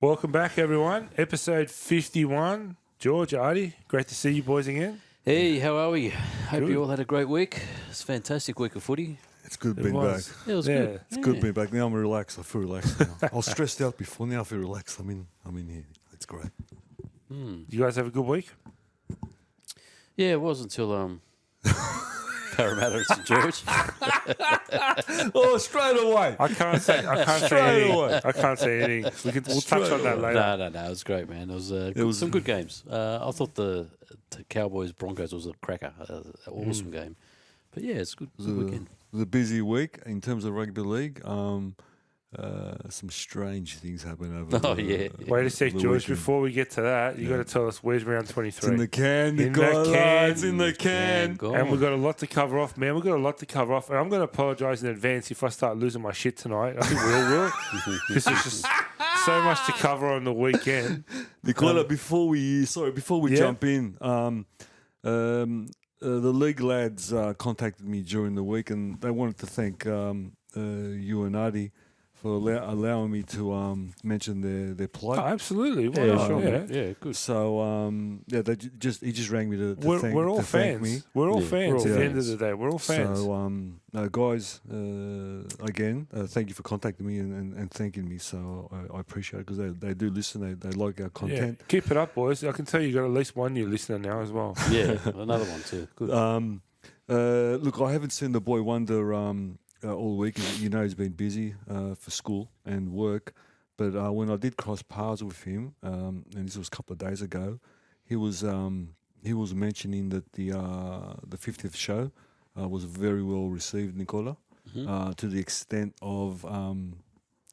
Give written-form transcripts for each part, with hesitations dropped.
Welcome back, everyone. Episode 51. George, Artie, great to see you boys again. Hey, how are we? Hope Good. you all had a great week. It's a fantastic week of footy. It's good It being back. was. Yeah, it was Yeah. good. It's good being back. Now I'm relaxed. I feel relaxed now. I was stressed out before. Now I feel relaxed. I'm in here. It's great. You guys have a good week? Yeah, it was until Parramatta and St George. Oh, straight away. I can't say Straight anything. away. I can't say anything. We'll touch on that later. No, it was great, man. It was some good games. I thought the Cowboys Broncos was a cracker, an awesome game. But yeah, it's a good weekend. It was a busy week in terms of rugby league. Some strange things happened over. Oh, yeah. Wait a sec, the George. weekend. Before we get to that, you got to tell us where's round It's 23. in the can, In the Nicola. can. It's in the can. Go And on. we've got a lot to cover off, man. We've got a lot to cover off. And I'm going to apologise in advance if I start losing my shit tonight. I think we all will. Because there's just so much to cover on the weekend. Nicola, before we Yeah. jump in, the league lads contacted me during the week, and they wanted to thank you and Artie for allowing me to mention their plight. Oh, absolutely. Why Yeah, not? sure. Yeah. Yeah, good. So he just rang me to thank, We're all to thank fans. me. We're all Yeah, fans we're at all the end of fans. the day. We're all fans. So guys, again, thank you for contacting me and thanking me. So I appreciate it because they do listen. They like our content. Yeah. Keep it up, boys. I can tell you got at least one new listener now as well. Yeah, another one too. Good. Look, I haven't seen the boy Wonder all week. You know, he's been busy for school and work. But when I did cross paths with him, and this was a couple of days ago, he was mentioning that the 50th show was very well received, Nicola, to the extent of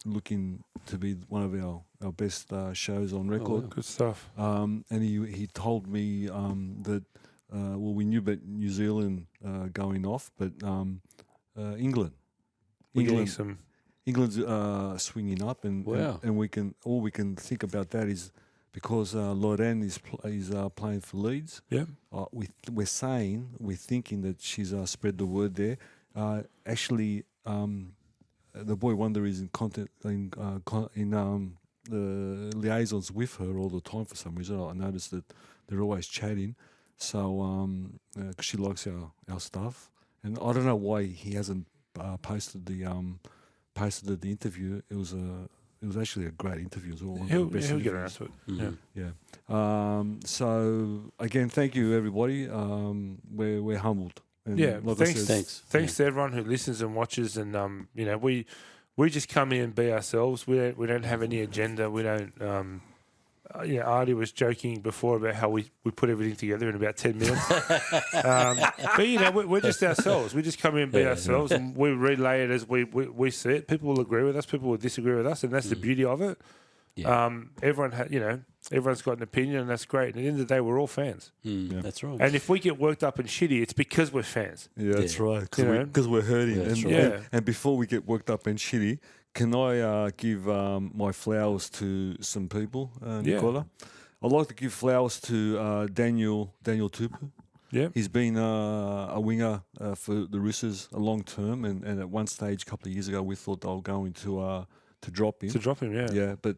looking to be one of our best shows on record. wow. Good stuff. And he told me that we knew about New Zealand going off, but England, We're getting some. England's swinging up, and Wow. and we can think about that is because Lauren is playing for Leeds. Yeah. We're thinking that she's spread the word there. Actually, the boy Wonder is in contact in the liaisons with her all the time for some reason. I noticed that they're always chatting. So, because she likes our stuff, and I don't know why he hasn't posted the interview. It was actually a great interview as well. One of the He'll best get around interviews. to it. Yeah. Yeah. So again, thank you everybody. We're humbled. And Yeah, like I thanks. said, Thanks to everyone who listens and watches, and we just come in and be ourselves. We don't have any agenda. We don't. Artie was joking before about how we put everything together in about 10 minutes. But we're just ourselves. We just come in and be ourselves, and we relay it as we see it. People will agree with us. People will disagree with us, and that's the beauty of it. Yeah. Everyone's got an opinion, and that's great. And at the end of the day, we're all fans. That's right. And if we get worked up and shitty, it's because we're fans. yeah, that's right. You know? Because we're hurting. Yeah, that's right. Yeah. And before we get worked up and shitty, can I give my flowers to some people, Nicola? I'd like to give flowers to Daniel Tupu. Yeah. He's been a winger for the Roosters a long term, and at one stage, a couple of years ago, we thought they were going to drop him. To drop him, yeah. Yeah, but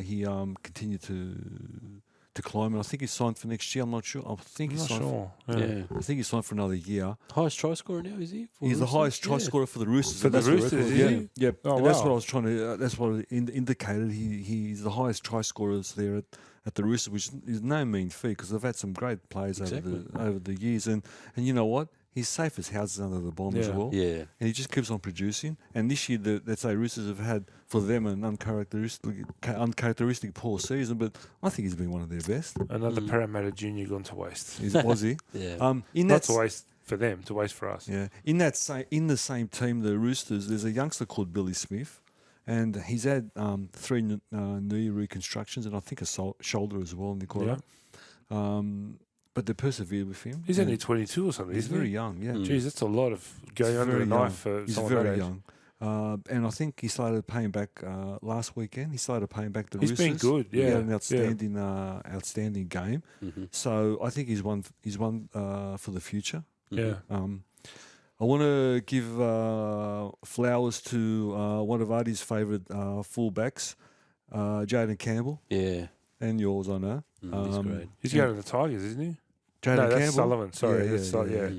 he continued to climb, and I think he's signed for next year. I'm not sure. I think I'm he's not signed. sure. Yeah. I think he's signed for another year. Highest try scorer now, is he? He's the highest try scorer for the Roosters. For and the that's Roosters, record. is yeah, he? yeah. Oh, And that's wow. what I was trying to. That's what it indicated. He's the highest try scorers there at the Roosters, which is no mean feat because they've had some great players over the years. And you know what? He's safe as houses under the bomb as Yeah. well. Yeah. And he just keeps on producing. And this year, let's say Roosters have had for them an uncharacteristic poor season, but I think he's been one of their best. Another Parramatta junior gone to waste. Was he? Yeah. Not to waste for them, to waste for us. Yeah, in the same team, the Roosters, there's a youngster called Billy Smith, and he's had 3 knee reconstructions and I think a shoulder as well, Nicola. But they persevered with him. He's only 22 or something. He's isn't very he? young. Yeah, Jeez, that's a lot of going He's under the very knife young. for He's someone that very age. young. And I think he started paying back last weekend. He started paying back the He's Roosters. been good, He had yeah. an outstanding game. So I think he's one for the future. Yeah. I want to give flowers to one of Artie's favourite fullbacks, Jaden Campbell, and yours, I know. He's great. He's going to the Tigers, isn't he? Jaden No, that's Campbell. Sullivan. Sorry, Yeah, that's yeah, yeah.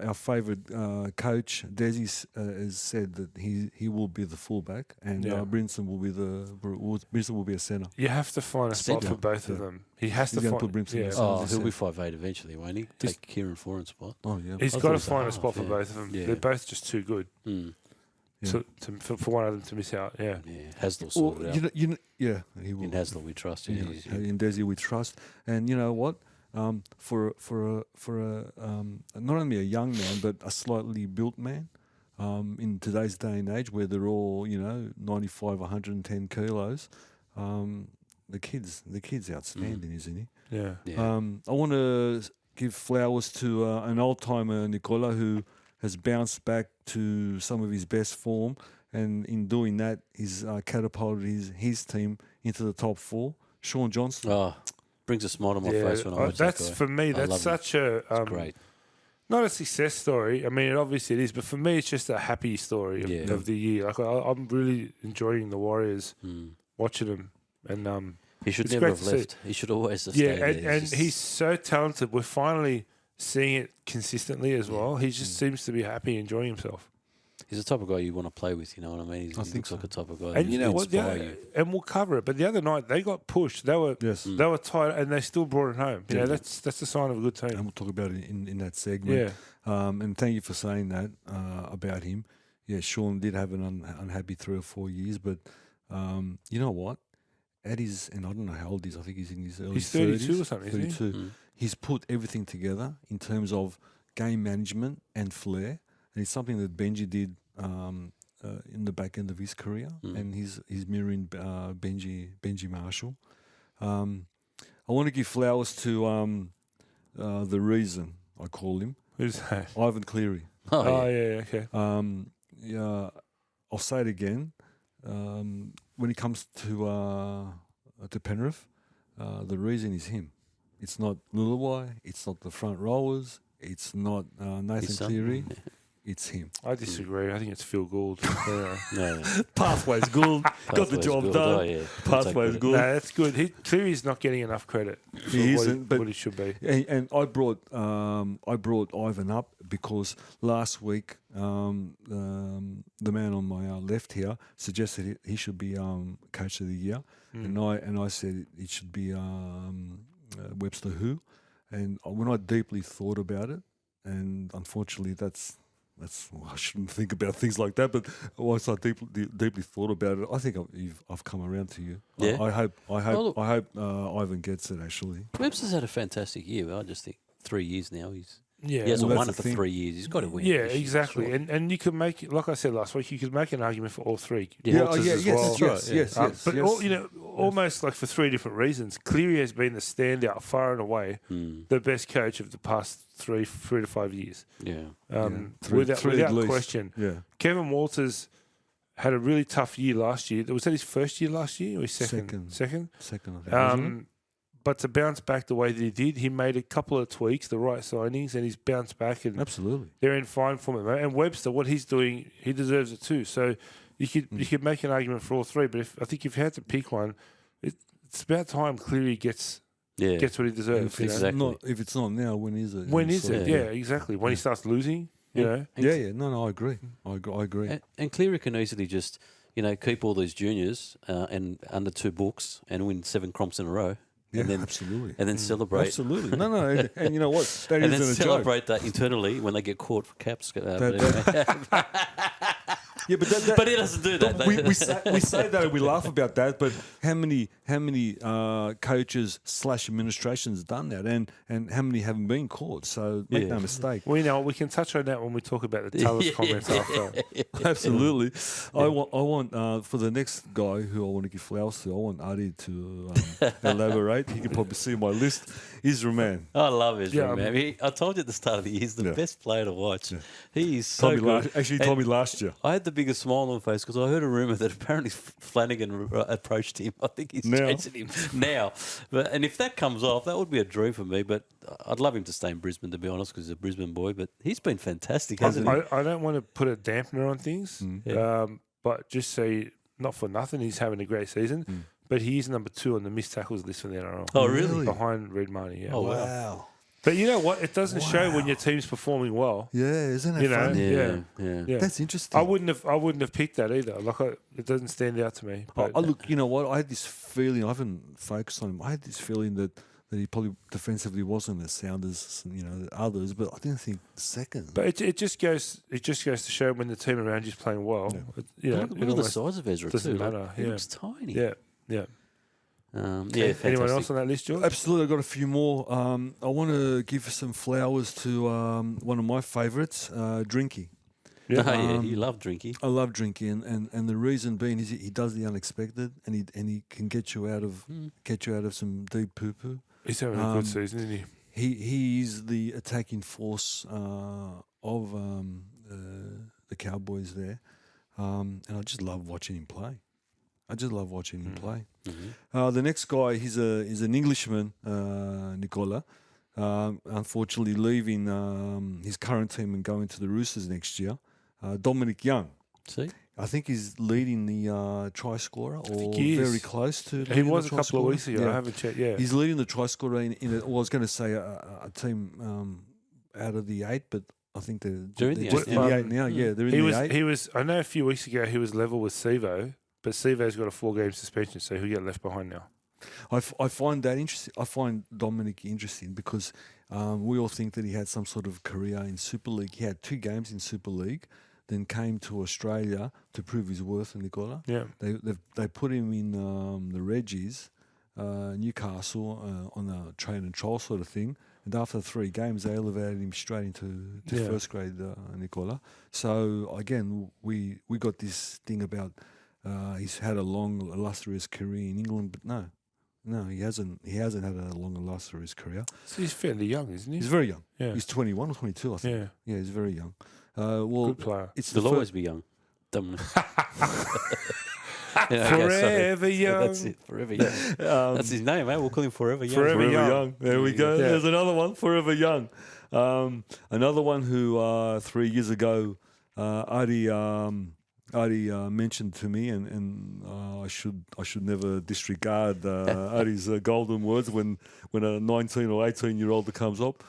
Our favourite coach Desi has said that he will be the fullback, and Brinson will be a centre. You have to find a spot for both of them. He has to find. Put Brinson Yeah. as Oh, a he'll be centre. 5'8" eventually, won't he? Take Kieran Foran's spot. Oh yeah. He's I got thought to it was a find a half, spot for yeah. both of them. Yeah. They're both just too good Yeah. for one of them to miss out. Yeah. Yeah, Hasler sorted out. He will. In Hasler we trust. Yeah, In Desi we trust, and you know what? For not only a young man but a slightly built man, in today's day and age where they're all 95, 110 kilos, the kid's outstanding, isn't he? Yeah. I want to give flowers to an old timer, Nicola, who has bounced back to some of his best form, and in doing that, he's catapulted his team into the top 4. Sean Johnston. Oh, brings a smile to my face when I watch that's that guy. for me. That's such a great. not a success story. I mean, obviously it is, but for me, it's just a happy story of the year. Like I'm really enjoying the Warriors, watching them, and he should it's never great have to left. see. He should always have stayed there. and he's so talented. We're finally seeing it consistently as well. He just seems to be happy, enjoying himself. He's the type of guy you want to play with, you know what I mean? He looks like a type of guy And you know what? you. And we'll cover it. But the other night they got pushed. They were tight, and they still brought it home. You know, that's a sign of a good team. And we'll talk about it in that segment. Yeah. And thank you for saying that about him. Yeah, Sean did have an unhappy 3 or 4 years, but you know what? At his, and I don't know how old he is. I think he's in his early 30s. He's 32 or something, 32. isn't he? He's put everything together in terms of game management and flair, and it's something that Benji did in the back end of his career, and he's mirroring Benji Marshall. I want to give flowers to the reason I call him. Who's that? Ivan Cleary. Oh yeah, okay. I'll say it again. When it comes to Penrith, the reason is him. It's not Luluwai. It's not the front rowers. It's not Nathan Cleary. It's him. I disagree. I think it's Phil Gould. No. Pathways Gould got the job done. Oh, yeah. Pathways Gould. No, that's good. Cleary's not getting enough credit for He isn't, but what he should be. And I brought Ivan up because last week the man on my left here suggested he should be coach of the year, and I said it should be Webster Who, and when I deeply thought about it, and unfortunately that's I shouldn't think about things like that, but once I deeply thought about it, I think I've come around to you. Yeah. I hope Ivan gets it actually. Webster's had a fantastic year. I just think 3 years now. He Yeah, hasn't Well, won it that's for the thing. 3 years. He's got to win. yeah, this year, exactly. sure. And you could make, like I said last week, you could make an argument for all three. Yeah. Walters as yes, well. that's right. Yes, But yes. almost like for three different reasons. Cleary has been the standout, far and away, the best coach of the past 3 to 5 years. Yeah. Three Without at least. question. Yeah. Kevin Walters had a really tough year last year. Was that his first year last year or his second? Second, I think. wasn't it? But to bounce back the way that he did, he made a couple of tweaks, the right signings, and he's bounced back. And Absolutely. they're in fine form. And Webster, what he's doing, he deserves it too. So you could make an argument for all three. But I think if you had to pick one, it's about time Cleary gets what he deserves. If You it's, know? Exactly. not, if it's not now, when is it? When is So- it? Yeah, exactly. When he starts losing, you know. Yeah. No, I agree. I agree. And Cleary can easily just, keep all these juniors and under 2 books and win 7 comps in a row. Yeah, and then, absolutely. And then celebrate. Absolutely. No. And you know what? That And isn't then a joke. celebrate that internally when they get caught for caps. But Yeah, but but he doesn't do that. we say that and we laugh about that, but how many coaches / administrations done that, and how many haven't been caught? So make no mistake. We know we can touch on that when we talk about the Taylor's comments after. Absolutely. I want for the next guy who I want to give flowers to, I want Adi to elaborate. He can probably see my list. Israel man. I love Israel, Yeah, man. I told you at the start of the year, he's the best player to watch. He is so Told me good. Actually, he told me last year. I had the biggest smile on my face because I heard a rumour that apparently Flanagan approached him. I think he's Now. chasing him now. And if that comes off, that would be a dream for me. But I'd love him to stay in Brisbane, to be honest, because he's a Brisbane boy. But he's been fantastic, hasn't he? I don't want to put a dampener on things, but just say not for nothing. He's having a great season, but he is number 2 on the missed tackles list for the NRL. Oh, really? Behind Red Marnie, yeah. Oh, Wow. But you know what? It doesn't show when your team's performing well. Yeah, isn't it You know, funny? Yeah. That's interesting. I wouldn't have picked that either. Like, it doesn't stand out to me. But Look, you know what? I had this feeling. I haven't focused on him. I had this feeling that he probably defensively wasn't as sound as others, but I didn't think second. But it just goes to show when the team around you's playing well. Look at the size of Ezra doesn't too. matter. He looks tiny. Yeah. Fantastic. Anyone else on that list, George? Absolutely, I've got a few more. I want to give some flowers to one of my favourites, Drinky. Yeah. You love Drinky. I love Drinky, and the reason being is he does the unexpected, and he can get you out of some deep poo poo. He's having a good season, isn't he? He is the attacking force of the Cowboys there, and I just love watching him play. The next guy, he's an Englishman, Nicola. Unfortunately, leaving his current team and going to the Roosters next year. Dominic Young. See? I think he's leading the try scorer, or he is. very close to. He was a try couple of scorer. weeks ago. Yeah. I haven't checked. Yeah, He's leading the try scorer in I was going to say a team out of the 8, but I think they're in the just 8 in now. the 8 now. Yeah, they're in he the was. 8. He was. I know a few weeks ago he was level with Sevo, but Sevo's got a 4-game suspension, so he'll get left behind now. I find that interesting. I find Dominic interesting because we all think that he had some sort of career in Super League. He had 2 games in Super League, then came to Australia to prove his worth in Nicola. Yeah. They put him in the Reggies, Newcastle, on a train and trial sort of thing. And after 3 games, they elevated him straight into first grade Nicola. So again, we got this thing about he's had a long, illustrious career in England, but no, he hasn't. He hasn't had a long, illustrious career. So he's fairly young, isn't he? He's very young. Yeah. He's 21 or 22, I think. Yeah. Yeah, he's very young. Well, Good player. They'll always be young. Dominic. Forever young. That's it. Forever young. That's his name, eh? We'll call him Forever Young. Forever Young. There we go. Yeah. There's another one. Forever Young. Another one who 3 years ago, Adi mentioned to me, and I should never disregard Adi's golden words when a 19 or 18-year-old comes up.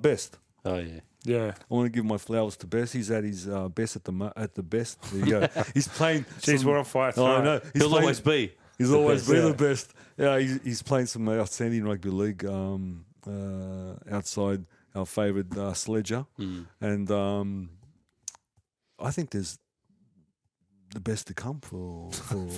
Best. Oh, yeah. Yeah. I want to give my flowers to Best. He's at his best at the best. There you go. He's playing. Jeez, we're on fire Oh, I tonight. know. He'll always be. He's the always best. been Yeah. the best. Yeah, he's playing some outstanding rugby league outside our favoured Sledger, and I think there's the best to come for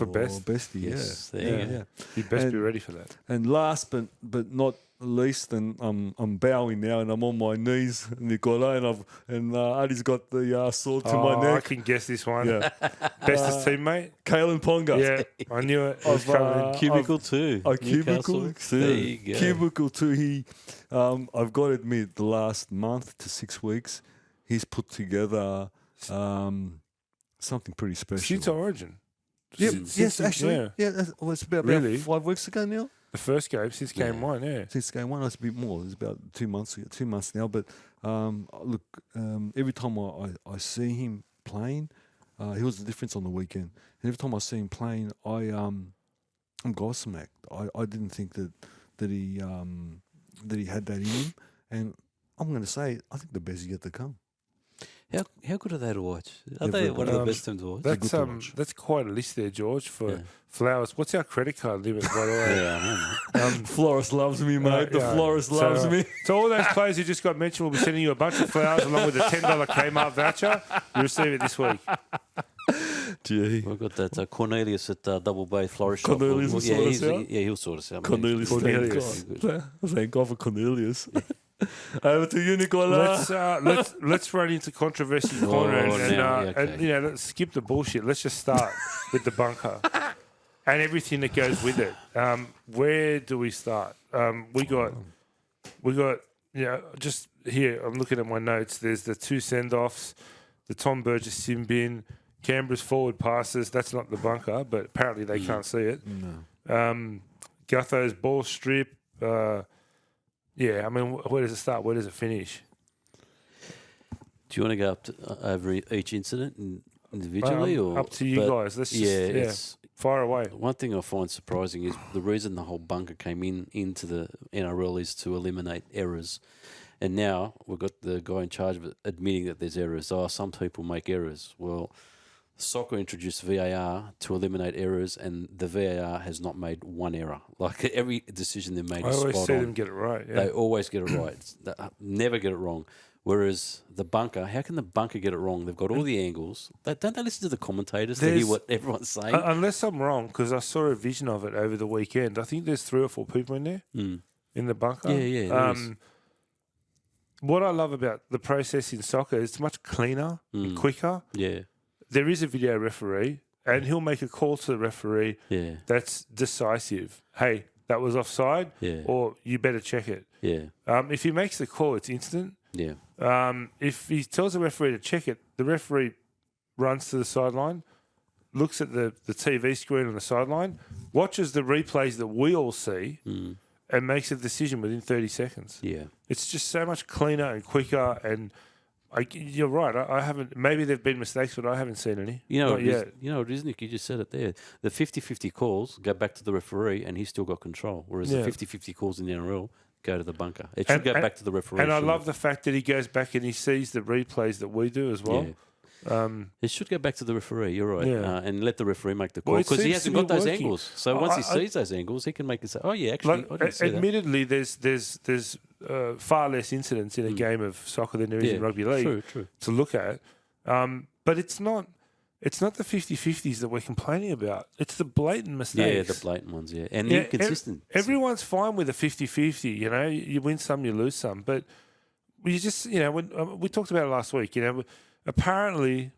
Best. Bestie. Yes, yeah, there you go. yeah. You best And- be ready for that. And last but not least, and I'm bowing now, and I'm on my knees, Nicola, and Adi's got the sword to my I neck. can guess this one. Yeah, Bestest teammate. Kalen Ponga. Yeah, I knew it. It was coming. Cubicle 2. Cubicle Newcastle. 2. There you go. Cubicle 2. I've got to admit, the last month to 6 weeks, he's put together something pretty special. Since Origin. Yep. Since- Yes, since- actually. yeah. Yeah, it's about Really? 5 weeks ago now. The first game since game Yeah. 1, yeah. Since game 1, it's a bit more. It's about 2 months ago, 2 months now. But look, every time I see him playing, he was the difference on the weekend. And every time I see him playing, I'm gobsmacked. I didn't think that he had that in him. And I'm going to say, I think the best is yet to come. How good are they to watch? Are They're they very one of good. the best teams to watch? good That's to watch. that's quite a list there, George, for Yeah. flowers. What's our credit card limit, by the way? Yeah, I know, mate. Florist loves me, mate. The Yeah. florist loves me. So all those players who just got mentioned, we'll be sending you a bunch of flowers along with a $10 Kmart voucher. You receive it this week. Gee. We've got that Cornelius at Double Bay Florist Shop. Cornelius will sort us out? Yeah, he'll sort us out. mate. Cornelius, Cornelius. thank God. Thank God for Cornelius. Over to you, Nicola. Let's run into controversy corner and now, yeah, okay. and let's skip the bullshit. Let's just start with the bunker and everything that goes with it. Where do we start? We got just here. I'm looking at my notes. There's the 2 send-offs, the Tom Burgess sin bin, Canberra's forward passes. That's not the bunker, but apparently they can't see it. No. Gutho's ball strip. Yeah, I mean, where does it start? Where does it finish? Do you want to go up over each incident? And individually, or up to you guys? Let's just fire away. One thing I find surprising is the reason the whole bunker came into the NRL is to eliminate errors. And now we've got the guy in charge of it admitting that there's errors. Some people make errors. Well, soccer introduced VAR to eliminate errors, and the VAR has not made one error. Like every decision they made is spot on. I always see them get it right. Yeah. They always get it right. They never get it wrong. Whereas the bunker, how can the bunker get it wrong? They've got all the angles. Don't they listen to the commentators to hear what everyone's saying? Unless I'm wrong, because I saw a vision of it over the weekend. I think there's 3 or 4 people in there in the bunker. Yeah. What I love about the process in soccer is it's much cleaner and quicker. Yeah. There is a video referee, and he'll make a call to the referee that's decisive. Hey, that was offside, or you better check it. Yeah. If he makes the call, it's instant. Yeah. If he tells the referee to check it, the referee runs to the sideline, looks at the TV screen on the sideline, watches the replays that we all see, and makes a decision within 30 seconds. Yeah. It's just so much cleaner and quicker, and you're right. I haven't. Maybe there've been mistakes, but I haven't seen any. Not yet. You know, it is, Nick, you just said it there. The 50-50 calls go back to the referee, and he's still got control. Whereas the 50-50 calls in the NRL go to the bunker. It should go back to the referee. And I love the fact that he goes back and he sees the replays that we do as well. Yeah. It should go back to the referee. You're right, and let the referee make the call, Well, because he hasn't got those angles. So once he sees those angles, he can make it say, "Oh yeah, actually, I didn't see that." Admittedly, there's far less incidents in a game of soccer than there is in rugby league to look at. But it's not the 50-50s that we're complaining about. It's the blatant mistakes. Yeah, the blatant ones. Yeah, and the inconsistent. Everyone's fine with a 50-50. You know, you win some, you lose some. But we just, when we talked about it last week. Apparently,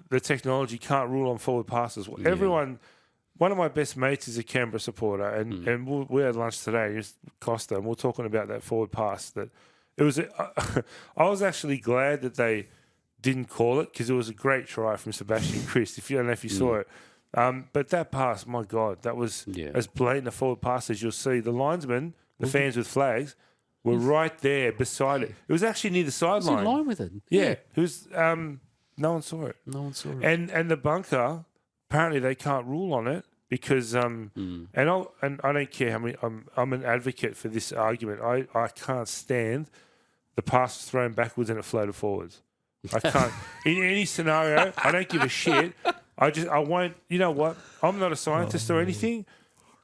the technology can't rule on forward passes. Everyone, one of my best mates is a Canberra supporter, and we had lunch today. Just Costa, and we we're talking about that forward pass. That it was. I was actually glad that they didn't call it, because it was a great try from Sebastian Christ. I don't know if you saw it, but that pass, my God, that was as blatant a forward pass as you'll see. The linesmen, the fans with flags, were right there beside it. It was actually near the sideline. It's in line with it. Yeah. It was, no one saw it. No one saw it. And the bunker, apparently they can't rule on it because and I don't care how many. I'm an advocate for this argument. I can't stand the pass thrown backwards and it floated forwards. I can't in any scenario. I don't give a shit. I won't. You know what? I'm not a scientist or anything,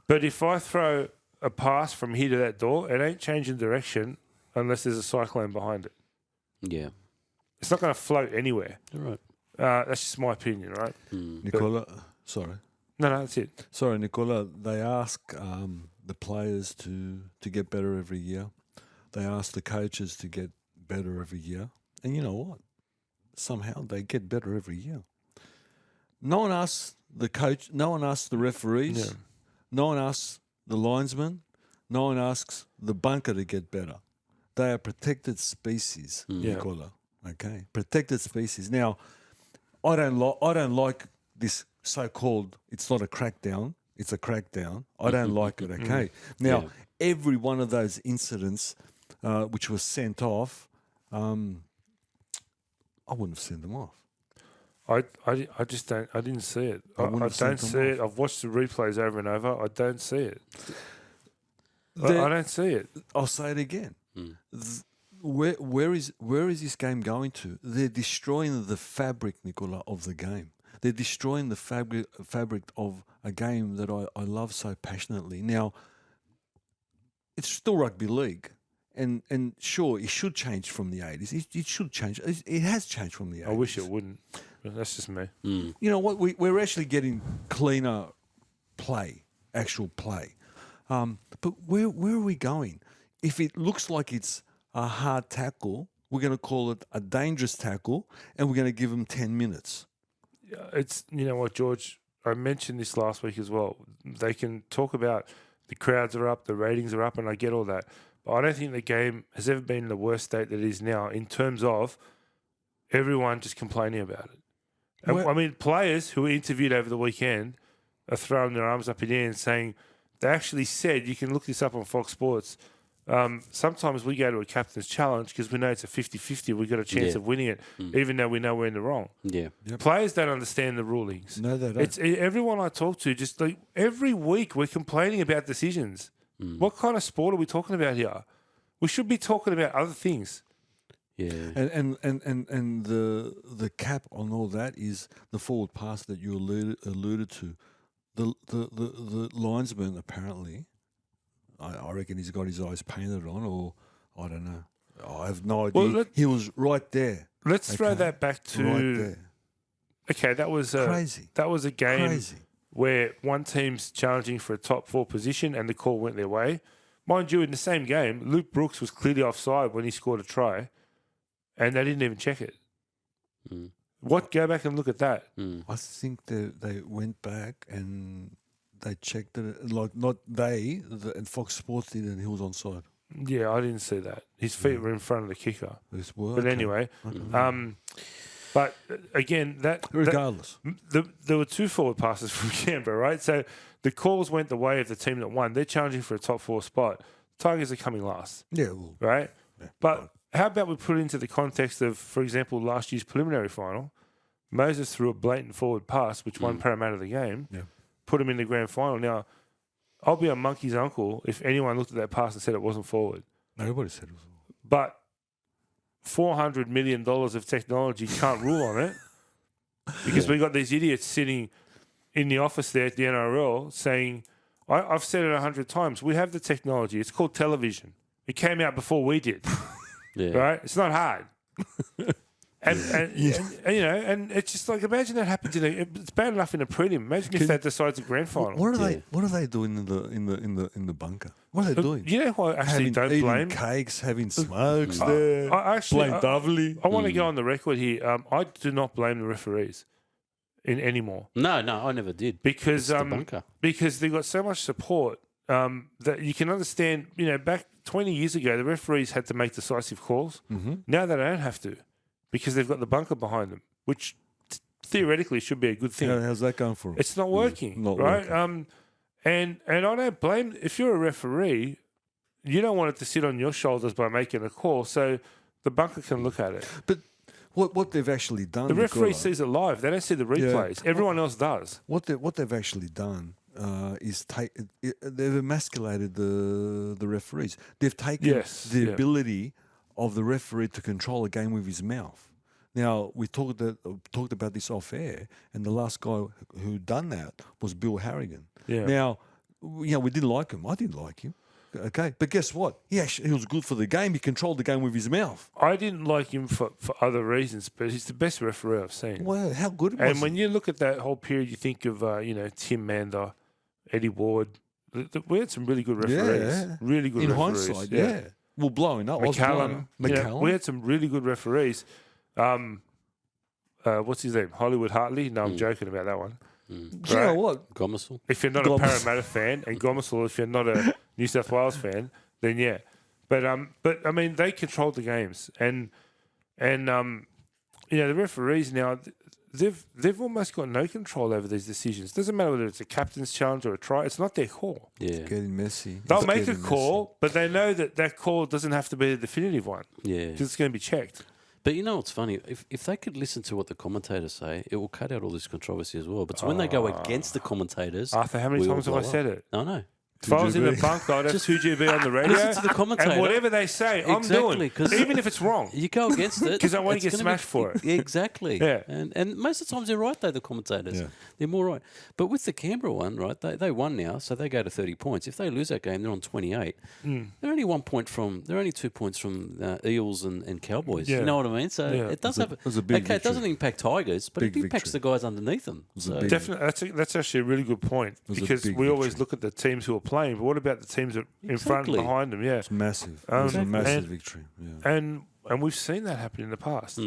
but if I throw a pass from here to that door, it ain't changing direction unless there's a cyclone behind it. Yeah. It's not going to float anywhere. All right. That's just my opinion, right? Nicola, sorry. No, that's it. Sorry, Nicola. They ask the players to get better every year. They ask the coaches to get better every year. And you know what? Somehow they get better every year. No one asks the coach. No one asks the referees. Yeah. No one asks the linesman. No one asks the bunker to get better. They are protected species, Nicola. Okay, protected species. Now, I don't like this so-called. It's not a crackdown. It's a crackdown. I don't like it. Okay. Now, every one of those incidents, which was sent off, I wouldn't have sent them off. I just don't. I didn't see it. I don't see it. I've watched the replays over and over. I don't see it. I don't see it. I'll say it again. Where is this game going to? They're destroying the fabric, Nicola, of the game. They're destroying the fabric of a game that I love so passionately. Now, it's still rugby league. And sure, it should change from the 80s. It should change. It has changed from the 80s. I wish it wouldn't. That's just me. You know what? We're actually getting cleaner play, actual play. But where are we going? If it looks like it's a hard tackle, we're going to call it a dangerous tackle, and we're going to give them 10 minutes. It's, you know what, George? I mentioned this last week as well. They can talk about the crowds are up, the ratings are up, and I get all that. But I don't think the game has ever been in the worst state that it is now in terms of everyone just complaining about it. And, I mean, players who were interviewed over the weekend are throwing their arms up in the air and saying, they actually said, you can look this up on Fox Sports, sometimes we go to a captain's challenge because we know it's a 50-50. We've got a chance Yeah. of winning it, even though we know we're in the wrong. Yeah. Players don't understand the rulings. No, they don't. It's everyone I talk to, just like every week we're complaining about decisions. What kind of sport are we talking about here? We should be talking about other things. Yeah. And the cap on all that is the forward pass that you alluded to. The linesman apparently, I reckon he's got his eyes painted on, or I don't know. I have no idea. Well, he was right there. Let's throw that back to Right there. Okay, that was Crazy. That was a game Crazy. where one team's challenging for a top 4 position and the call went their way. Mind you, in the same game, Luke Brooks was clearly offside when he scored a try, and they didn't even check it. What? Go back and look at that. I think they went back and they checked it. Like not and Fox Sports did, and he was onside. Yeah, I didn't see that. His feet were in front of the kicker. But anyway, but again, regardless, there were 2 forward passes from Canberra, right? So the calls went the way of the team that won. They're challenging for a top 4 spot. Tigers are coming last. Yeah, well, right? Yeah. But how about we put it into the context of, for example, last year's preliminary final? Moses threw a blatant forward pass, which won Parramatta the game, put him in the grand final. Now, I'll be a monkey's uncle if anyone looked at that pass and said it wasn't forward. nobody said it was. But $400 million of technology can't rule on it because we got these idiots sitting in the office there at the NRL saying, I've said it 100 times, we have the technology. It's called television. It came out before we did, right? It's not hard. And it's just like, imagine that happens it's bad enough in a prelim. Imagine if that decides a grand final. What are they doing in the bunker? What are they doing? You know who I actually don't eating blame? cakes, having smokes there. I actually blame Dovely. I want to go on the record here. I do not blame the referees anymore. No, I never did. Because It's the bunker. because they got so much support that you can understand. You know, back 20 years ago, the referees had to make decisive calls. Now they don't have to because they've got the bunker behind them, which theoretically should be a good thing. How's that going for them? It's not working, not right? working. And I don't blame if you're a referee, you don't want it to sit on your shoulders by making a call, so the bunker can look at it. But what they've actually done, The referee Nicola, sees it live; they don't see the replays. Everyone else does. what they've actually done is they've emasculated the referees. They've taken the ability of the referee to control a game with his mouth. Now we talked about this off air, and the last guy who done that was Bill Harrigan. Yeah. Now, we didn't like him. I didn't like him. Okay, but guess what? He was good for the game. He controlled the game with his mouth. I didn't like him for other reasons, but he's the best referee I've seen. Well, how good was And he? when you look at that whole period, you think of Tim Mander, Eddie Ward. We had some really good referees. Yeah. Really good In referees. hindsight, yeah. Well, blowing up. I was blowing McCallum. up. You know, McCallum. we had some really good referees. What's his name? Hollywood Hartley? No, I'm joking about that one. Do you know what? Gomersall. If you're not a Parramatta fan, and Gomersall, if you're not a New South Wales fan, then yeah. But I mean, they controlled the games, and the referees now they've almost got no control over these decisions. Doesn't matter whether it's a captain's challenge or a try; it's not their call. Yeah. Getting messy. They'll It's make a getting call, but they know that call doesn't have to be the definitive one Yeah. because it's going to be checked. But you know what's funny? If they could listen to what the commentators say, it will cut out all this controversy as well. But when they go against the commentators, Arthur, how many we all times have I blow said up. it? I know. If I was in the bunker, I'd have 2GB on the radio. Listen to the commentator. And whatever they say, I'm doing. Exactly, 'cause Even if it's wrong. You go against it. 'Cause I won't it's get gonna smashed for it. Exactly. Yeah. And most of the times they're right, though, the commentators. Yeah. They're more right. But with the Canberra one, right, they won now, so they go to 30 points. If they lose that game, they're on 28. They're only 1 point from, they're only 2 points from Eels and Cowboys. Yeah. You know what I mean? So Yeah. it does It was a big okay, it doesn't victory. impact Tigers, but Big it impacts victory. the guys underneath them. a So big- Definitely. That's actually a really good point was a because big we always victory. look at the teams who are playing, but what about the teams that in front and Exactly. behind them? Yeah. It's massive. It was a Exactly. massive And- victory. Yeah. And we've seen that happen in the past.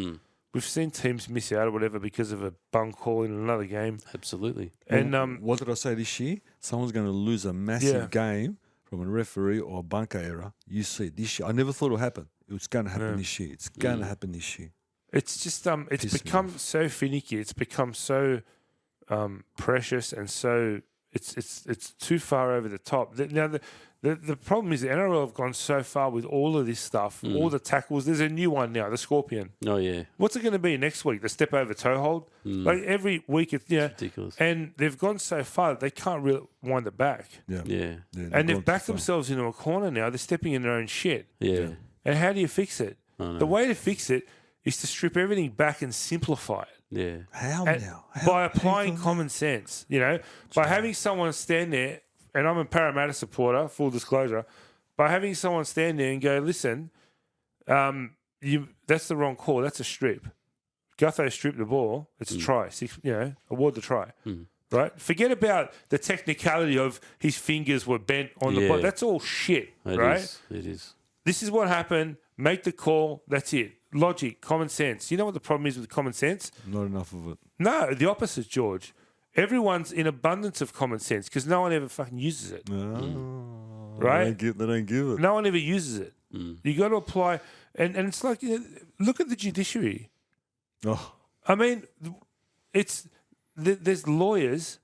We've seen teams miss out or whatever because of a bunk call in another game. absolutely. And What did I say this year? Someone's going to lose a massive Yeah. game from a referee or a bunker error. You see it this year. I never thought it would happen. It's going to happen this year. It's going to happen this year. it's just it's Pissed me become so finicky. It's become so precious and so it's too far over the top. Now the problem is the NRL have gone so far with all of this stuff, all the tackles. There's a new one now, the Scorpion. Oh yeah, What's it going to be next week? The step over toe hold. Like every week, it's ridiculous. And they've gone so far that they can't really wind it back. Yeah. And they've backed themselves into a corner now. They're stepping in their own shit. Yeah. And how do you fix it? The way to fix it is to strip everything back and simplify it. Yeah. How And now? by applying common sense, by having someone stand there, and I'm a Parramatta supporter, full disclosure, by having someone stand there and go, listen, that's the wrong call. That's a strip. Gutho stripped the ball. It's a try. Award the try. Right? Forget about the technicality of his fingers were bent on the ball. That's all shit, right? It is. This is what happened. Make the call. That's it. Logic, common sense. You know what the problem is with common sense? Not enough of it. No, the opposite, George. Everyone's in abundance of common sense because no one ever fucking uses it. No, Right? They don't give it. No one ever uses it. You got to apply, and it's like look at the judiciary. Oh, I mean, there's lawyers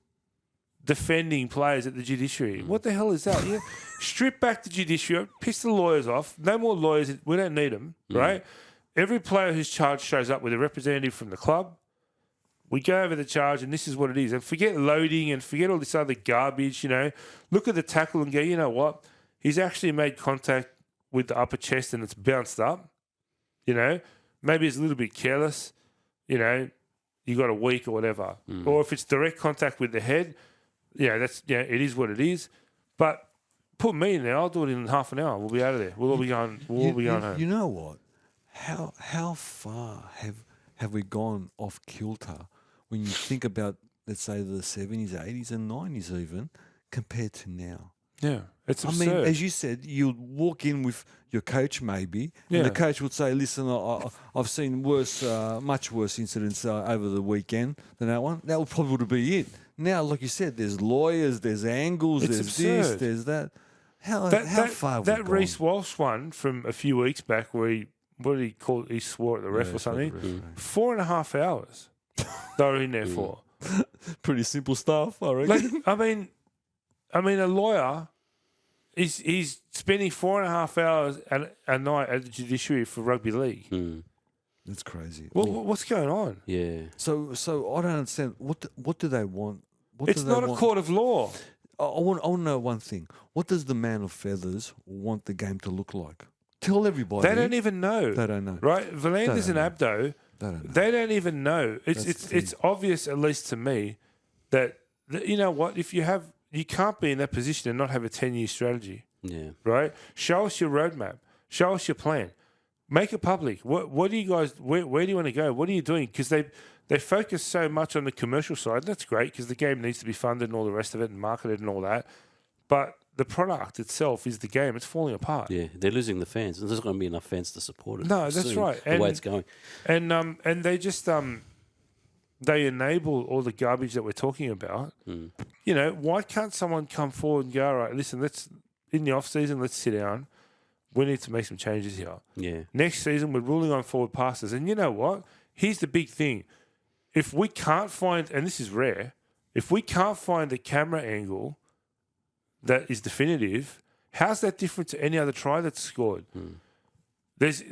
defending players at the judiciary. What the hell is that? Strip back the judiciary, piss the lawyers off. No more lawyers. We don't need them, right? Every player who's charged shows up with a representative from the club. We go over the charge, and this is what it is. And forget loading and forget all this other garbage, Look at the tackle and go, you know what? He's actually made contact with the upper chest and it's bounced up. Maybe he's a little bit careless. You got a week or whatever. Or if it's direct contact with the head, it is what it is. But put me in there, I'll do it in half an hour. We'll be out of there. We'll all be going home. You know what? How far have we gone off kilter when you think about, let's say, the 70s, 80s and 90s even, compared to now? Yeah, it's absurd. I mean, as you said, you'd walk in with your coach maybe, and the coach would say, listen, I've seen much worse incidents over the weekend than that one. That would probably be it. Now, like you said, there's lawyers, there's angles, It's there's absurd. this, there's that. How far have we that gone? Reece Walsh one from a few weeks back where he swore at the ref or something. 4.5 hours they were in there for. Pretty simple stuff, I reckon. Like, I mean, a lawyer he's spending 4.5 hours a night at the judiciary for rugby league. That's crazy. What's going on? Yeah. So I don't understand. What do they want? It's not a court of law. I want to know one thing. What does the man of feathers want the game to look like? Tell everybody. They don't even know. They don't know. Right? Valanders and Abdo, they don't even know. It's obvious, at least to me, that you know what? If you can't be in that position and not have a 10-year strategy. Yeah. Right? Show us your roadmap. Show us your plan. Make it public. What do you guys? Where do you want to go? What are you doing? Because they focus so much on the commercial side. That's great because the game needs to be funded and all the rest of it and marketed and all that. But the product itself is the game. It's falling apart. Yeah, they're losing the fans. There's not going to be enough fans to support it. No, that's soon, right. The way it's going. And they just they enable all the garbage that we're talking about. Why can't someone come forward and go, all right, listen, in the off season, let's sit down. We need to make some changes here. Yeah. Next season, we're ruling on forward passes. And you know what? Here's the big thing. If we can't find, and this is rare, if we can't find a camera angle that is definitive, how's that different to any other try that's scored? There's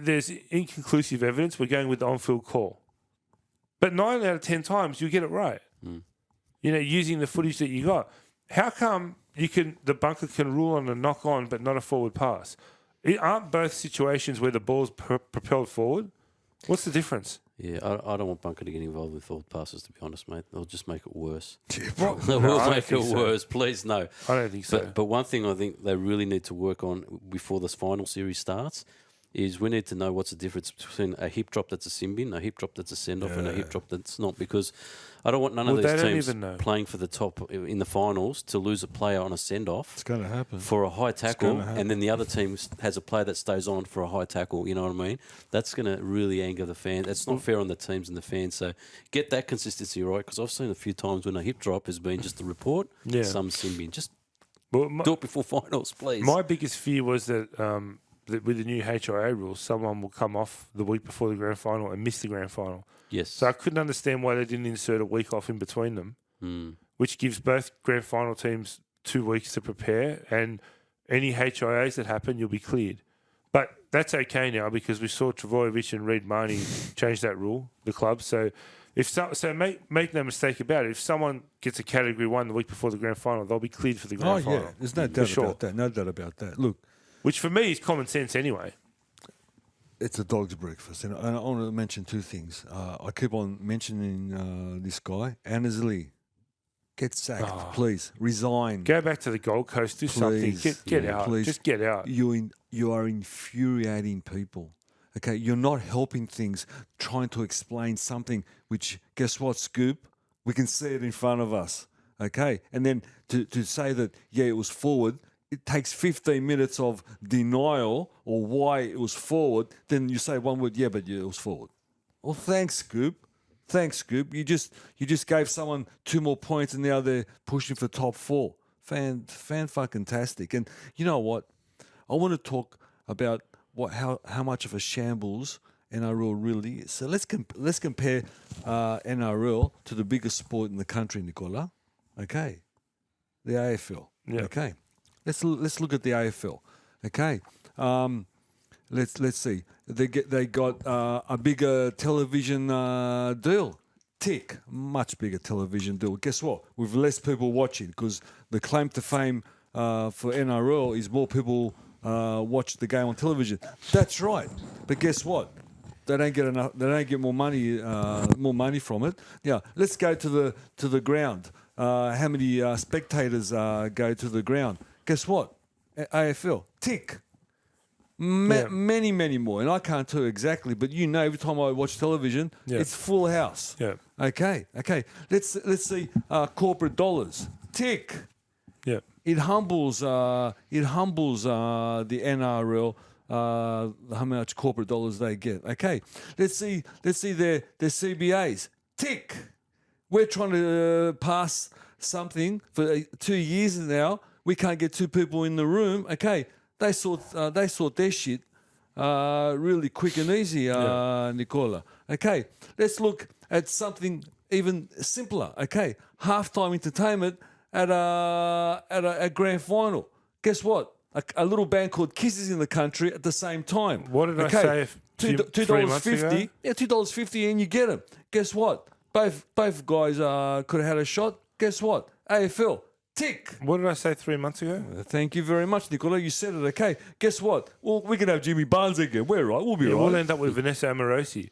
inconclusive evidence. We're going with the on-field call. But 9 out of 10 times, you get it right. Using the footage that you got. How come the bunker can rule on a knock-on but not a forward pass? Aren't both situations where the ball's propelled forward? What's the difference? Yeah, I don't want Bunker to get involved with forward passes, to be honest, mate. They'll just make it worse. No, They'll make it worse. Please, no. I don't think so. But one thing I think they really need to work on before this final series starts is we need to know what's the difference between a hip drop that's a sin bin, a hip drop that's a send-off, and a hip drop that's not. Because I don't want none of these teams playing for the top in the finals to lose a player on a send-off. It's going to happen. For a high tackle, and then the other team has a player that stays on for a high tackle. You know what I mean? That's going to really anger the fans. It's not fair on the teams and the fans. So get that consistency right, because I've seen a few times when a hip drop has been just a report, some sin bin. Just do it before finals, please. My biggest fear was that with the new HIA rules, someone will come off the week before the grand final and miss the grand final. Yes. So I couldn't understand why they didn't insert a week off in between them, which gives both grand final teams 2 weeks to prepare, and any HIAs that happen, you'll be cleared. But that's okay now because we saw Travojevic and Reid Marnie change that rule, the club. So make no mistake about it. If someone gets a Category 1 the week before the grand final, they'll be cleared for the grand final. Oh, yeah. There's no doubt about that. No doubt about that. Look. Which for me is common sense anyway. It's a dog's breakfast. And I want to mention 2 things. I keep on mentioning this guy, Annesley. Get sacked, please. Resign. Go back to the Gold Coast. Do something. Get out. Please. Just get out. You are infuriating people. Okay, you're not helping things. Trying to explain something which, guess what, Scoop? We can see it in front of us. Okay, and then to say that it was forward. It takes 15 minutes of denial or why it was forward. Then you say one word, but it was forward. Well, thanks, Scoop. Thanks, Scoop. You just gave someone 2 more points and now they're pushing for top 4. Fan-fucking-tastic. And you know what? I want to talk about how much of a shambles NRL really is. So let's compare NRL to the biggest sport in the country, Nicola. Okay, the AFL. Yeah. Okay, let's look at the AFL. Okay, let's see. They got a bigger television deal. Tick, much bigger television deal. Guess what? With less people watching, because the claim to fame for NRL is more people watch the game on television. That's right. But guess what? They don't get enough. They don't get more money from it. Yeah. Let's go to the ground. How many spectators go to the ground? Guess what? AFL. Tick. Many more. And I can't tell you exactly, but every time I watch television, it's full house. Yeah. Okay. Let's see corporate dollars. Tick. Yeah. It humbles the NRL how much corporate dollars they get. Okay. Let's see their CBAs. Tick. We're trying to pass something for 2 years now. We can't get 2 people in the room. Okay. They sort their shit really quick and easy, Nicola. Okay, let's look at something even simpler. Okay, halftime entertainment at a grand final. Guess what? A little band called Kiss is in the country at the same time. What did I say? $2.50. Yeah, $2.50, and you get them. Guess what? Both guys could have had a shot. Guess what? AFL. Tick. What did I say 3 months ago? Thank you very much, Nicola. You said it. Okay. Guess what? Well, we can have Jimmy Barnes again. We're right. We'll be right. We'll end up with Vanessa Amorosi.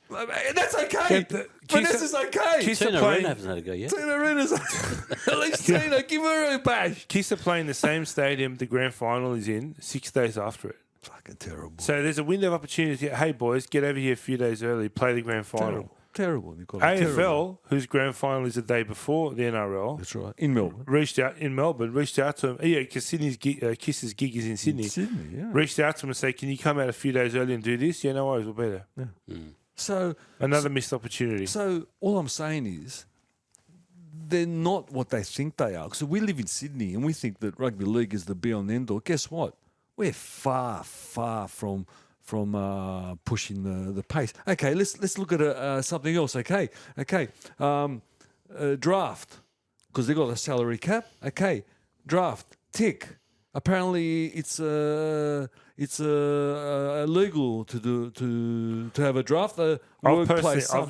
That's okay. Vanessa's okay. Tina Arena hasn't had a go yet. Tina Arena's at least Tina, give her a bash. Kiss are playing the same stadium the grand final is in 6 days after it. Fucking terrible. So there's a window of opportunity. Hey, boys, get over here a few days early, play the grand final. Terrible, Nicola. AFL, terrible. whose grand final is the day before the NRL. That's right. In Melbourne. Reached out to him. Yeah, because Kiss's gig is in Sydney. Yeah. Reached out to him and say, can you come out a few days early and do this? Yeah, no worries, we'll be there. Yeah. So another missed opportunity. So all I'm saying is they're not what they think they are. So we live in Sydney and we think that rugby league is the be-all and end-all. Guess what? We're far from pushing the pace. Okay, let's look at something else. Okay. Draft, because they got a salary cap. Okay, draft. Tick. Apparently, it's illegal to have a draft. I've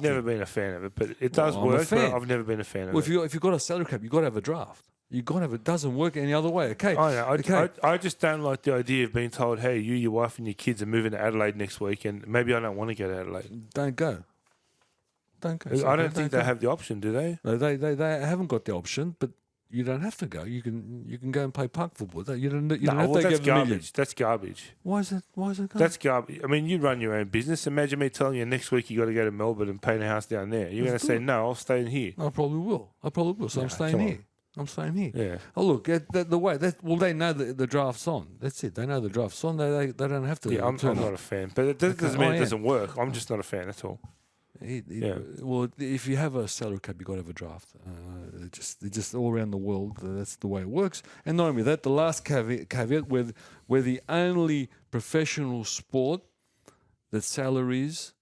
never been a fan of it, but it does work. But I've never been a fan of it. If you've got a salary cap, you've got to have a draft. You got to have it. Doesn't work any other way. Okay. I just don't like the idea of being told, "Hey, you, your wife, and your kids are moving to Adelaide next week, and maybe I don't want to go to Adelaide." Don't go. I don't think they have the option, do they? No, they haven't got the option, but you don't have to go. You can go and play park football. You don't have to that's give garbage. That's garbage. Why is it garbage? That's garbage. I mean, you run your own business. Imagine me telling you next week you got to go to Melbourne and paint a house down there. You're going to say, "No, I'll stay in here." I probably will. So I'm staying here. I'm staying here. Yeah. Oh, look, they know the draft's on. That's it. They know the draft's on. They don't have to. Yeah, I'm not a fan. But it doesn't mean it doesn't work. I'm just not a fan, that's all. Well, if you have a salary cap, you got to have a draft. Just all around the world, that's the way it works. And not only that, the last caveat, we're the only professional sport that salaries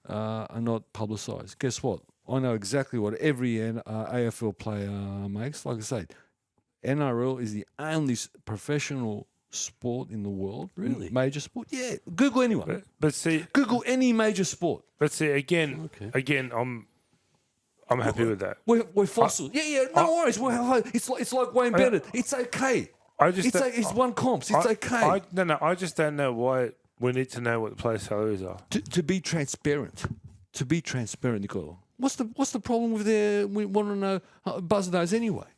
are not publicised. Guess what? I know exactly what every AFL player makes. Like I say, NRL is the only professional sport in the world. Really? Major sport. Yeah. Google anyone. But see, Google any major sport. again, Okay. I'm happy with that. We're fossils. No worries. It's like Wayne Bennet. It's okay. It's one comps. It's okay. I just don't know why we need to know what the players' salaries are. To be transparent. To be transparent, Nicola. What's the problem with we want to know buzz those anyway?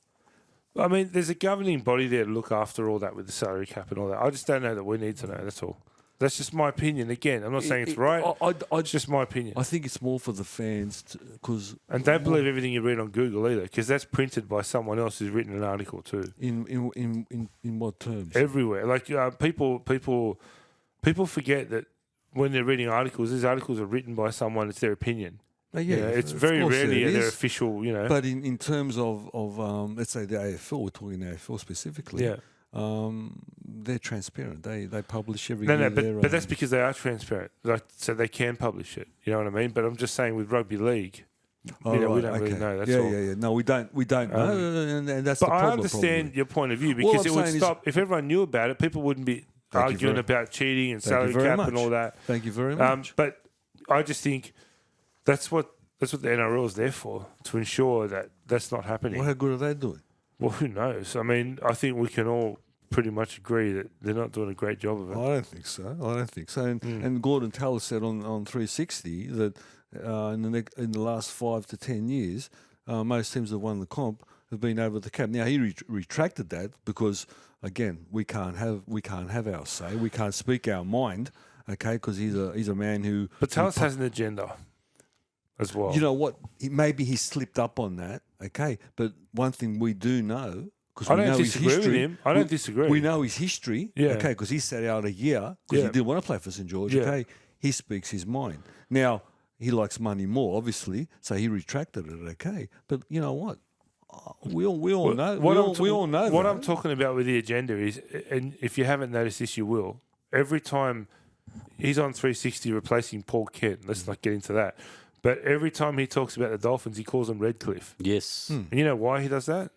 I mean, there's a governing body there to look after all that with the salary cap and all that. I just don't know that we need to know. That's all. That's just my opinion. Again, I'm not saying it's right. It's just my opinion. I think it's more for the fans because. And don't believe everything you read on Google either, because that's printed by someone else who's written an article too. In what terms? Everywhere, like people forget that when they're reading articles, these articles are written by someone. It's their opinion. It's very rarely their official. But in terms of let's say the AFL, we're talking AFL specifically. Yeah. They're transparent. They publish every No, year. but that's because they are transparent. Like, so they can publish it. You know what I mean? But I'm just saying with rugby league, we don't really know. That's all. Yeah. No, we don't know, and that's the But problem. I understand your point of view because it would stop if everyone knew about it. People wouldn't be arguing about cheating and salary cap and all that. Thank you very much. But I just think that's what the NRL is there for, to ensure that that's not happening. Well, how good are they doing? Well, who knows? I mean, I think we can all pretty much agree that they're not doing a great job of it. I don't think so. And Gordon Tallis said on 360 that in the last 5 to 10 years, most teams that won the comp have been over the cap. Now he retracted that because again we can't have our say. We can't speak our mind. Okay, because he's a man who. But Tallis has an agenda as well. You know what? Maybe he slipped up on that. Okay, but one thing we do know. I don't disagree with him. I don't disagree. We know his history, yeah. Okay, because he sat out a year because he didn't want to play for St George, okay? He speaks his mind. Now, he likes money more, obviously, so he retracted it, okay? But you know what? We all know. We all know what that. I'm talking about with the agenda is, and if you haven't noticed this, you will. Every time he's on 360 replacing Paul Kent, let's not get into that, but every time he talks about the Dolphins, he calls them Redcliffe. Yes. And you know why he does that?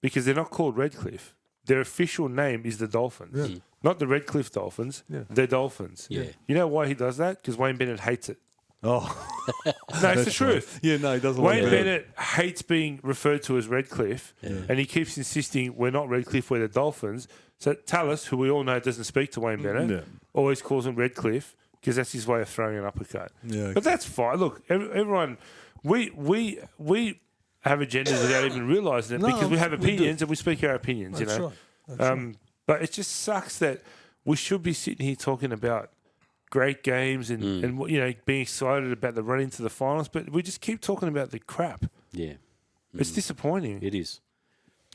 Because they're not called Redcliffe. Their official name is the Dolphins. Not the Redcliffe Dolphins. They're Dolphins. Yeah. You know why he does that? Because Wayne Bennet hates it. Oh. No, it's the truth. Right. Yeah, no, he doesn't Wayne like Bennet hates being referred to as Redcliffe, and he keeps insisting we're not Redcliffe, we're the Dolphins. So Tallis, who we all know doesn't speak to Wayne Bennet, always calls him Redcliffe because that's his way of throwing an uppercut. Yeah, okay. But that's fine. Look, everyone, we have agendas without even realising it because we have opinions and we speak our opinions. That's you know, right. That's right. But it just sucks that we should be sitting here talking about great games and you know being excited about the run into the finals, but we just keep talking about the crap. Yeah, it's disappointing. It is.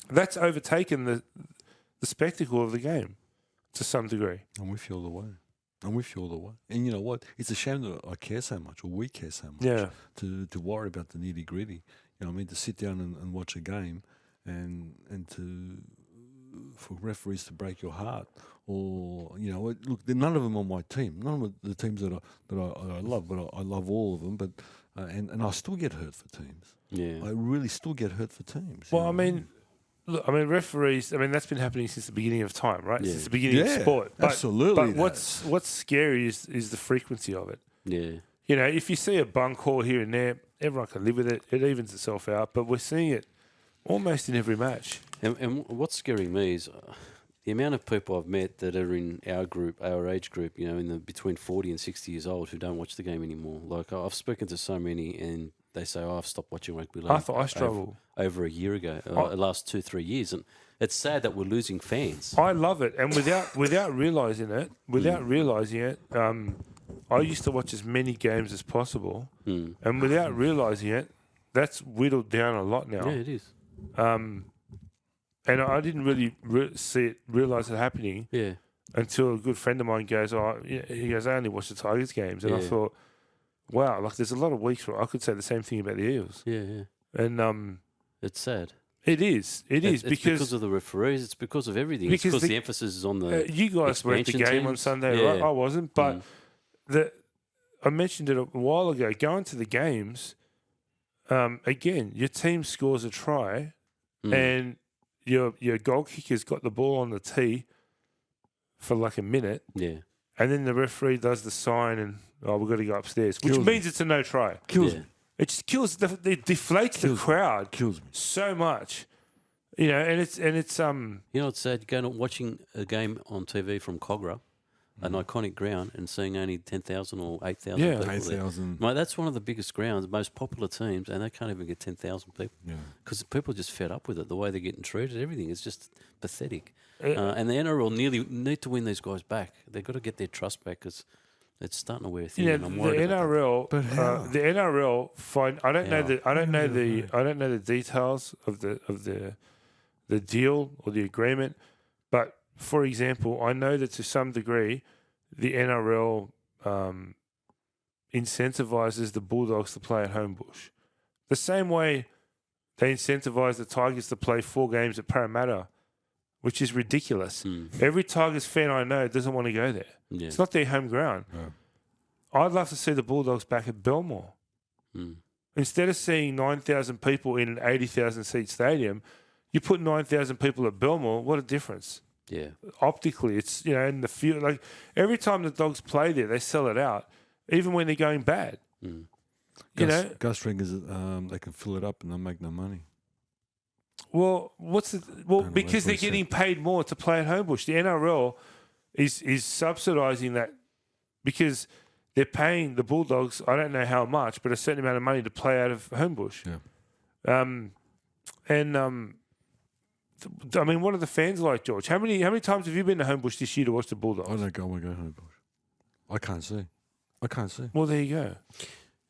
That's overtaken the spectacle of the game to some degree. I'm with you all the way. And you know what? It's a shame that I care so much, or we care so much, to worry about the nitty gritty. You know what I mean? To sit down and watch a game and for referees to break your heart, or you know, look, none of them on my team. None of the teams that I love, but I love all of them. But and I still get hurt for teams. Yeah, I really still get hurt for teams. Well, I mean, look, referees. I mean, that's been happening since the beginning of time, right? Since the beginning of sport. But, absolutely. But what's scary is the frequency of it. Yeah. You know, if you see a bunk call here and there, everyone can live with it. It evens itself out. But we're seeing it almost in every match. And what's scaring me is the amount of people I've met that are in our group, our age group, you know, in the between 40 and 60 years old, who don't watch the game anymore. Like I've spoken to so many, and they say, "Oh, I've stopped watching rugby league." I thought I struggled over a year ago, the last 2-3 years, and it's sad that we're losing fans. I love it, and without realizing it, I used to watch as many games as possible, and without realizing it, that's whittled down a lot now. Yeah, it is. And I didn't really realize it happening. Yeah. Until a good friend of mine goes, he goes, I only watch the Tigers games, and I thought, wow, like there's a lot of weeks where I could say the same thing about the Eels. Yeah, yeah. And it's sad. It is. It's because of the referees. It's because of everything. It's because the emphasis is on the. You guys were at the game on Sunday, right? I wasn't, but I mentioned it a while ago. Going to the games, again, your team scores a try, and your goal kicker's got the ball on the tee for like a minute, Yeah. and then the referee does the sign, and we've got to go upstairs, which Kills means it's a no try. Kills Yeah. me. It just kills. It deflates the crowd Kills me. so much, and it's You know, it's sad going and watching a game on TV from Cogra, an iconic ground, and seeing only 10,000 or 8,000 Yeah. people there. 8,000. Mate, that's one of the biggest grounds, most popular teams, and they can't even get 10,000 people Yeah. because people are just fed up with it. The way they're getting treated, everything is just pathetic. And the NRL need to win these guys back. They've got to get their trust back because it's starting to wear thin. the and I'm worried about NRL. But how? The NRL find. I don't know How? the. I don't know the details of the deal or the agreement, but for example, I know that to some degree, the NRL incentivizes the Bulldogs to play at Homebush, the same way they incentivize the Tigers to play 4 games at Parramatta, which is ridiculous. Every Tigers fan I know doesn't want to go there. Yeah. It's not their home ground. No. I'd love to see the Bulldogs back at Belmore. Instead of seeing 9,000 people in an 80,000 seat stadium, you put 9,000 people at Belmore. What a difference! Yeah. Optically, it's in the field. Like every time the Dogs play there, they sell it out, even when they're going bad. Gus reckons they can fill it up and they'll make no money. Well, because they're getting paid more to play at Homebush. The NRL is subsidising that because they're paying the Bulldogs, I don't know how much, but a certain amount of money to play out of Homebush. Yeah. I mean, what are the fans like, George? How many times have you been to Homebush this year to watch the Bulldogs? I don't go home, Bush. I can't see. Well, there you go.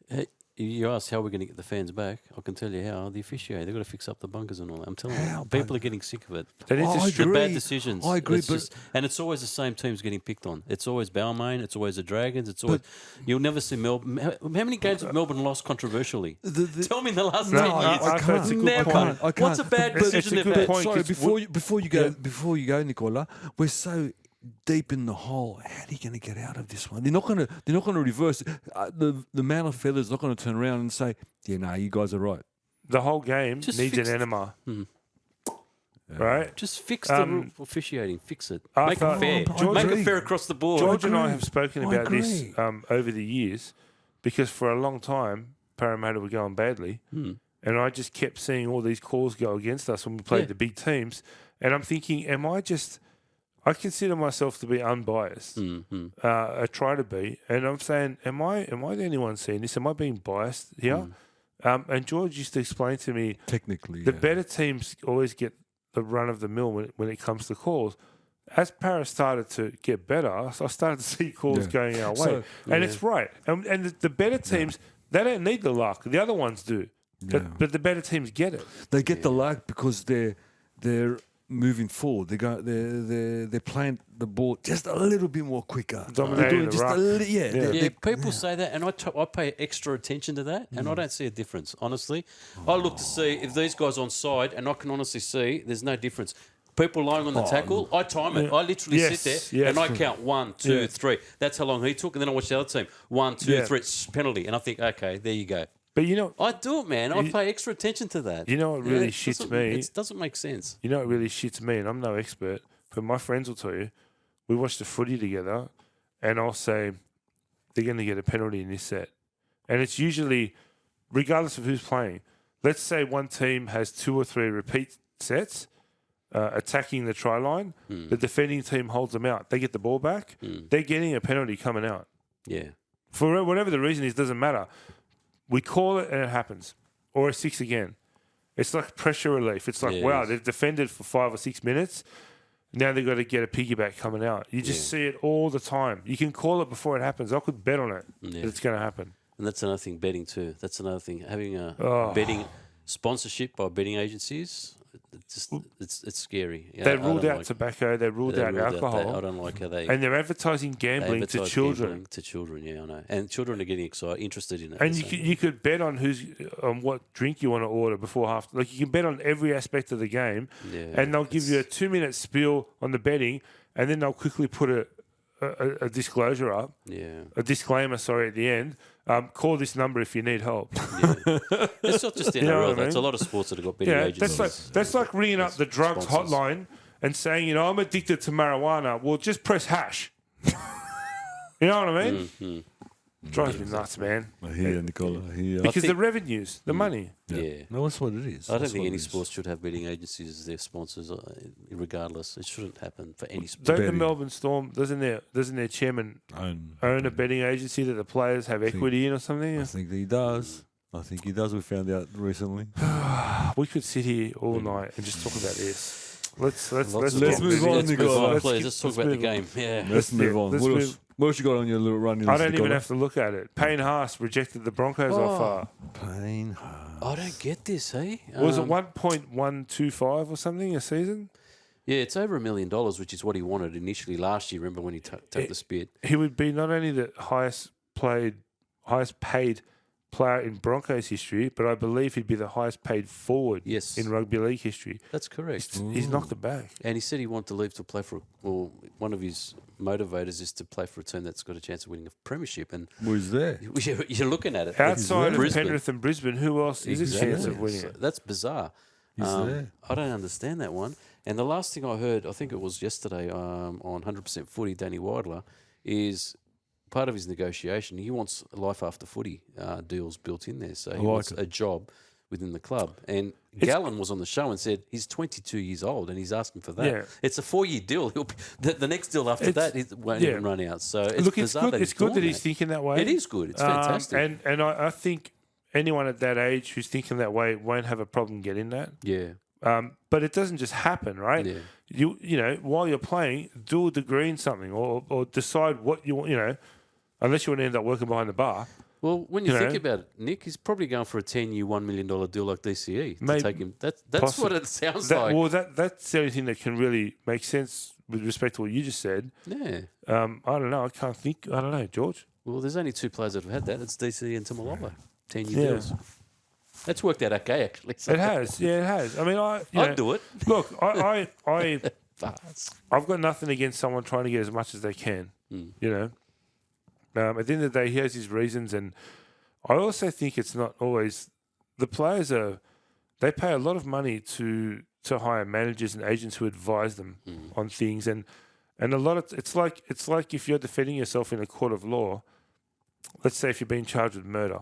Hey, you asked how we're going to get the fans back. I can tell you how. The officiating. They've got to fix up the bunkers and all that. I'm telling you, people are getting sick of it. They need to I The agree. bad decisions. I agree, It's but and it's always the same teams getting picked on. It's always Balmain. It's always the Dragons. It's always you'll never see Melbourne. How many games have Melbourne lost controversially? Tell me in the last 10 years. I can't. It's a good Never. point. I can't. What's a bad It's a decision they've good had? point. Sorry, It's- before you go, Nicola, we're so deep in the hole. How are you going to get out of this one? They're not going to reverse it. The man of feathers not going to turn around and say, "Yeah, no, you guys are right." The whole game Just needs fix an it. enema, right? Just fix the officiating. Fix it. I Make thought- it fair. I Make agree. it fair across the board. George and I agree. have spoken I about this agree. over the years because for a long time Parramatta were going badly, and I just kept seeing all these calls go against us when we played Yeah. the big teams, and I'm thinking, I consider myself to be unbiased. I try to be, and I'm saying, am I the only one seeing this? Am I being biased here? And George used to explain to me Technically, the better teams always get the run of the mill when it comes to calls. As Paris started to get better, I started to see calls going our way. So- And it's right. And the better teams, they don't need the luck. The other ones do. But the better teams get it. They get the luck because they're moving forward. They're playing the ball just a little bit more quicker. Dominating They're doing the just ruck. Yeah, people say that, and I pay extra attention to that, and I don't see a difference, honestly. I look to see if these guys on side, and I can honestly see there's no difference. People lying on the tackle, I time it. I literally sit there and I count 1, 2, 3. That's how long he took, and then I watch the other team. 1, 2, 3, it's penalty, and I think, okay, there you go. But you know, I do it, man. I pay extra attention to that. You know what really it shits doesn't- me? It doesn't make sense. you know what really shits me, and I'm no expert, but my friends will tell you, we watch the footy together, and I'll say, they're going to get a penalty in this set. And it's usually, regardless of who's playing, let's say one team has 2 or 3 repeat sets, attacking the try line, the defending team holds them out. They get the ball back. They're getting a penalty coming out. Yeah. For whatever the reason is, doesn't matter. We call it and it happens. Or a 6 again. It's like pressure relief. It's like, Yeah, it wow, is. they've defended for 5 or 6 minutes. Now they've got to get a piggyback coming out. You just see it all the time. You can call it before it happens. I could bet on it that it's going to happen. And that's another thing, betting too. That's another thing. Having a Oh. betting sponsorship by betting agencies, it's scary. Yeah, They I ruled don't out like- tobacco. They ruled out that. alcohol. I don't like how they And they're advertising gambling to advertise children. gambling to children. Yeah, I know. And children are getting interested in it. And so- you could bet on on what drink you want to order before half. Like you can bet on every aspect of the game, Yeah, and they'll give you a 2-minute spiel on the betting, and then they'll quickly put a disclosure up, Yeah. a disclaimer, sorry, at the end. Call this number if you need help. Yeah. It's not just NRL. know what I It's a mean? lot of sports that have got betting Yeah, agencies. that's like ringing up the drugs sponsors. hotline and saying, you know, I'm addicted to marijuana. Well, just press hash. You know what I mean? Mm-hmm. Drives me nuts, man. I hear Nicola. I hear. Because think- the revenues, the money. Yeah. No, that's what it is. I don't That's think what any it is. sports should have betting agencies as their sponsors, regardless. It shouldn't happen for any sport. Don't the Betting. Melbourne Storm, doesn't their chairman Own own a betting agency that the players have equity in or I something? think he does. I think he does. We found out recently. We could sit here all night and just talk about this. Let's Let's Let's get move busy. on, Let's move Nicola. on, Let's please. keep- Let's talk let's about the move game. Yeah. Let's move on. let's What move- else? What else you got on your little running I list, don't even Nicola? have to look at it. Payne Haas rejected the Broncos Oh. offer. Pain. I don't get this, hey? Was it 1.125 or something a season? Yeah, it's over $1 million, which is what he wanted initially last year. Remember when he took the spit? He would be not only the highest paid player in Broncos history, but I believe he'd be the highest paid forward Yes, in rugby league history. that's correct. He's knocked it back. And he said he wanted to leave to play for, well, one of his motivators is to play for a team that's got a chance of winning a premiership. And Who's there? you're looking at it. Outside of Brisbane. Penrith and Brisbane, who else is a chance of winning So it? that's bizarre. He's there. I don't understand that one. And the last thing I heard, I think it was yesterday on 100% Footy, Danny Weidler, is part of his negotiation. He wants life after footy deals built in there. So he like wants it. a job within the club. And Gallen was on the show and said he's 22 years old and he's asking for that. Yeah. It's a 4-year deal. He'll be, the next deal after It's- that it won't yeah. even run out. So it's Look, it's bizarre good. It's he's good doing that he's thinking that way. It is good. It's fantastic. And I think anyone at that age who's thinking that way won't have a problem getting that. yeah. But it doesn't just happen, right? Yeah. You know, while you're playing, do a degree in something or decide what you want, you know, unless you want to end up working behind the bar. Well, when you You think know? about it, Nick, he's probably going for a 10-year, $1 million deal like DCE to Maybe- take him. That's what it sounds like. Well, that's the only thing that can really make sense with respect to what you just said. Yeah. I don't know. I can't think. I don't know, George. Well, there's only 2 players that have had that. It's DCE and Tamalolo. 10-year Yeah. deals. That's worked out okay, actually. So It has. Yeah, it has. I mean, I'd do it. Look, I've Bars. got nothing against someone trying to get as much as they can. Mm. You know, at the end of the day, he has his reasons, and I also think it's not always the players they pay a lot of money to hire managers and agents who advise them on things, and a lot of it's like if you're defending yourself in a court of law. Let's say if you're being charged with murder,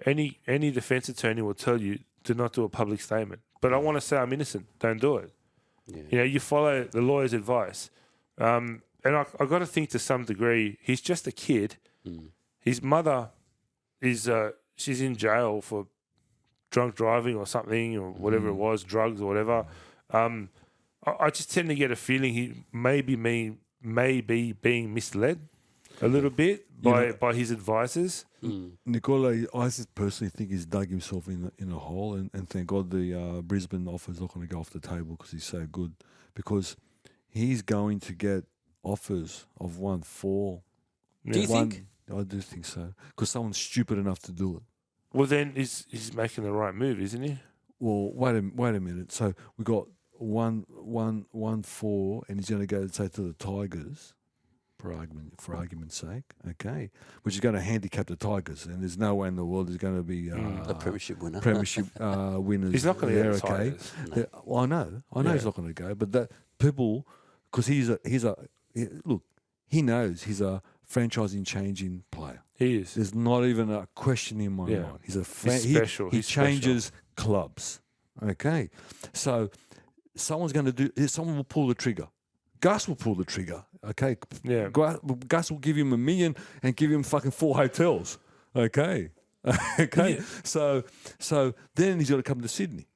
any defense attorney will tell you do not do a public statement. But I want to say I'm innocent. Don't do it. Yeah. You know, you follow the lawyer's advice. And I got to think to some degree, he's just a kid. His mother is she's in jail for drunk driving or something or whatever it was, drugs or whatever. I just tend to get a feeling he may be being misled a little bit by his advisors. Nicola, I just personally think he's dug himself in a hole, and thank God the Brisbane offer is not going to go off the table because he's so good. Because he's going to get offers of 1.4. Do you think? I do think so. Because someone's stupid enough to do it. Well, then he's making the right move, isn't he? Well, wait a minute. So we got 1.4, and he's going to go say to the Tigers, for argument's sake, okay, which is going to handicap the Tigers, and there's no way in the world there's going to be A premiership winner. premiership winners. He's not going to there, get the okay. Tigers. No. Well, I know he's not going to go, but that people, because look, he knows he's a franchising changing player. He is. There's not even a question in my Yeah. mind. He's a He's special. He He's changes clubs. Okay, so someone will pull the trigger. Gus will pull the trigger. Okay, Yeah. Gus will give him $1 million and give him fucking 4 hotels. Okay, okay. Yeah. So then he's got to come to Sydney.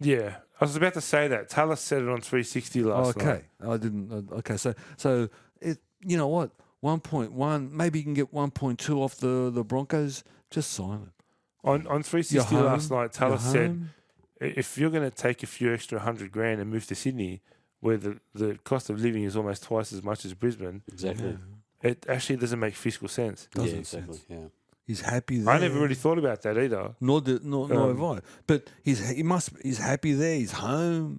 Yeah. I was about to say that. Taylor said it on 360 last night. Okay, I didn't. Okay, so it. You know what? 1.1, maybe you can get 1.2 off the Broncos. Just sign it. On 360 You're last home, night, Taylor you're said, home. if you're going to take a few extra $100,000 and move to Sydney, where the cost of living is almost twice as much as Brisbane, Exactly. it actually doesn't make fiscal sense. Yeah, Doesn't exactly. sense. Yeah. He's happy there. I never really thought about that either. Nor have I. But he's happy there. He's home.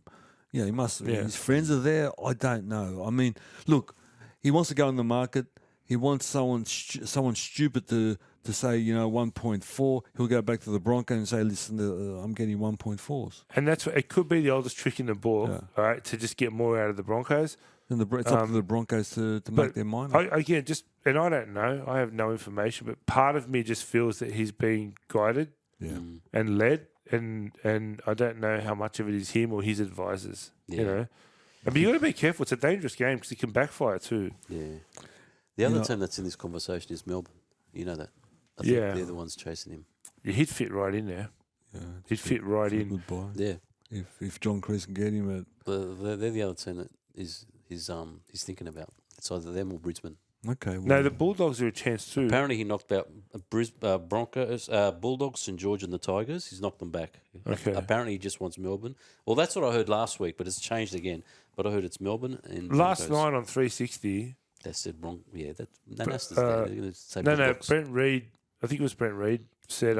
Yeah, he must. Yeah. His friends are there. I don't know. I mean, look, he wants to go in the market. He wants someone stupid to say, 1.4. He'll go back to the Bronco and say, listen, I'm getting 1.4s. And that's what, it could be the oldest trick in the book, all right, to just get more out of the Broncos. And it's up to the Broncos to make their mind up. I don't know. I have no information, but part of me just feels that he's being guided and led, and I don't know how much of it is him or his advisors. But you got to be careful. It's a dangerous game because it can backfire too. Yeah. The other team that's in this conversation is Melbourne. You know that. I think they're the ones chasing him. Yeah, he'd fit right in there. Yeah, he'd fit right in. Good buy. Yeah. If John Chris can get him they're the other team that he's thinking about. It's either them or Brisbane. Okay. No, the Bulldogs are a chance too. Apparently, he knocked out Broncos, Bulldogs, St George, and the Tigers. He's knocked them back. Okay. Apparently, he just wants Melbourne. Well, that's what I heard last week, but it's changed again. But I heard it's Melbourne and last Broncos. night on 360. They said wrong. Yeah, that. Brent Reid. I think it was Brent Reid said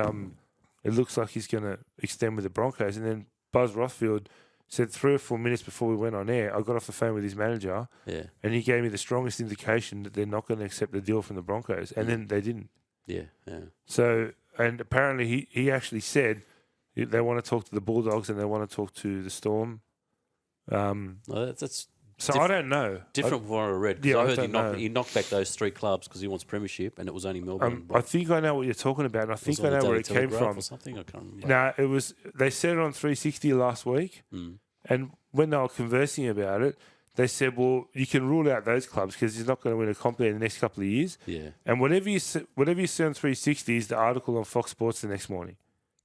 it looks like he's going to extend with the Broncos, and then Buzz Rothfield said 3 or 4 minutes before we went on air, I got off the phone with his manager, and he gave me the strongest indication that they're not going to accept the deal from the Broncos, and then they didn't. Yeah. So, and apparently he actually said they want to talk to the Bulldogs and they want to talk to the Storm. That's so I don't know. Different from what I read. Yeah, I heard he knocked back those 3 clubs because he wants premiership, and it was only Melbourne. I think I know what you're talking about, and I think I know where it came from. Or something? I can't remember. No, it was. They said it on 360 last week, and when they were conversing about it, they said, "Well, you can rule out those clubs because he's not going to win a comp in the next couple of years." Yeah. And whatever you see on 360 is the article on Fox Sports the next morning.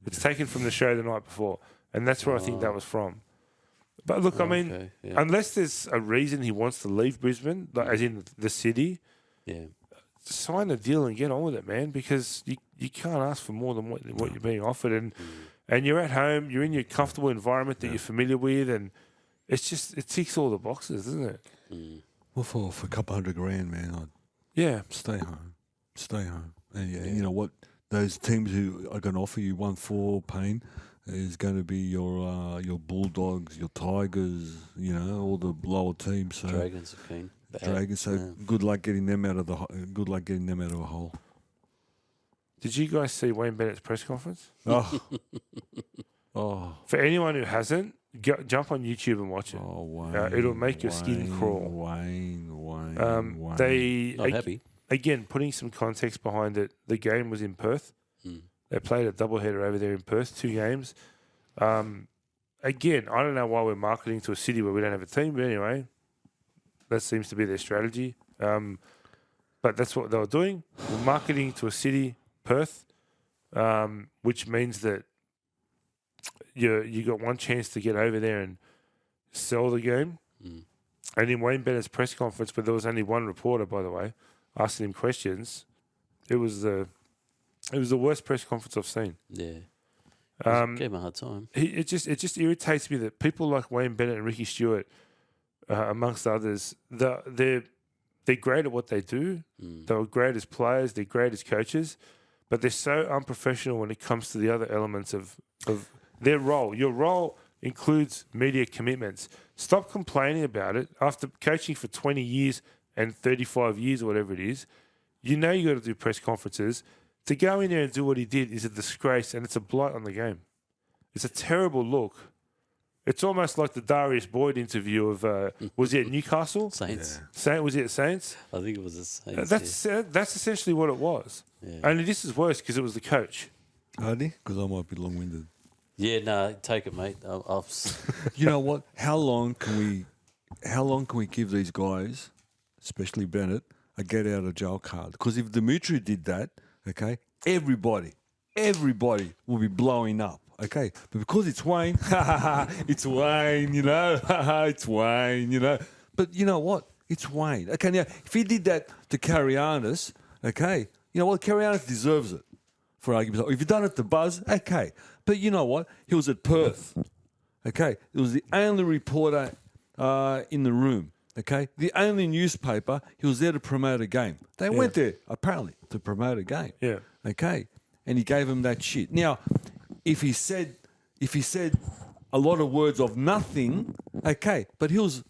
It's taken from the show the night before, and that's where I think that was from. But look, I mean, unless there's a reason he wants to leave Brisbane, like as in the city, sign a deal and get on with it, man. Because you can't ask for more than what you're being offered, and you're at home, you're in your comfortable environment that you're familiar with, and it's just it ticks all the boxes, doesn't it? Well, for a couple $100,000, man, I'd stay home, and you know what? Those teams who are going to offer you 1.4 pain is going to be your Bulldogs, your Tigers, all the lower teams. So Dragons are keen. Dragons. So good luck getting them out of a hole. Did you guys see Wayne Bennett's press conference? Oh. For anyone who hasn't, jump on YouTube and watch it. Oh, Wayne, it'll make your skin crawl. Wayne. They not happy. Again, putting some context behind it. The game was in Perth. They played a doubleheader over there in Perth, 2 games. Again, I don't know why we're marketing to a city where we don't have a team, but anyway, that seems to be their strategy. But that's what they were doing. We're marketing to a city, Perth, which means that you got one chance to get over there and sell the game. And in Wayne Bennett's press conference, but there was only one reporter, by the way, asking him questions. It was the worst press conference I've seen. Yeah. Gave him a hard time. It just irritates me that people like Wayne Bennet and Ricky Stewart, amongst others, they're great at what they do. They're great as players. They're great as coaches, but they're so unprofessional when it comes to the other elements of their role. Your role includes media commitments. Stop complaining about it. After coaching for 20 years and 35 years or whatever it is, you got to do press conferences. To go in there and do what he did is a disgrace, and it's a blight on the game. It's a terrible look. It's almost like the Darius Boyd interview of, was he at Newcastle? Saints. Was he at Saints? I think it was the Saints. That's essentially what it was. Yeah. Only this is worse because it was the coach. Hardy? Because I might be long-winded. Yeah, no, take it, mate. You know what? How long can we give these guys, especially Bennett, a get out of jail card? Because if Dimitri did that, okay, everybody will be blowing up, okay? But because it's Wayne, it's Wayne, it's Wayne, But you know what? It's Wayne. Okay, now, if he did that to Karianis, okay, you know what? Karianis deserves it, for argument's sake. If you've done it to Buzz, okay. But you know what? He was at Perth, okay? It was the only reporter in the room, okay? The only newspaper. He was there to promote a game. They went there, apparently, to promote a game. Yeah. Okay? And he gave him that shit. Now, if he said a lot of words of nothing, okay, but he was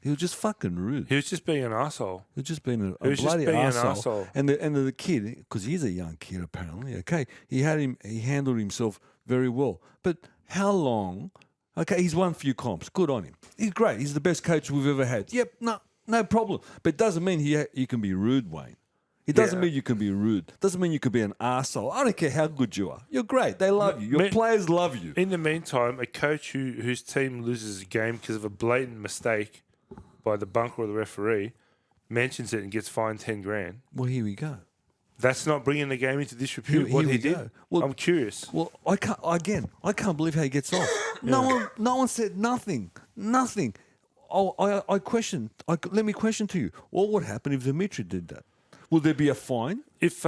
He was just fucking rude. He was just being an asshole. He was just being He a was just bloody being an arsehole. arsehole. And the kid, because he's a young kid apparently, okay, he handled himself very well. But how long? Okay, he's won a few comps. Good on him. He's great. He's the best coach we've ever had. Yep, no problem. But it doesn't mean he can be rude, Wayne. It doesn't mean you can be rude. Doesn't mean you can be an arsehole. I don't care how good you are. You're great. They love you. Your players love you. In the meantime, a coach whose team loses a game because of a blatant mistake by the bunker or the referee mentions it and gets fined 10 grand. Well, here we go. That's not bringing the game into disrepute. Here What we he did. go. Well, I'm curious. Well, I can't believe how he gets off. No one said nothing. Nothing. I questioned. Let me question to you. What would happen if Dimitri did that? Will there be a fine? If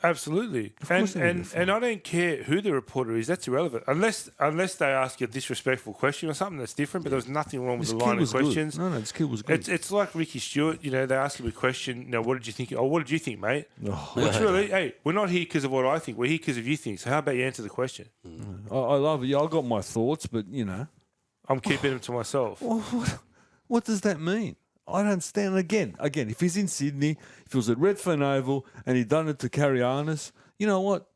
absolutely, course there would be a fine. and I don't care who the reporter is. That's irrelevant, unless they ask a disrespectful question or something that's different. But there was nothing wrong with This the kid line of was good. questions. No, this kid was good. It's like Ricky Stewart. You know, they ask him a question. You know, what did you think? Oh, what did you think, mate? Oh. Which really, hey, we're not here because of what I think. We're here because of you think. So how about you answer the question? I love it. Yeah, I got my thoughts, but I'm keeping them to myself. what does that mean? I don't understand. Again, if he's in Sydney, if he was at Redfern Oval and he'd done it to Carianis, you know what?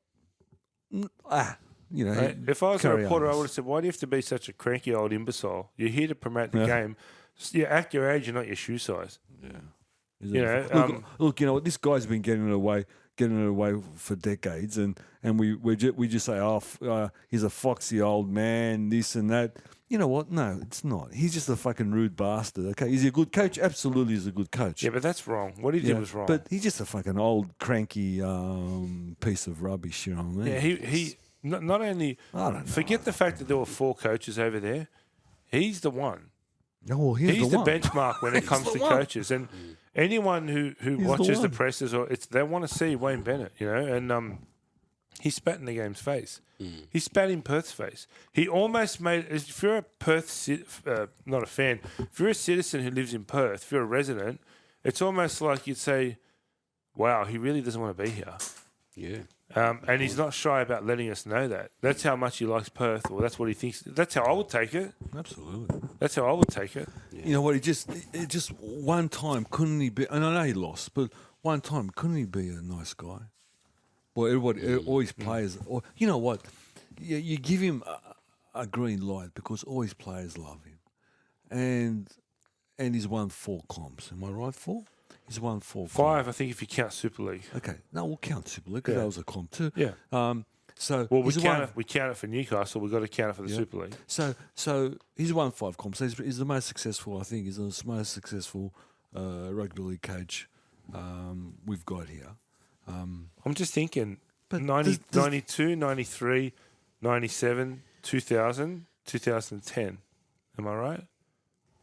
Right? If I was a reporter, I Carianis. would have said, why do you have to be such a cranky old imbecile? You're here to promote the game. You act your age, you're not your shoe size. Yeah. Look, you know what? This guy's been getting it away for decades, and we just say, he's a foxy old man, this and that. You know what? No, it's not. He's just a fucking rude bastard. Okay, is he a good coach? Absolutely, he's a good coach. Yeah, but that's wrong. What he did was wrong. But he's just a fucking old cranky piece of rubbish. You know what I mean? yeah, he not only I don't know. forget the fact that there were 4 coaches over there. He's the one. Oh, He's the one. benchmark when it comes to coaches, and anyone who watches the one. presses or they want to see Wayne Bennet, and he spat in the game's face. He spat in Perth's face. He almost made. If you're a Perth, not a fan, if you're a citizen who lives in Perth, if you're a resident, it's almost like you'd say, "Wow, he really doesn't want to be here." Yeah. And he's not shy about letting us know that. That's how much he likes Perth, or that's what he thinks. That's how I would take it. Absolutely. That's how I would take it. You know what? It just one time couldn't he be? And I know he lost, but one time couldn't he be a nice guy? Well, everybody, all his players. Or you know what? You give him a green light because all his players love him, and he's won 4 comps. Am I right? 4? He's won 4. 5, I think, if you count Super League. Okay, no, we'll count Super League because that was a comp too. Yeah. So Well, we he's count won- it. We count it for Newcastle. We've got to count it for the Super League. So he's won 5 comps. So he's the most successful. I think he's the most successful rugby league coach we've got here. I'm just thinking, But 90, does- 92, 93, 97, 2000, 2010. Am I right?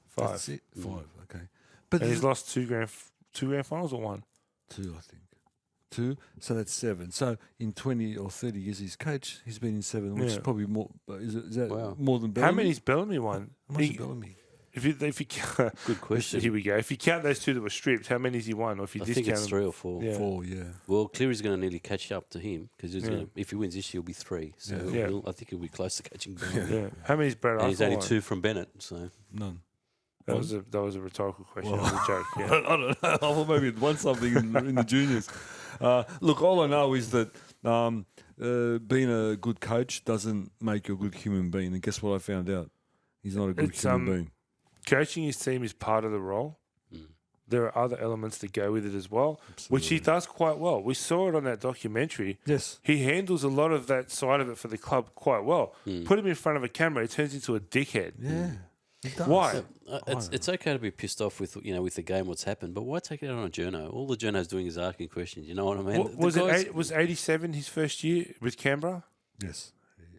5. That's it. 5. Okay, but And he's lost 2 grand finals or 1? 2, I think. 2. So that's 7. So in 20 or 30 years he's coached, he's been in 7, which is Yeah. probably more. Is that Wow. more than Bellamy? How many's Bellamy won? How much is Bellamy? If you count, Good question. Here we go. If you count those 2 that were stripped, how many's he won? Or if you I think discount it's them? 3 or 4. Yeah. 4, yeah. Well, Cleary's going to nearly catch up to him because Yeah. if he wins this year, he'll be 3. So Yeah. I think he'll be close to catching Bennett. Yeah. How many's Brad And he's Eichel only won? 2 from Bennett. So None. That was a rhetorical question. It was a joke. I Yeah. don't know. I thought maybe it won something in the juniors. Look, all I know is that being a good coach doesn't make you a good human being. And guess what I found out? He's not a good It's, human being. Coaching his team is part of the role. There are other elements that go with it as well, which he does quite well. We saw it on that documentary. Yes. He handles a lot of that side of it for the club quite well. Put him in front of a camera, he turns into a dickhead. Yeah. He does. Why? it's okay to be pissed off with with the game, what's happened, but why take it out on a journo? All the journo's doing is asking questions. You know what I mean? What, was 87 his first year with Canberra? Yes.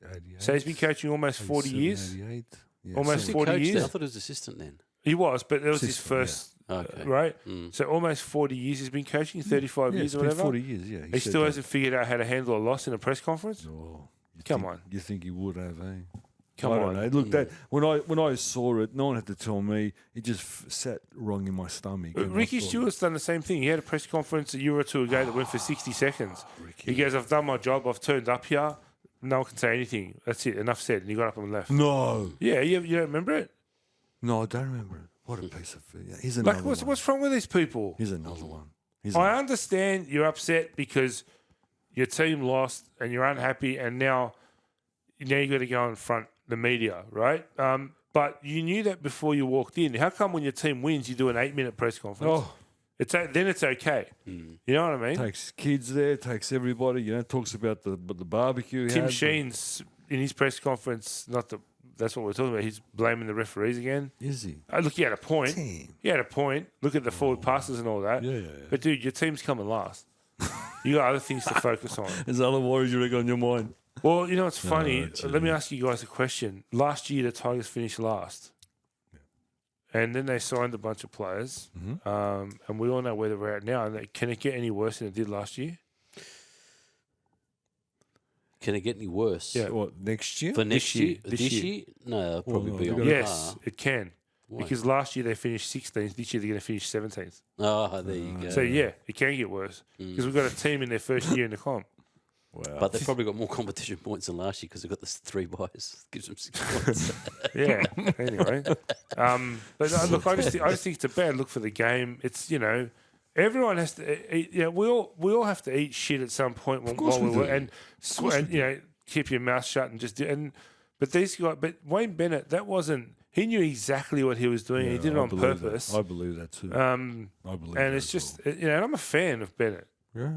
88, So he's been coaching almost 40 years. 88. Yeah, Almost so- 40 years. I thought he was assistant then. He was, but that was his Assistant, first, Okay. right? So almost 40 years he's been coaching, 35 Yeah, years it's or been whatever. 40 years, yeah. He said still that. hasn't figured out how to handle a loss in a press conference? Oh, Come on. You think he would have, eh? Come I don't on. know. Look, that when I saw it, no one had to tell me. It just sat wrong in my stomach. But and I Ricky thought, Stewart's done the same thing. He had a press conference a year or 2 ago that went for 60 seconds. He goes, I've done my job. I've turned up here. No one can say anything. That's it. Enough said. And he got up and left. No. Yeah, you don't remember it? No, I don't remember it. What a piece of food. Yeah, here's another Like, one. what's wrong with these people? Here's another one. I understand you're upset because your team lost and you're unhappy, and now you got to go and front the media, right? But you knew that before you walked in. How come when your team wins, you do an 8-minute press conference? Oh, Then it's okay. You know what I mean? takes kids there, takes everybody. Talks about the barbecue. Tim Sheen's in his press conference. That's what we're talking about. He's blaming the referees again. Is he? Look, he had a point. Damn. He had a point. Look at the forward passes and all that. Yeah. But dude, your team's coming last. You got other things to focus on. There's other worries you reckon on your mind. Well, you know what's funny? it's Let me ask you guys a question. Last year, the Tigers finished last. And then they signed a bunch of players. And we all know where they're at now. And can it get any worse than it did last year? Can it get any worse? Yeah. What, next year? For next year? This This year. year? No, it'll probably no, be they're on gonna- Yes, par. it can. Why? Because last year they finished 16th. This year they're going to finish 17th. Oh, there you go. So, yeah, it can get worse. Because we've got a team in their first year in the comp. Wow. But they've probably got more competition points than last year because they've got the 3 buys. Gives them 6 points. Yeah. Anyway, but look, I just think it's a bad look for the game. It's everyone has to eat. We all have to eat shit at some point while we work, and keep your mouth shut and just do. But these guys, but Wayne Bennet, that wasn't. He knew exactly what he was doing. He did it on purpose. I believe that too. I believe and that it's as just and I'm a fan of Bennett. Yeah.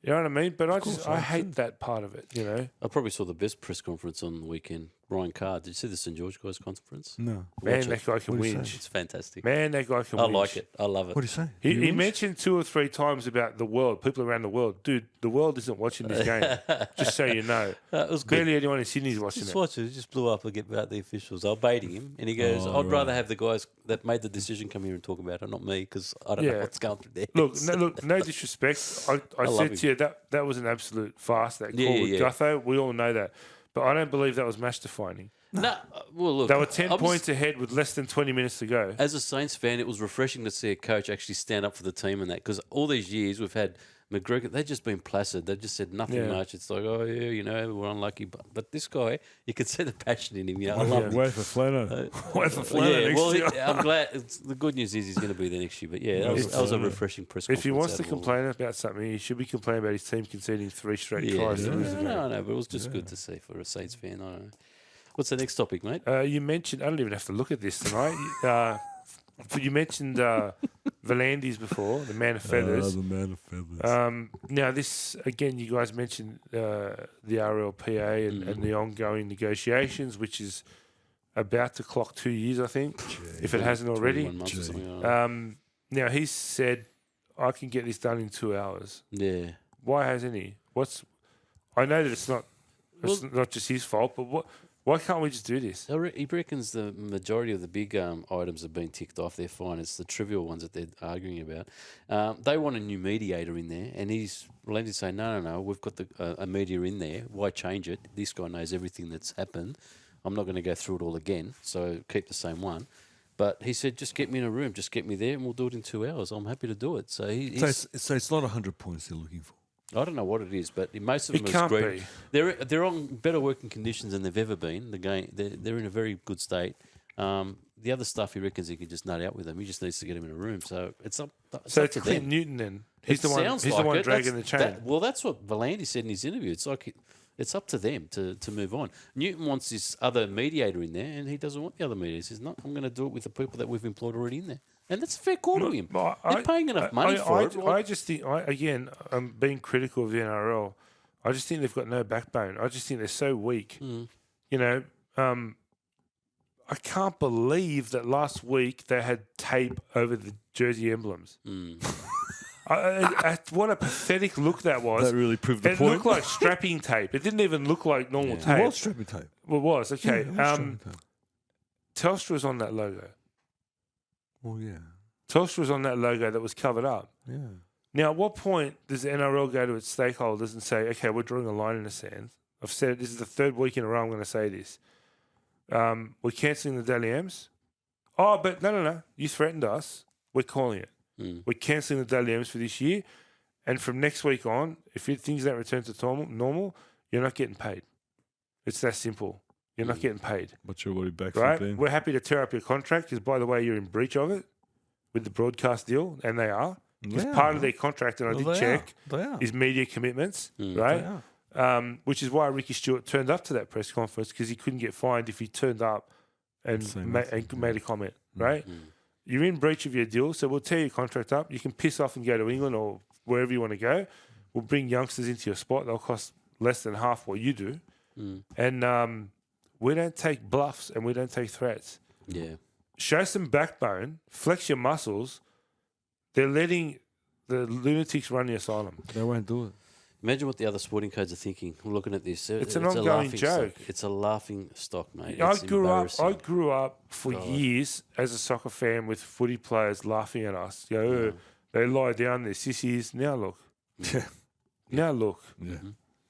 You know what I mean? But I I hate that part of it. I probably saw the best press conference on the weekend. Ryan Carr. Did you see the St. George guys conference? No. Man, Watch that it. guy can What do you whinge. say? It's fantastic. Man, that guy can I whinge. like it. I love it. What do you say? He mentioned 2 or 3 times about the world, people around the world. Dude, the world isn't watching this game. Just so you know. It was good. Barely anyone in Sydney is watching Just it. watch it. He just blew up about the officials. I was baiting him, and he goes, Oh, "I'd rather right. have the guys that made the decision come here and talk about it, not me, because I don't know Yeah. what's going through there." Look, no disrespect. I love said him. to you that was an absolute farce, that call Yeah, with yeah. Gutho. We all know that. But I don't believe that was match defining. No, well, look, They were 10 I'm points ahead with less than 20 minutes to go. As a Saints fan, it was refreshing to see a coach actually stand up for the team and that, because all these years we've had McGregor, they've just been placid. They've just said nothing Yeah. much. It's like, oh, yeah, we're unlucky. But this guy, you could see the passion in him. I love it. Wait for Flano. Wait for Flano Yeah, next well, year. I'm glad. The good news is he's going to be there next year. But yeah, that was a refreshing press conference. If he wants to out of all complain about something, he should be complaining about his team conceding 3 straight tries. to lose the game. No, but it was just good to see for a Saints fan. I don't know. What's the next topic, mate? You mentioned, I don't even have to look at this tonight. You mentioned Volandis before, the man of feathers. The man of feathers. Now, this, again, you guys mentioned the RLPA and the ongoing negotiations, which is about to clock 2 years, I think, if it hasn't already. 21 months or something like that. Now, he said, I can get this done in 2 hours. Yeah. Why hasn't he? I know that it's not just his fault, but why can't we just do this? He reckons the majority of the big items have been ticked off. They're fine. It's the trivial ones that they're arguing about. They want a new mediator in there, and Volandis saying, no, we've got a mediator in there. Why change it? This guy knows everything that's happened. I'm not going to go through it all again, so keep the same one. But he said, just get me in a room, just get me there, and we'll do it in 2 hours. I'm happy to do it. So So it's not 100 points they're looking for. I don't know what it is, but most of them It are can't great. be. They're on better working conditions than they've ever been. The game, they're in a very good state. The other stuff, he reckons he can just nut out with them. He just needs to get them in a room. So it's up. So up it's to Clint them. Newton then. He's the Sounds one. He's like the one it. dragging the chain. That's what Volandis said in his interview. It's like it's up to them to move on. Newton wants this other mediator in there, and he doesn't want the other mediator. He says, "No, I'm going to do it with the people that we've employed already in there." And that's a fair call to him. They're paying enough money for it. I just think, again, I'm being critical of the NRL. I just think they've got no backbone. I just think they're so weak. Mm. I can't believe that last week they had tape over the jersey emblems. Mm. What a pathetic look that was. That really proved the It point. looked like strapping tape. It didn't even look like normal It tape. was strapping tape. Well, it was. Okay. Yeah, it was strapping tape. Telstra was on that logo. Oh, yeah. Telstra was on that logo that was covered up. Yeah. Now, at what point does the NRL go to its stakeholders and say, okay, we're drawing a line in the sand? I've said it, this is the 3rd week in a row I'm going to say this. We're cancelling the Daily M's. Oh, but no. You threatened us. We're calling it. Mm. We're cancelling the Daily M's for this year. And from next week on, if things don't return to normal, you're not getting paid. It's that simple. You're not getting paid, But you're already back right? from then. We're happy to tear up your contract because, by the way, you're in breach of it with the broadcast deal, and they are. Because They part are. of their contract, and I Well, did they check, are. They are. is media commitments, They right? are. Which is why Ricky Stewart turned up to that press conference because he couldn't get fined if he turned up and, Say and made a comment, right? Mm. You're in breach of your deal, so we'll tear your contract up. You can piss off and go to England or wherever you want to go. We'll bring youngsters into your spot. They'll cost less than half what you do. Mm. And we don't take bluffs and we don't take threats. Yeah. Show some backbone, flex your muscles. They're letting the lunatics run the asylum. They won't do it. Imagine what the other sporting codes are thinking. We're looking at this. It's an a ongoing laughing joke. Stock. It's a laughing stock, mate. I It's grew embarrassing. up for God. years as a soccer fan with footy players laughing at us. You know, they lie down, they're sissies. Now look. Yeah. Now look. Yeah.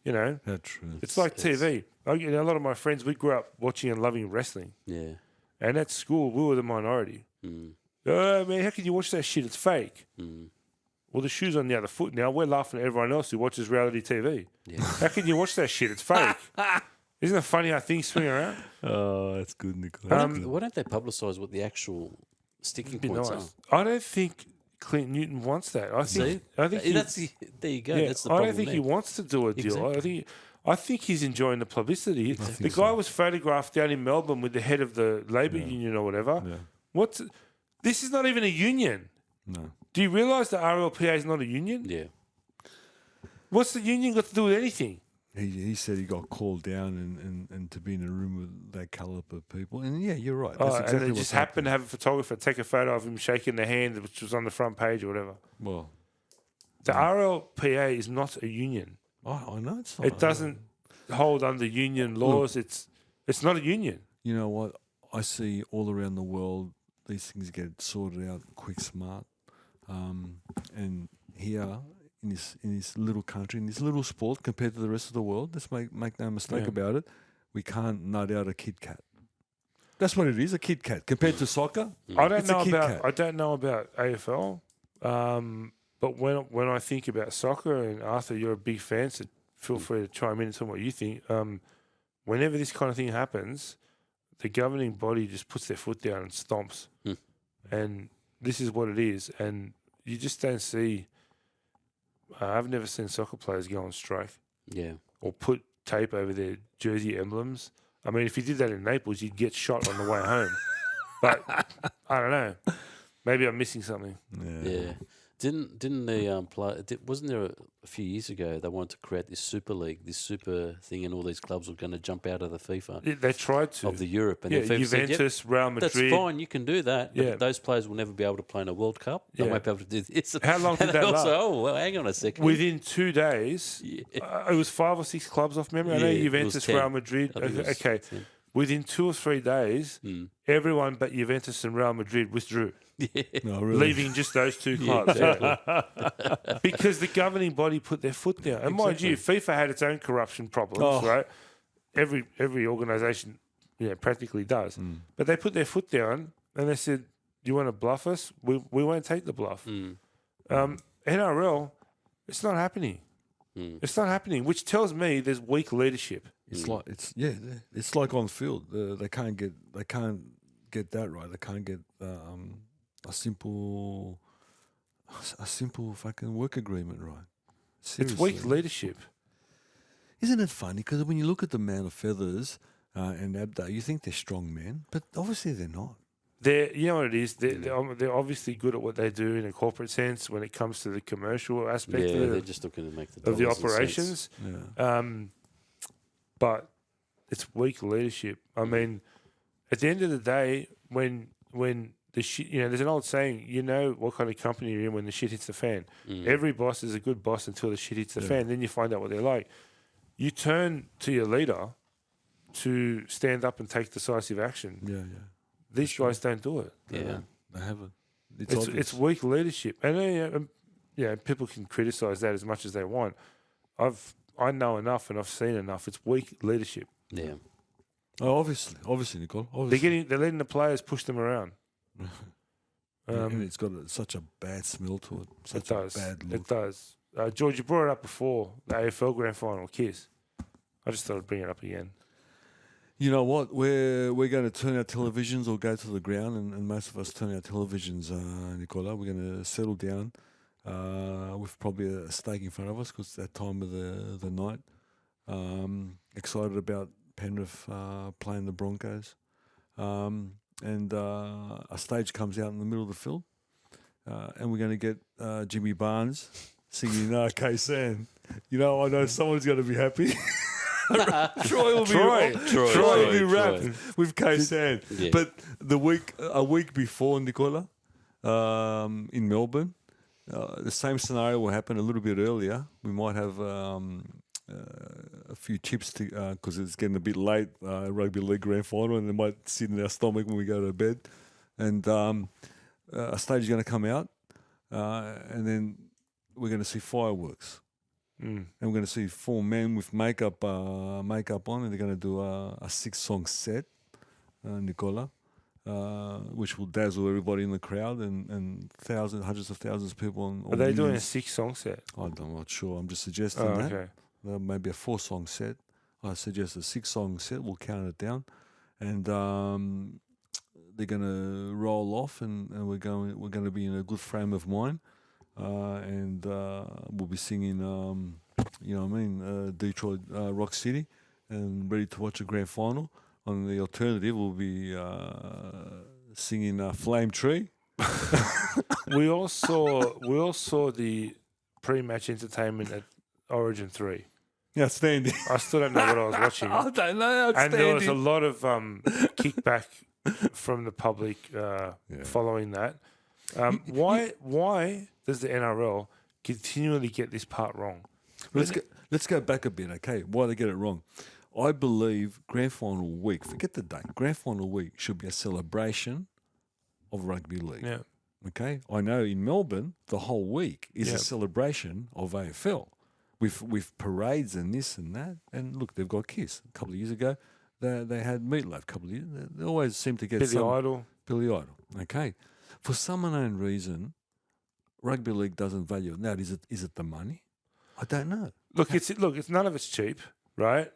You know, That's true. it's like TV. You know, a lot of my friends, we grew up watching and loving wrestling. Yeah. And at school, we were the minority. Mm. Oh, man, how can you watch that shit? It's fake. Mm. Well, the shoe's on the other foot now. We're laughing at everyone else who watches reality TV. Yeah. How can you watch that shit? It's fake. Isn't it funny how things swing around? Oh, that's good, Nicola. Why don't they publicise what the actual sticking It'd be points nice. are? I don't think Clint Newton wants that. I think. There you go. Yeah, That's the I problem. don't think he there. wants to do a deal. Exactly. I think he's enjoying the publicity. think The guy was photographed down in Melbourne with the head of the Labor Union or whatever. Yeah. This is not even a union. No. Do you realise the RLPA is not a union? Yeah. What's the union got to do with anything? He said he got called down and to be in a room with that caliber of people. And yeah, you're right. Oh, That's exactly and it what's just happened to have a photographer take a photo of him shaking the hand, which was on the front page or whatever. Well, The RLPA is not a union. I know it's not. It doesn't hold under union laws. It's not a union. You know what? I see all around the world these things get sorted out quick, smart. And here in this little country, in this little sport compared to the rest of the world, let's make no mistake about it, we can't nut out a Kit Kat. That's what it is, a Kit Kat. Compared to soccer, I don't it's a know Kit about Kat. I don't know about AFL, but when I think about soccer, and Arthur, you're a big fan, so feel free to chime in and tell me what you think. Whenever this kind of thing happens, the governing body just puts their foot down and stomps, and this is what it is. And you just don't see. I've never seen soccer players go on strike Yeah. or put tape over their jersey emblems. I mean, if you did that in Naples, you'd get shot on the way home. But I don't know. Maybe I'm missing something. Yeah. Didn't they wasn't there a few years ago they wanted to create this super league, this super thing, and all these clubs were going to jump out of the FIFA They tried to. of the Europe, and Yeah, then FIFA said, Juventus, Real "That's Madrid. fine, you can do that, but Yeah. those players will never be able to play in a World Cup. They Yeah. won't be able to do this." How long did And that they last? also, oh, well, hang on a second. Within 2 days, Yeah. it was 5 or 6 clubs off memory. I know Yeah, it was Juventus, 10. Real Madrid. I think it was Okay. 10. Within 2 or 3 days, everyone but Juventus and Real Madrid withdrew, No, really. leaving just those 2 clubs. Because the governing body put their foot down. And mind you, FIFA had its own corruption problems, right? Every organisation, practically does. But they put their foot down and they said, "You want to bluff us? We won't take the bluff." NRL, it's not happening. It's not happening, which tells me there's weak leadership. It's like it's like on field. They can't get that right. They can't get a simple fucking work agreement right. Seriously. It's weak leadership. Isn't it funny? Because when you look at the Man of Feathers and Abda, you think they're strong men, but obviously they're not. You know what it is? They're obviously good at what they do in a corporate sense when it comes to the commercial aspect they're of just looking to make the the dollars and operations. Yeah. But it's weak leadership. I mean, at the end of the day, when the shit, there's an old saying, what kind of company you're in when the shit hits the fan. Every boss is a good boss until the shit hits the fan. Then you find out what they're like. You turn to your leader to stand up and take decisive action. Yeah. These guys don't do it. Yeah. They haven't. It's weak leadership, and people can criticize that as much as they want. I know enough, and I've seen enough. It's weak leadership. Yeah. Oh, obviously, Nicole. Obviously. They're letting the players push them around. And it's got such a bad smell to it. Such a bad look. It does. George, you brought it up before the AFL Grand Final kiss. I just thought I'd bring it up again. You know what? We're going to turn our televisions or go to the ground, and most of us turn our televisions, Nicola. We're going to settle down with probably a steak in front of us because it's that time of the night. Excited about Penrith playing the Broncos. And a stage comes out in the middle of the field, and we're going to get Jimmy Barnes singing K-San. You know, I know someone's going to be happy. Troy will be rapping with K-San. Yeah. But a week before, Nicola, in Melbourne, the same scenario will happen a little bit earlier. We might have a few chips because it's getting a bit late, rugby league grand final, and they might sit in our stomach when we go to bed. And a stage is going to come out, and then we're going to see fireworks. And we're going to see 4 men with makeup on, and they're going to do a 6-song set, Nicola, which will dazzle everybody in the crowd and hundreds of thousands of people. Are they doing a 6-song set? I'm not sure. I'm just suggesting that. Okay. Maybe a 4-song set. I suggest a 6-song set. We'll count it down, and they're going to roll off, and we're going to be in a good frame of mind. And we'll be singing, Detroit Rock City, and ready to watch a grand final. On the alternative, we'll be singing Flame Tree. We all saw the pre-match entertainment at Origin 3. Outstanding. I still don't know what I was watching. I don't know. And there was a lot of kickback from the public following that. Why does the NRL continually get this part wrong? Let's go back a bit, okay? Why they get it wrong? I believe grand final week, forget the date, grand final week should be a celebration of rugby league. Yeah. Okay? I know in Melbourne, the whole week is a celebration of AFL with parades and this and that. And look, they've got Kiss. A couple of years ago, they had Meatloaf. A couple of years. They always seem to get Billy Idol. Billy Idol. Okay. For some unknown reason, rugby league doesn't value it. Now, is it the money? I don't know. Look, it's none of it's cheap, right?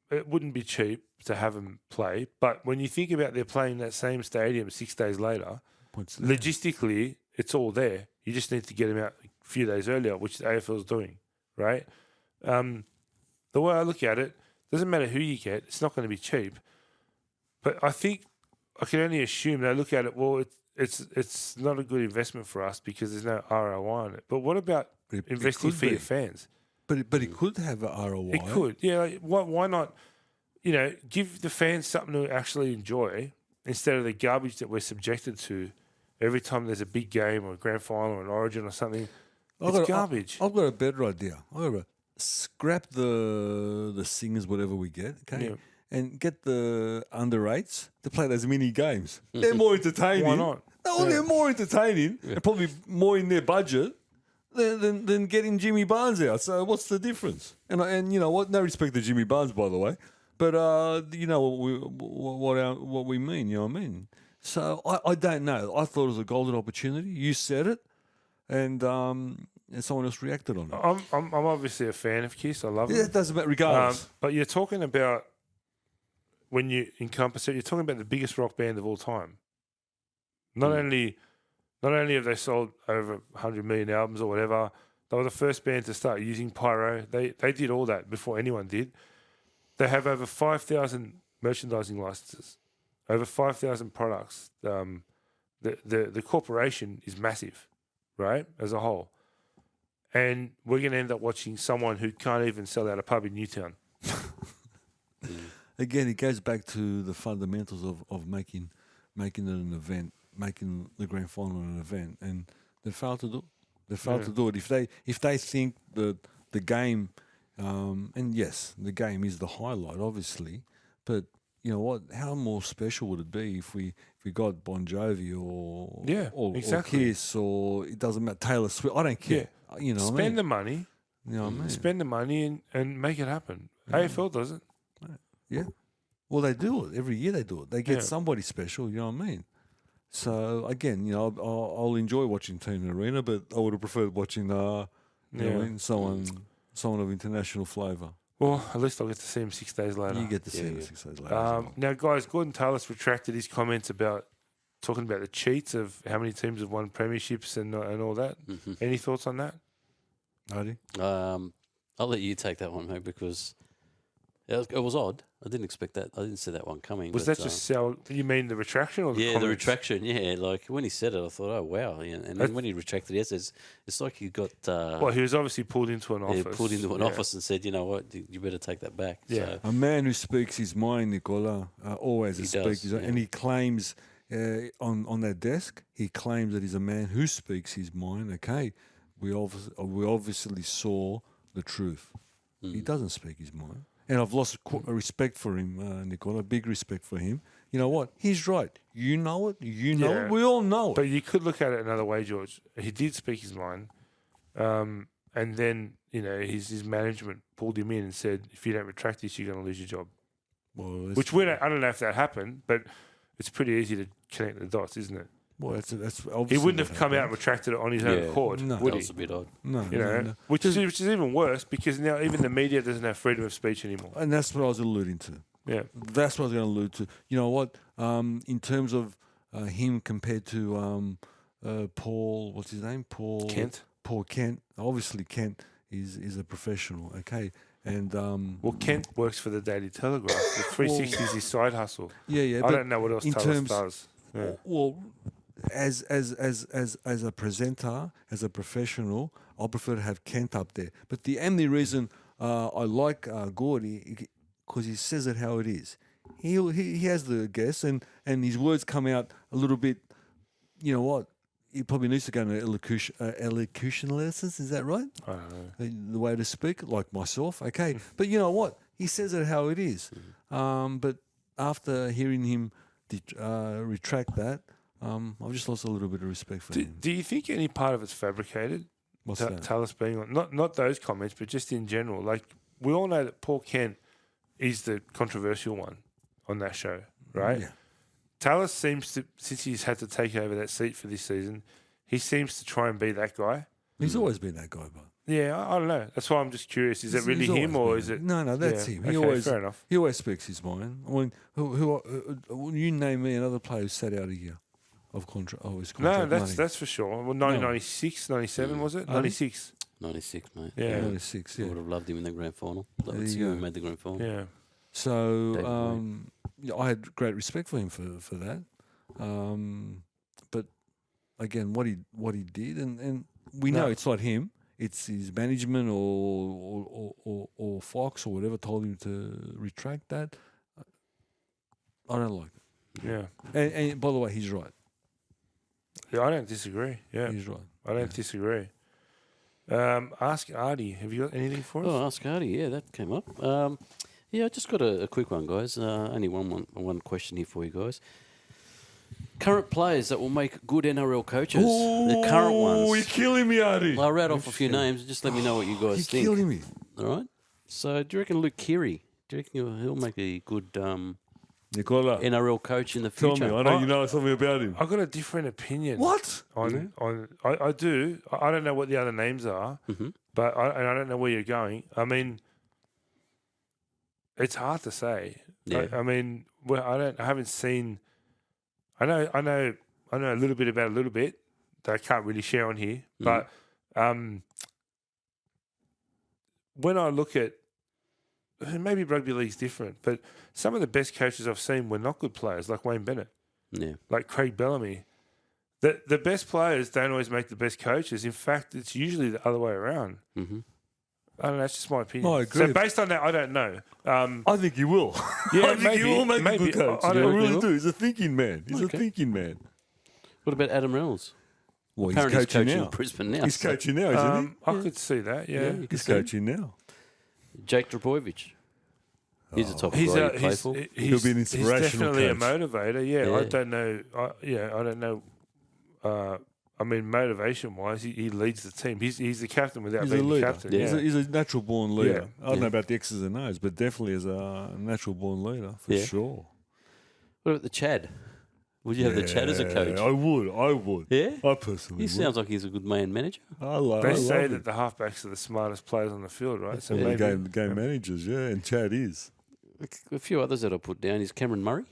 It wouldn't be cheap to have them play, but when you think about they're playing that same stadium 6 days later, logistically, it's all there. You just need to get them out a few days earlier, which the AFL is doing, right? The way I look at it, doesn't matter who you get, it's not going to be cheap. But I think I can only assume they look at it, well, it's not a good investment for us because there's no ROI on it. But what about investing for your fans? But it could have an ROI. It could, yeah. Like, why not? You know, give the fans something to actually enjoy instead of the garbage that we're subjected to every time there's a big game or a grand final or an Origin or something. It's garbage. I've got a better idea. Scrap the singers, whatever we get, okay, and get the under-8s to play those mini games. They're more entertaining. Why not? No, they're more entertaining and probably more in their budget than getting Jimmy Barnes out. So what's the difference? And you know what? No respect to Jimmy Barnes, by the way, but you know what we mean. You know what I mean? So I don't know. I thought it was a golden opportunity. You said it, and someone else reacted on it. I'm obviously a fan of Kiss. I love it. Yeah, it doesn't matter regardless. But you're talking about, when you encompass it, you're talking about the biggest rock band of all time. Not only have they sold over 100 million albums or whatever, they were the first band to start using pyro. They did all that before anyone did. They have over 5,000 merchandising licenses, over 5,000 products. The corporation is massive, right, as a whole. And we're going to end up watching someone who can't even sell out a pub in Newtown. Again, it goes back to the fundamentals of making it an event, making the grand final an event, and they failed to do it. They failed to do it. If they think that the game, and yes, the game is the highlight, obviously, but you know what? How more special would it be if we got Bon Jovi or Kiss, or it doesn't matter, Taylor Swift? I don't care. Yeah. You know, spend the money. You know what I mean? Spend the money and make it happen. AFL does it. Yeah. Well, they do it every year. They do it. They get somebody special. You know what I mean? So again, you know, I'll enjoy watching Team Arena, but I would have preferred watching, you know what I mean, someone of international flavour. Well, at least I'll get to see him 6 days later. You get to see him 6 days later. as well. Now, guys, Gordon Tallis retracted his comments about talking about the cheats of how many teams have won premierships and all that. Mm-hmm. Any thoughts on that? Hardy? I'll let you take that one, mate, because it was odd. I didn't expect that. I didn't see that one coming. Was but, that just you mean the retraction or the yeah, comments? the retraction. Yeah, like when he said it, I thought, oh wow. Yeah, and then when he retracted it, it's like he got. Well, he was obviously pulled into an office. Pulled into an office and said, you know what, you better take that back. Yeah. So, A man who speaks his mind, Nicola, always He speaks does, his mind. yeah. And he claims on that desk, he claims that he's a man who speaks his mind. Okay, we obviously saw the truth. He doesn't speak his mind. And I've lost respect for him, Nicola, big respect for him. You know what? He's right. You know it. You know Yeah. it. We all know it. But you could look at it another way, George. He did speak his mind. And then, his management pulled him in and said, if you don't retract this, you're going to lose your job. Well, Which I don't know if that happened, but it's pretty easy to connect the dots, isn't it? well, that's He obviously wouldn't have what come out and happened. retracted it on his own Yeah. accord, No. would that he? was a bit odd. No, No. Which is even worse because now even the media doesn't have freedom of speech anymore. And that's what I was alluding to. Yeah. That's what I was going to allude to. You know what? In terms of him compared to Paul, what's his name? Kent. Paul Kent. Obviously, Kent is a professional. Okay, and Well, Kent works for the Daily Telegraph. The 360 is his side hustle. yeah. I But don't know what else in Talos terms- does. Yeah. well, as a presenter, as a professional, I prefer to have Kent up there. But the only reason I like Gordy, because he says it how it is. He has the guess, and his words come out a little bit. You know what? He probably needs to go to elocution lessons. Is that right? I don't know. The way to speak, like myself. Okay, but you know what? He says it how it is. But after hearing him retract that, I've just lost a little bit of respect for him. Do you think any part of it's fabricated? What's that? Talos being on not those comments, but just in general. Like we all know that Paul Kent is the controversial one on that show, right? Yeah. Talos seems to, since he's had to take over that seat for this season, he seems to try and be that guy. He's always been that guy, but Yeah, I don't know. That's why I'm just curious. Is it really he's him always or been is that. it? No, that's Yeah, him. okay, fair enough. He always speaks his mind. I mean, when you name me another player who sat out a year of his contract No, money. that's for sure. Well, 1996, 97 was it? 96. 96, mate. Yeah. 96, I yeah. would have loved him in the grand final. There Let's see you who go. made the grand final. Yeah. So David yeah, I had great respect for him for that. But again, what he did, and we know No. it's not him. It's his management or Fox or whatever told him to retract that. I don't like it. Yeah. And by the way, he's right. Yeah, I don't disagree. Yeah. He's right. I don't disagree. Ask Artie. Have you got anything for us? Oh, ask Hardy. Yeah, that came up. Yeah, I just got a quick one, guys. Only one question here for you guys. Current players that will make good NRL coaches. The current Oh, you're ones. killing me, Artie. I'll rattle off a few names. Just let me know what you You're guys think. killing me. All right. So, do you reckon Luke Keary? Do you reckon he'll make a good Nicola, NRL coach in the tell future? me. I know you know something about him. I've got a different opinion. What? I do. I don't know what the other names are, but I don't know where you're going. I mean, it's hard to say. Yeah. I mean, I haven't seen. I know a little bit about a little bit that I can't really share on here. But when I look at maybe rugby league's different, but some of the best coaches I've seen were not good players, like Wayne Bennet, Yeah. like Craig Bellamy. The best players don't always make the best coaches. In fact, it's usually the other way around. Mm-hmm. I don't know. That's just my opinion. No, I agree. So based on that, I don't know. I think he will. Yeah, I think he will make a good coach. I I don't really know. do. He's a thinking man. He's Okay. a thinking man. What about Adam Reynolds? Well, he's Apparently coaching in now. Brisbane now. He's so- coaching now, isn't he? I could see that. Yeah. you could He's see. coaching now. Jake Drapovic. He's a top He's guy a, to play he's, for. he's, be an he's inspirational definitely a coach. motivator. Yeah, I Yeah. don't know. I don't know. I mean, motivation-wise, he leads the team. He's the captain without He's a being the leader. captain. Yeah. Yeah. He's a natural born leader. Yeah. I don't know Yeah. about the X's and O's, but definitely as a natural born leader for Yeah. sure. What about the Chad? Would you have the Chad as a coach? I would. Yeah? I personally He would. sounds like he's a good man manager. They say love that it. the halfbacks are the smartest players on the field, right? So Yeah, maybe game managers, yeah, and Chad is. A few others that I put down is Cameron Murray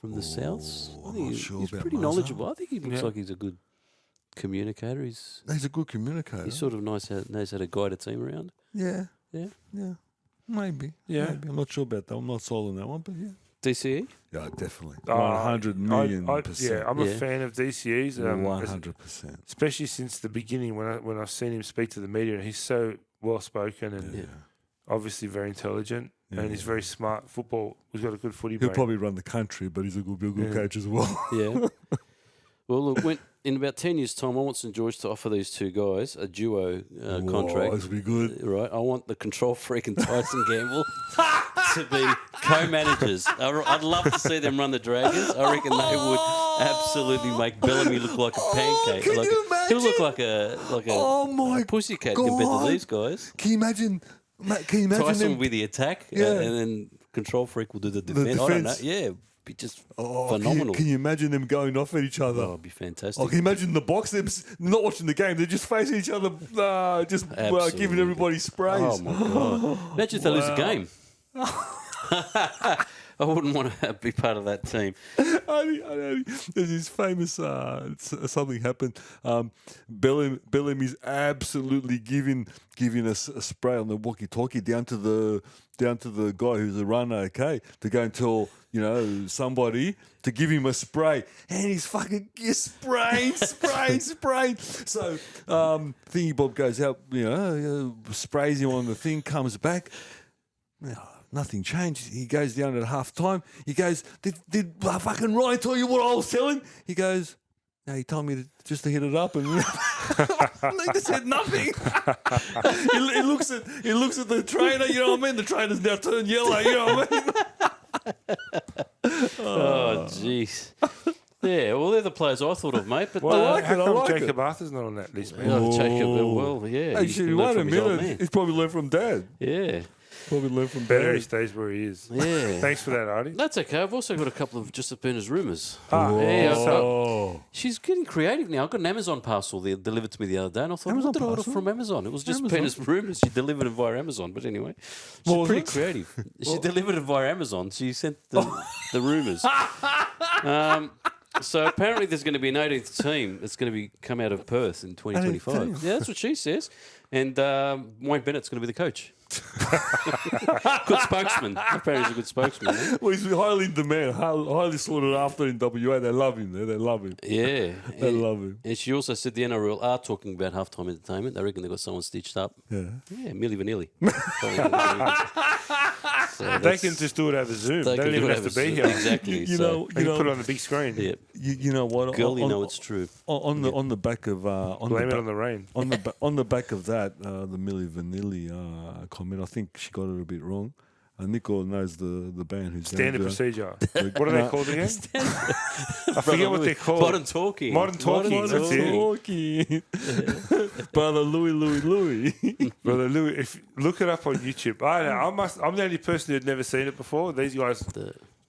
from the Souths. I I'm think not sure he's about pretty Muzza. knowledgeable. I think he looks Yeah. like he's a good communicator. He's a good communicator. sort of knows how to guide a team around. Yeah. Yeah. Yeah. Maybe. Yeah. Maybe. I'm not sure about that. I'm not sold on that one, but yeah. DCE? Yeah, definitely. Oh, 100 million percent. Yeah, I'm Yeah. a fan of DCE's. 100%. Especially since the beginning when I've seen him speak to the media, and he's so well spoken and Yeah. obviously very intelligent, and he's very smart. Football, he's got a good footy He'll brain. probably run the country, but he's a good Yeah. coach as well. Yeah. Well, look, in about 10 years' time, I want St George to offer these two guys a duo contract. That'd be good. Right, I want the control freak and Tyson Gamble to be co-managers. I'd love to see them run the Dragons. I reckon they would absolutely make Bellamy look like a pancake. can you He'll look imagine? like a Oh my pussycat compared to God. these guys. Can you imagine? Can you imagine Tyson them? will be the attack, Yeah. and then control freak will do the defense. I don't know. defense. Yeah, be just Oh, phenomenal. Can you imagine them going off at each other? Oh, it'd be fantastic. Oh, can you imagine the box? They're not watching the game. They're just facing each other, just giving Absolutely. everybody sprays. Oh my god! Imagine if they lose a game. I wouldn't want to be part of that team. There's this famous something happened. Bellamy's absolutely giving us a spray on the walkie-talkie down to the guy who's a runner. Okay, to go and tell somebody to give him a spray, and he's fucking spraying. So Thingy Bob goes out, sprays him on the thing, comes back. Nothing changed. He goes down at half time. He goes, did fucking Ryan tell you what I was telling? He goes, no, he told me just to hit it up, and he just said nothing. he looks at the trainer. You know what I mean? The trainer's now turned yellow. You know what I mean? Oh, jeez. Yeah, well, they're the players I thought of, mate. But Well, like how it, I come like Jacob Arthur's not on that list, man? Jacob, well, yeah. he Actually, can learn wait a from his old minute. man. He's probably learned from Dad. Yeah, Probably learned from Better he Dad. stays where he is. yeah. Thanks for that, Artie. That's okay. I've also got a couple of just Berners rumours. Yeah, Oh, She's getting creative now. I got an Amazon parcel there delivered to me the other day, and I thought, Amazon what did I order parcel? from Amazon? It was just Amazon? Berners rumours. She delivered it via Amazon. But anyway, she's What was pretty it? creative. She delivered it via Amazon. She sent the rumours. So apparently there's going to be an 18th team that's going to be come out of Perth in 2025. 18th team? Yeah, that's what she says. And Wayne Bennett's going to be the coach. Good spokesman. Apparently he's a good spokesman. Eh? well, he's highly in demand, highly sought after in WA. They love him there. They love him. Yeah. They love him. And she also said the NRL are talking about halftime entertainment. They reckon they've got someone stitched up. Yeah. Yeah, Milli Vanilli. So They that's- can just do it over Zoom. they They don't can do even it have to over be Zoom. here. Exactly. You so, know, They can put it on the big screen. yeah. You know what? Girl, you know it's true. On the back of Blame it on the rain. on the back of that, the Milli Vanilli comment. I think she got it a bit wrong. Nico knows the band who's Standard down procedure. What are they No. called again? I forget what they're called. Modern talking. Modern talking. That's it. Talking. Brother Louis. Brother Louis, if look it up on YouTube. I don't know. I'm the only person who'd never seen it before. These guys.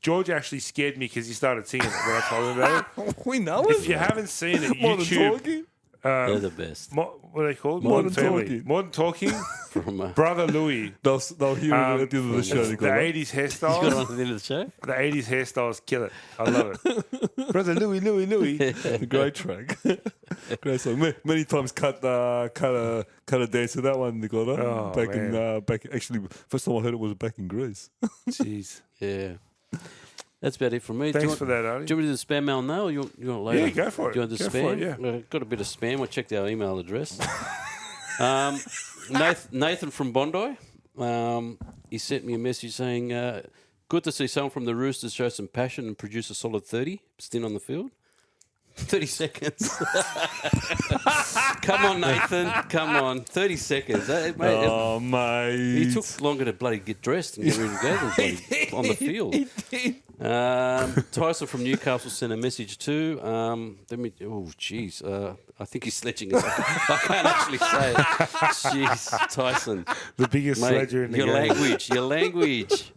George actually scared me because he started singing it when I told him about it. We know If it. you haven't seen it, Modern YouTube. Talking. They're the best. What are they called? Modern Family. Talking. Modern Talking. From Brother Louis. They'll hear it at the end of the show. The Nicola. 80s you got hairstyles. on at the end of the show? The 80s hairstyles kill it. I love it. Brother Louis. A great track. Great song. Many times cut a dance to that one, Nicola. Oh, back actually first time I heard it was back in Greece. Jeez. Yeah. That's about it from me. Thanks for that, Artie. Do you want me to do the spam mail now or you want it later? Yeah, go for it. Do you want the Go spam? for it, yeah. Got a bit of spam. I checked our email address. Nathan from Bondi. He sent me a message saying, good to see someone from the Roosters show some passion and produce a solid 30 stint on the field. 30 seconds. Come on, Nathan. Come on. 30 seconds. Mate, Mate. he took longer to bloody get dressed and get ready to go than bloody on the field. Tyson from Newcastle sent a message too. I think he's sledging us. I can't actually say it. Jeez, Tyson. The biggest Mate, sledger in the your game. language.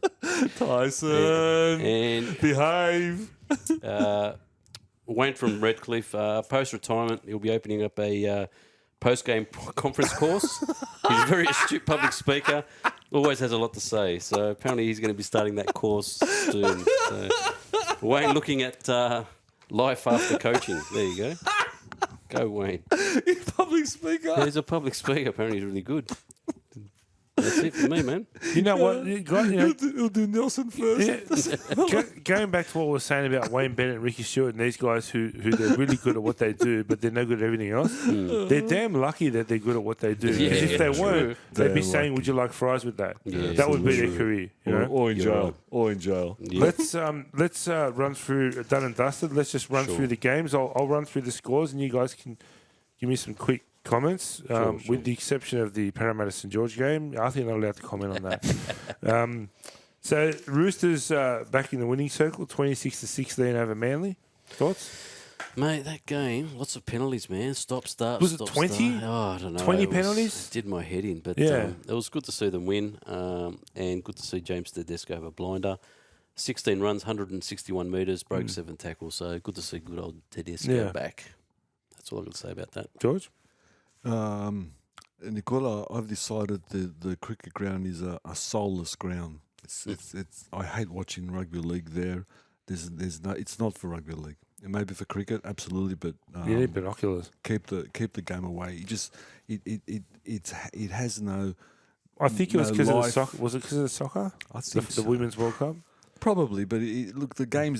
Tyson. And behave. Wayne from Redcliffe, post-retirement, he'll be opening up a post-game conference course. He's a very astute public speaker, always has a lot to say. So apparently he's going to be starting that course soon. So Wayne looking at life after coaching. There you go. Go, Wayne. Public speaker. Yeah, he's a public speaker. Apparently he's really good. That's it for me, man. You know what? He'll do Nelson first. Going back to what we were saying about Wayne Bennet and Ricky Stewart and these guys who they're really good at what they do, but they're no good at everything else. They're damn lucky that they're good at what they do. Yeah, Because if they true. weren't, they'd be Damn saying, "Would you like fries with that?" Yeah, that would be their true. career. You know? Or in You're jail. right. Or in jail. Yeah. Let's run through done and dusted. Let's just run Sure. through the games. I'll run through the scores, and you guys can give me some quick comments. Sure. With the exception of the Parramatta St George game, I think I'm not allowed to comment on that. So Roosters back in the winning circle, 26-16 over Manly. Thoughts? Mate, that game, lots of penalties, man. Stop, start, Was it stop, 20? start. Oh, I don't know. 20 It was- penalties? Did my head in, but Yeah. it was good to see them win and good to see James Tedesco have a blinder. 16 runs, 161 metres, broke 7 tackles. So good to see good old Tedesco Yeah. back. That's all I can say about that. George? Nicola, I've decided the cricket ground is a soulless ground. It's I hate watching rugby league there. There's no. It's not for rugby league. It may be for cricket, absolutely, but You need binoculars. keep the game away. It has no. I think it was No because of the life. soccer. Was it because of the soccer? I The, think the so. Women's World Cup? Probably, but look, the game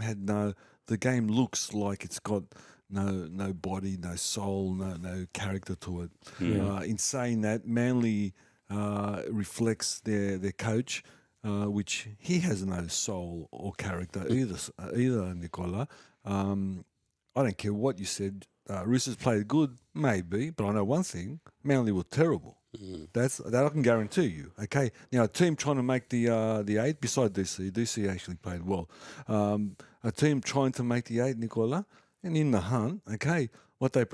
had no. The game looks like it's got no body, no soul, no character to it. Yeah. In saying that, Manly reflects their coach, which he has no soul or character either. Nicola, I don't care what you said. Roosters played good, maybe, but I know one thing: Manly were terrible. That I can guarantee you. Okay, now a team trying to make the 8, beside DC actually played well. A team trying to make the 8, Nicola, and in the hunt. Okay, what they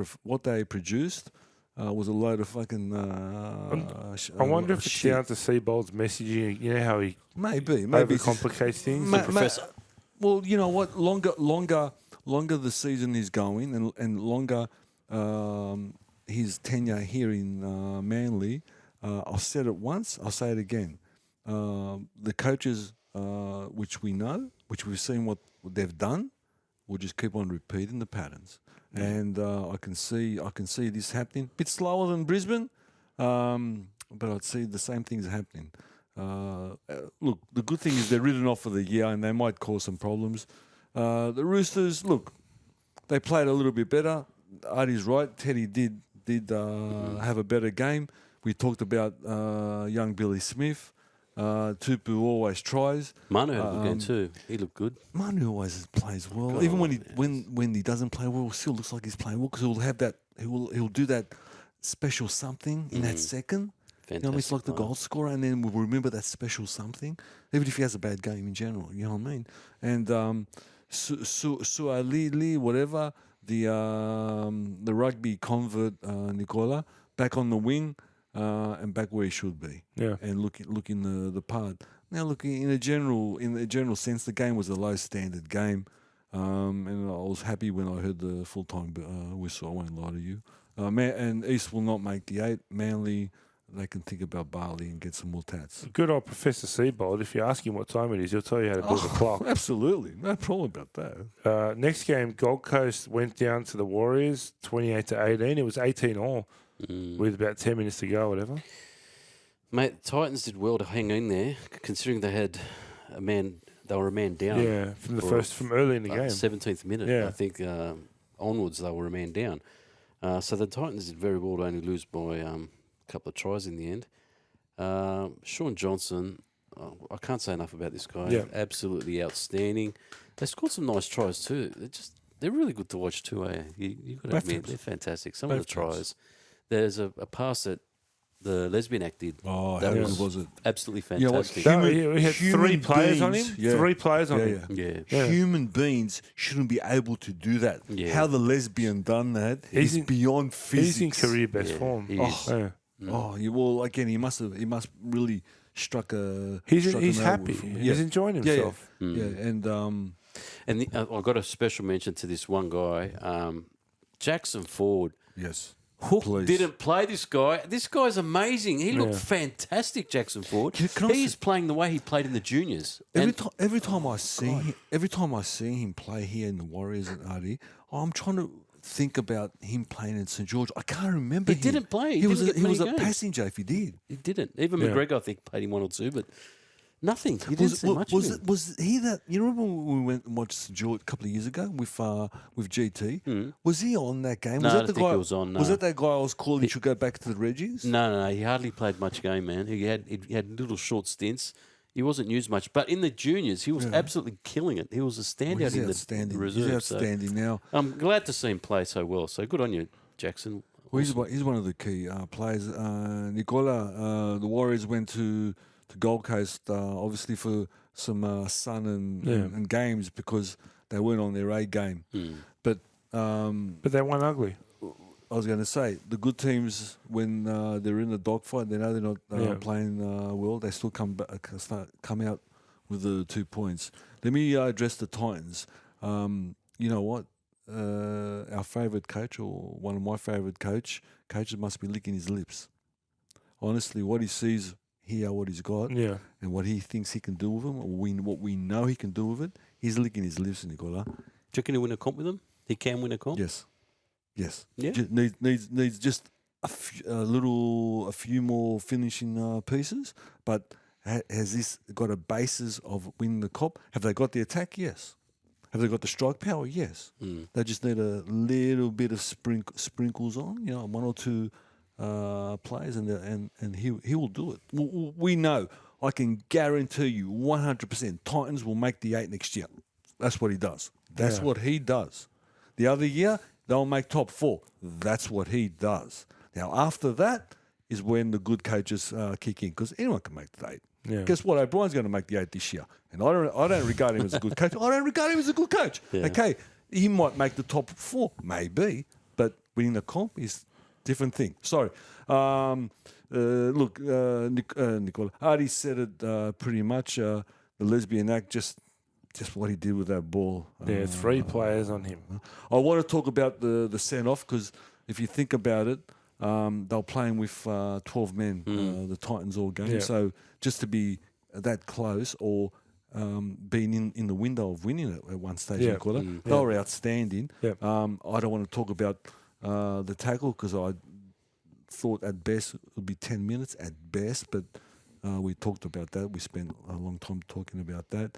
produced was a load of fucking. I wonder if it's shit. down to Seabold's messaging. You know how he Maybe overcomplicates things? Professor. Well, you know what? Longer the season is going, and longer his tenure here in Manly. I've said it once. I'll say it again. The coaches, which we know, which we've seen what they've done, will just keep on repeating the patterns. And I can see this happening. Bit slower than Brisbane, but I'd see the same things happening. Look, the good thing is they're written off for the year, and they might cause some problems. The Roosters, look, they played a little bit better. Artie's right. Teddy did have a better game. We talked about young Billy Smith. Tupu always tries. Manu had a good game too. He looked good. Manu always plays well. Even when he doesn't play well, it still looks like he's playing well because he'll have that. He'll do that special something in that second. You know what I mean? It's like the goal scorer, and then we'll remember that special something, even if he has a bad game in general. You know what I mean? And Sualili, whatever, the rugby convert Nicola, back on the wing and back where he should be. Yeah. And looking the part. Now, look, in a general sense, the game was a low standard game, and I was happy when I heard the full time whistle. I won't lie to you. And East will not make the 8. Manly, they can think about Bali and get some more tats. Good old Professor Seabold. If you ask him what time it is, he'll tell you how to build a clock. Absolutely, no problem about that. Next game, Gold Coast went down to the Warriors, 28-18. It was 18-all with about 10 minutes to go, or whatever. Mate, Titans did well to hang in there, considering they had they were a man down. Yeah, from early in the game. 17th minute, Yeah. I think onwards they were a man down. So the Titans did very well to only lose by a couple of tries in the end. Sean Johnson, I can't say enough about this guy. Yeah. Absolutely outstanding. They scored some nice tries too. They're really good to watch too. You got to Both admit teams. they're fantastic. Some of Both the teams. tries. There's a pass that the lesbian act did. Oh, That how was good was it? Absolutely You know what? fantastic. We had three human players on him. beings- yeah. 3 players on Yeah, him. yeah. Yeah. Human beings shouldn't be able to do that. Yeah. How the lesbian done that is beyond physics. He's in career best Yeah, form. he is. Yeah. Oh, well, again, he must really struck a. He's struck a he's note happy. from- He's enjoying himself. Yeah, and And I've got a special mention to this one guy, Jackson Ford. Yes. Hook Please. didn't play this guy. This guy's amazing. He looked fantastic, Jackson Ford. Can I He's playing the way he played in the juniors. Every time I see him play here in the Warriors and Artie, I'm trying to think about him playing in St George. I can't remember. He didn't play. He He was didn't get he was many a games. passenger if he did. He didn't. Even Yeah. McGregor, I think, played him 1 or 2, but nothing. He didn't see much of him. Was he that? You remember when we went and watched St George a couple of years ago with GT? Was he on that game? No, was I that don't think he was on, Was no. that that guy I was calling? He should go back to the Reggies. No, he hardly played much game, man. He had little short stints. He wasn't used much, but in the juniors, he was absolutely killing it. He was a standout He's in the outstanding. reserve. He's outstanding now. So I'm glad to see him play so well. So good on you, Jackson. Well, he's one of the key players. Nicola, the Warriors went to Gold Coast, obviously for some sun and games because they weren't on their A game. But But they won ugly. I was going to say the good teams when they're in the dogfight, they know they're not playing well. They still come out with the 2 points. Let me address the Titans. You know what? Our favourite coach, or one of my favourite coaches, must be licking his lips. Honestly, what he sees here, what he's got, Yeah. and what he thinks he can do with them, or what we know he can do with it, he's licking his lips, Nicola. Do you reckon he'll win a comp with him? He can win a comp? Yes. Yeah? Needs just a few more finishing pieces, but has this got a basis of winning the comp? Have they got the attack? Yes. Have they got the strike power? Yes. They just need a little bit of sprinkles on, 1 or 2 players, and he will do it. We know. I can guarantee you 100% Titans will make the 8 next year. That's what he does. That's what he does. The other year, they'll make top 4. That's what he does. Now, after that is when the good coaches kick in, because anyone can make the 8. Yeah. Guess what? O'Brien's going to make the 8 this year. And I don't regard him as a good coach. I don't regard him as a good coach. Yeah. Okay, he might make the top 4, maybe, but winning the comp is different thing. Sorry. Look, Nicola, Artie said it pretty much. The lesbian act, just what he did with that ball. Yeah, 3 players on him. I want to talk about the send-off because if you think about it, they're playing with 12 men, the Titans all game. Yeah. So just to be that close or being in the window of winning it at one stage, Yeah. Nicola, they were outstanding. Yeah. I don't want to talk about the tackle because I thought at best it would be 10 minutes at best, but we talked about that. We spent a long time talking about that.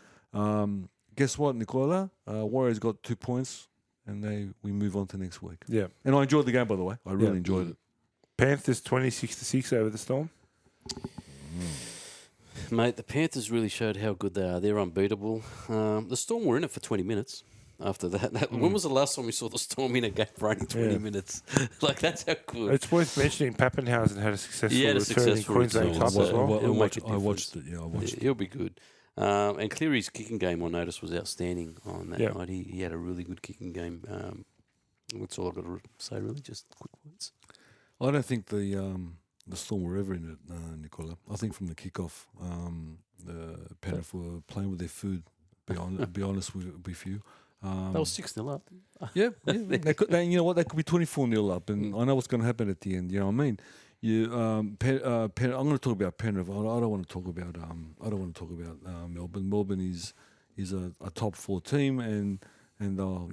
Guess what, Nicola? Warriors got 2 points, and we move on to next week. Yeah. And I enjoyed the game, by the way. I really enjoyed it. Panthers 26-6 over the Storm. Mate, the Panthers really showed how good they are. They're unbeatable. The Storm were in it for 20 minutes. After that, when was the last time we saw the Storm in a game for only 20 minutes? Like, that's how good. It's worth mentioning Pappenhausen had a successful He had a return in successful Queensland return, Cup so as well. He'll make a I watched difference. it. Yeah, I watched it. He'll be good. And Cleary's kicking game, I noticed, was outstanding on that night. He had a really good kicking game. That's all I've got to say, really, just quick words. I don't think the Storm were ever in it, Nicola. I think from the kickoff, the Penrith were playing with their food. Be honest with you. They were 6-0 up. Yeah. They could. You know what? They could be 24-0 up, and I know what's going to happen at the end. You know what I mean? I'm going to talk about Penrith. I don't want to talk about. I don't want to talk about Melbourne. Melbourne is a top 4 team, and they'll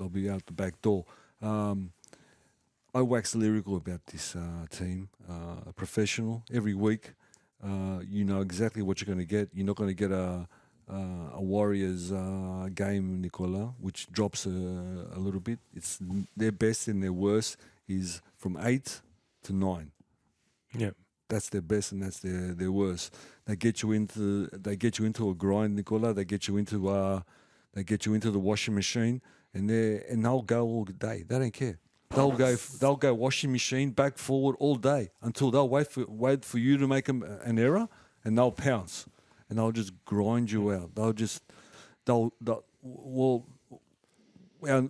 be out the back door. I wax lyrical about this team. A professional every week. You know exactly what you're going to get. You're not going to get a Warriors game, Nicola, which drops a little bit. It's their best and their worst is from 8 to 9. Yeah. That's their best and that's their worst. They get you into a grind, Nicola. They get you into the washing machine, and they'll go all day. They don't care. They'll go washing machine back forward all day until they'll wait for you to make an error, and they'll pounce. And they'll just grind you out.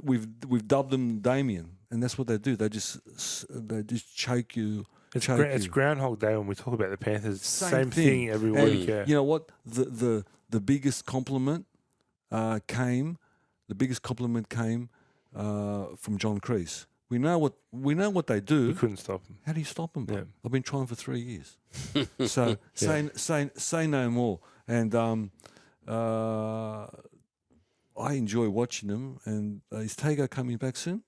We've dubbed them Damien, and that's what they do. They just choke you. It's Groundhog Day when we talk about the Panthers. Same thing every And week. Yeah. you know what? The biggest compliment came. The biggest compliment came from John Creese. We know what they do. We couldn't stop him. How do you stop them? Yeah. I've been trying for 3 years. So say no more. And I enjoy watching them. And is Tago coming back soon?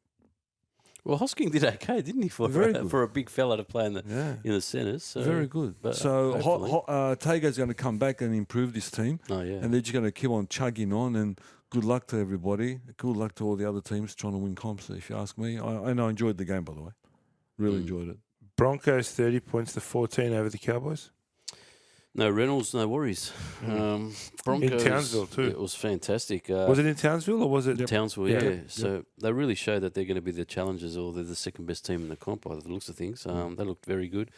Well, Hosking did okay, didn't he, Very good. for a big fella to play in the centres? So, Very good. but So hopefully. Tago's going to come back and improve this team. Oh, yeah. And they're just going to keep on chugging on. And good luck to everybody. Good luck to all the other teams trying to win comps, if you ask me. I enjoyed the game, by the way. Really enjoyed it. Broncos 30 points to 14 over the Cowboys. No Reynolds, no worries. Broncos, In Townsville too. It was fantastic. Was it in Townsville or was it? Townsville, Yeah. yeah. Yep. So they really show that they're going to be the challengers, or they're the second best team in the comp by the looks of things. They looked very good.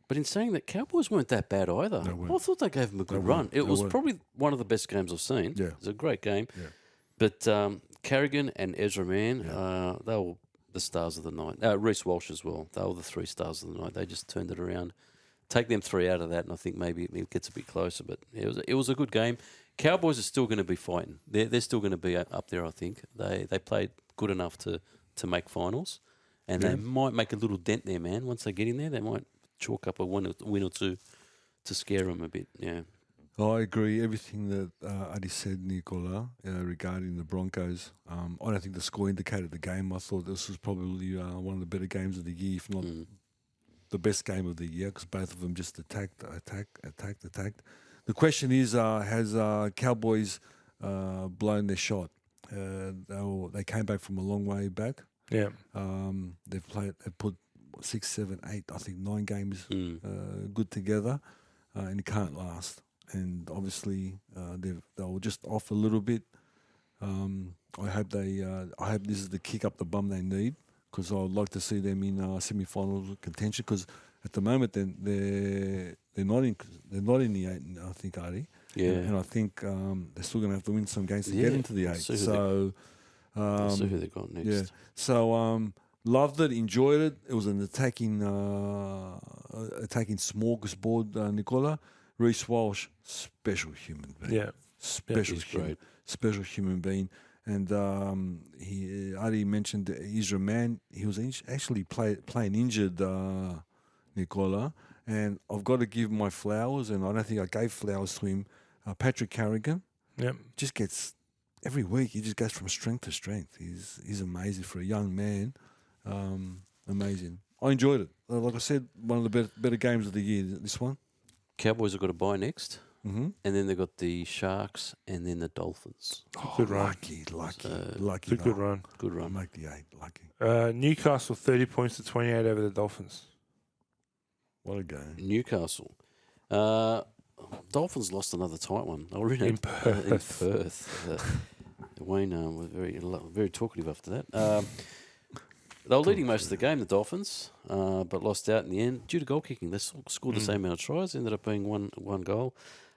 But in saying that, Cowboys weren't that bad either. They weren't. I thought they gave them a good They run. weren't. It They was weren't. probably one of the best games I've seen. Yeah. It was a great game. Yeah. But Carrigan and Ezra Mann, they were the stars of the night. Reece Walsh as well. They were the 3 stars of the night. They just turned it around. Take them 3 out of that, and I think maybe it gets a bit closer. But it was a good game. Cowboys are still going to be fighting. They're still going to be up there, I think. They played good enough to make finals, and they might make a little dent there, man. Once they get in there, they might chalk up a win or two to scare them a bit. Yeah. I agree. Everything that Adi said, Nicola, regarding the Broncos. I don't think the score indicated the game. I thought this was probably one of the better games of the year, if not the best game of the year, because both of them just attacked. The question is, has Cowboys blown their shot? They came back from a long way back. Yeah. They put 6, 7, 8, I think 9 games good together, and it can't last. And obviously, they were just off a little bit. I hope this is the kick up the bum they need, because I would like to see them in semi-final contention. Because at the moment they're not in the 8. I think, Artie. Yeah. And I think they're still going to have to win some games to get into the 8. So Let's see who they got next. yeah. So loved it, enjoyed it. It was an attacking smorgasbord, Nicola. Reece Walsh, special human being. Yeah. Special human being. And he Adi mentioned Ezra Mann. He was actually playing injured, Nicola. And I've got to give my flowers, and I don't think I gave flowers to him. Patrick Carrigan. Yep. Just gets every week. He just goes from strength to strength. He's amazing for a young man. Amazing. I enjoyed it. Like I said, one of the better games of the year. This one. Cowboys have got to bye next, Mm-hmm. and then they've got the Sharks, and then the Dolphins. Good run. Lucky. Good run. Good I'll run. make the 8. Lucky. Newcastle 30 points to 28 over the Dolphins. What a game. Newcastle. Dolphins lost another tight one. They were In Perth. Wayne was very talkative after that. They were leading most of the game, the Dolphins, but lost out in the end due to goal kicking. They scored the same amount of tries, ended up being one goal.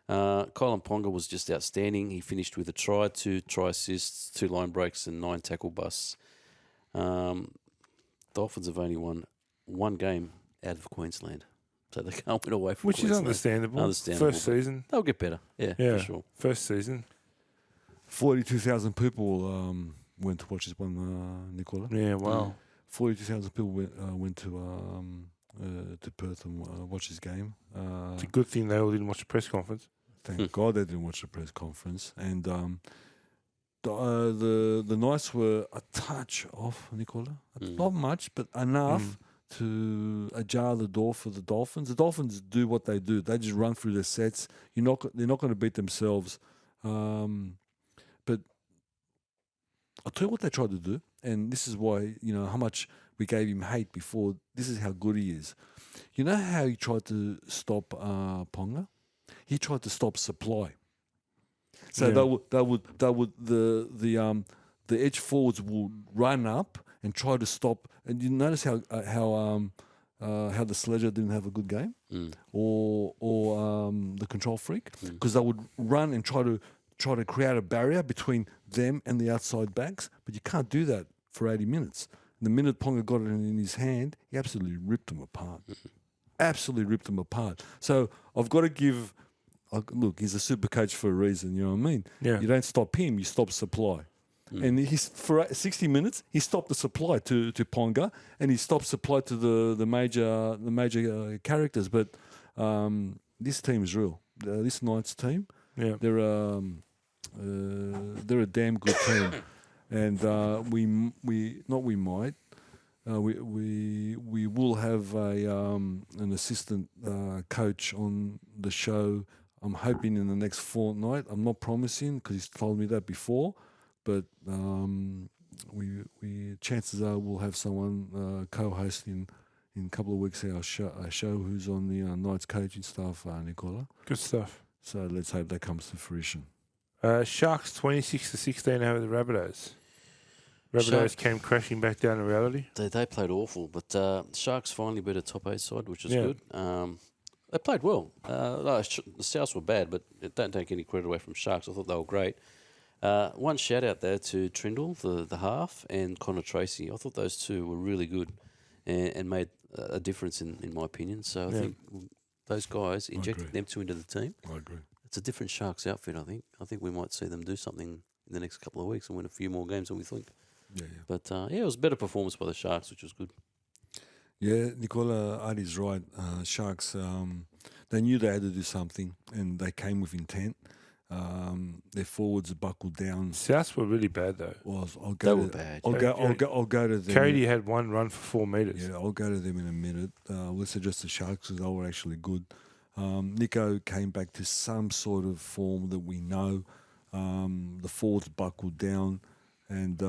Colin Ponga was just outstanding. He finished with a try, 2 try assists, 2 line breaks, and 9 tackle busts. Dolphins have only won 1 game out of Queensland, so they can't win away from Which is Queensland. understandable. First season. They'll get better. Yeah, for sure. First season. 42,000 people went to watch this one, Nicola. Yeah, wow. 42,000 people went to Perth and watch this game. It's a good thing they all didn't watch the press conference. Thank God they didn't watch the press conference. And the Knights were a touch off, Nicola. Not much, but enough to ajar the door for the Dolphins. The Dolphins do what they do. They just run through their sets. They're not going to beat themselves. But I'll tell you what they tried to do, and this is why, how much we gave him hate before. This is how good he is. You know how he tried to stop Ponga? He tried to stop supply. So the edge forwards will run up and try to stop. And you notice how the sledger didn't have a good game, or the control freak, because they would run and try to create a barrier between them and the outside backs, but you can't do that for 80 minutes. The minute Ponga got it in his hand, he absolutely ripped them apart. Absolutely ripped them apart. So I've got to give look, he's a super coach for a reason. You know what I mean? Yeah. You don't stop him; you stop supply. And for 60 minutes, he stopped the supply to Ponga, and he stopped supply to the major characters. But this team is real. This Knights team, Yeah. they're a damn good team, and we will have an assistant coach on the show. I'm hoping in the next fortnight. I'm not promising because he's told me that before. But we chances are we'll have someone co-hosting in a couple of weeks our show who's on the Knights coaching staff, Nicola. Good stuff. So let's hope that comes to fruition. Sharks 26-16 over the Rabbitohs. Rabbitohs came crashing back down to reality. They played awful, but Sharks finally beat a top 8 side, which is Yeah. good. They played well. The Souths were bad, but don't take any credit away from Sharks. I thought they were great. One shout out there to Trindle, the half, and Connor Tracy. I thought those two were really good and made a difference in my opinion. So I think those guys, injecting them two into the team, I agree. it's a different Sharks outfit, I think. I think we might see them do something in the next couple of weeks and win a few more games than we think. Yeah. But it was a better performance by the Sharks, which was good. Yeah, Nicola Adi's right. Sharks, they knew they had to do something, and they came with intent. Their forwards buckled down. Souths were really bad though. I'll They go were to, bad. I'll go to them. Cody had one run for 4 meters. Yeah, I'll go to them in a minute. Let's address the Sharks because they were actually good. Nico came back to some sort of form that we know. The forwards buckled down, and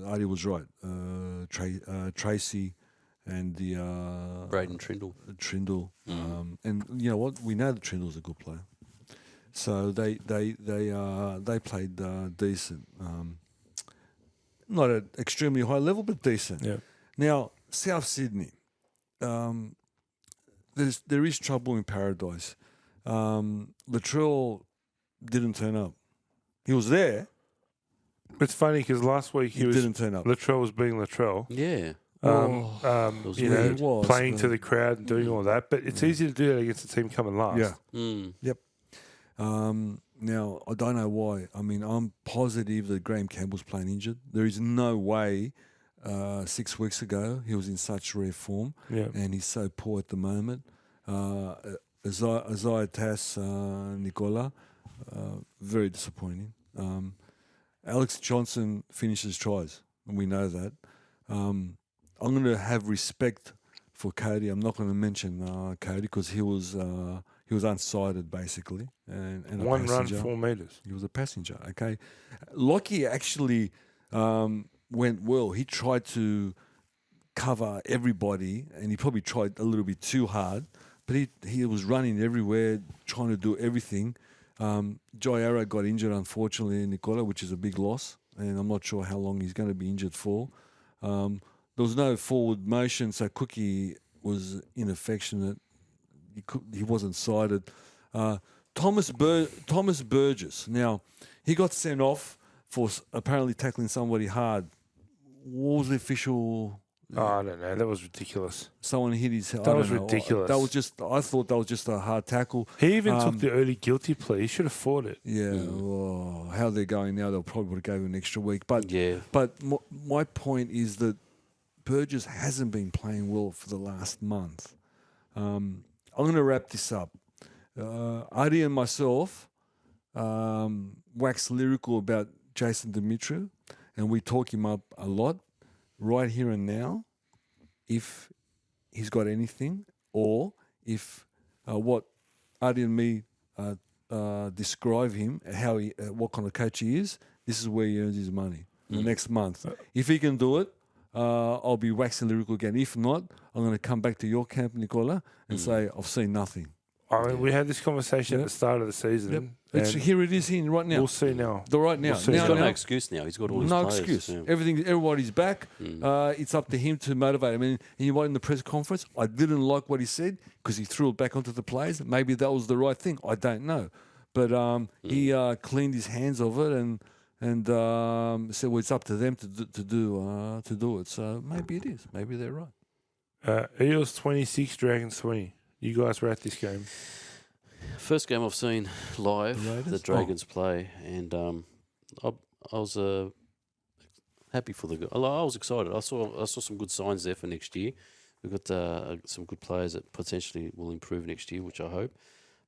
Adi was right. Tracy and the Braden Trindle. Trindle, and you know what? We know that Trindle's a good player. So they played decent, not at extremely high level, but decent. Yeah. Now South Sydney, there is trouble in paradise. Latrell didn't turn up. He was there. It's funny because last week He didn't turn up. Latrell was being Latrell. Yeah. You yeah, know, he was, playing to but- the crowd and doing all that. But it's easy to do that against a team coming last. Yeah. Mm. Now, I don't know why. I mean, I'm positive that Graham Campbell's playing injured. There is no way 6 weeks ago he was in such rare form, Yeah. and he's so poor at the moment. Isaiah Tass, Nicola, very disappointing. Alex Johnson finishes tries, and we know that. I'm going to have respect for Cody. I'm not going to mention Cody because he was unsighted basically, and a One run, passenger. 4 meters. He was a passenger. Okay, Lockie actually went well. He tried to cover everybody, and he probably tried a little bit too hard. But he was running everywhere, trying to do everything. Joy Arrow got injured, unfortunately, Nicola, which is a big loss, and I'm not sure how long he's going to be injured for. There was no forward motion, so Cookie was inaffectionate. He wasn't sighted. Thomas Burgess. Now, he got sent off for apparently tackling somebody hard. What was the official? Oh, I don't know. That was ridiculous. Someone hit his head. That was ridiculous. I thought that was just a hard tackle. He even took the early guilty plea. He should have fought it. Yeah. Oh, how they're going now, they'll probably would have gave him an extra week. But Yeah. But my point is that Burgess hasn't been playing well for the last month. I'm going to wrap this up. Adi and myself wax lyrical about Jason Dimitriou, and we talk him up a lot right here and now. If he's got anything, or if what Adi and me describe him, how he, what kind of coach he is, this is where he earns his money the next month. If he can do it, I'll be waxing lyrical again. If not, I'm going to come back to your camp, Nicola, and say I've seen nothing. I mean, we had this conversation at the start of the season. It's, and here it is here right now. we'll see now. Right now. We'll see. He's now, got now. no excuse now. He's got all his No players. excuse. Yeah. Everybody's back. It's up to him to motivate him. And you know what, in the press conference, I didn't like what he said because he threw it back onto the players. Maybe that was the right thing. I don't know. But he cleaned his hands of it and said, well, it's up to them to do it. So maybe it is. Maybe they're right. Eels 26, Dragons 20. You guys were at this game. First game I've seen live, The Raiders? the Dragons play, and I was happy for the. I was excited. I saw some good signs there for next year. We've got some good players that potentially will improve next year, which I hope.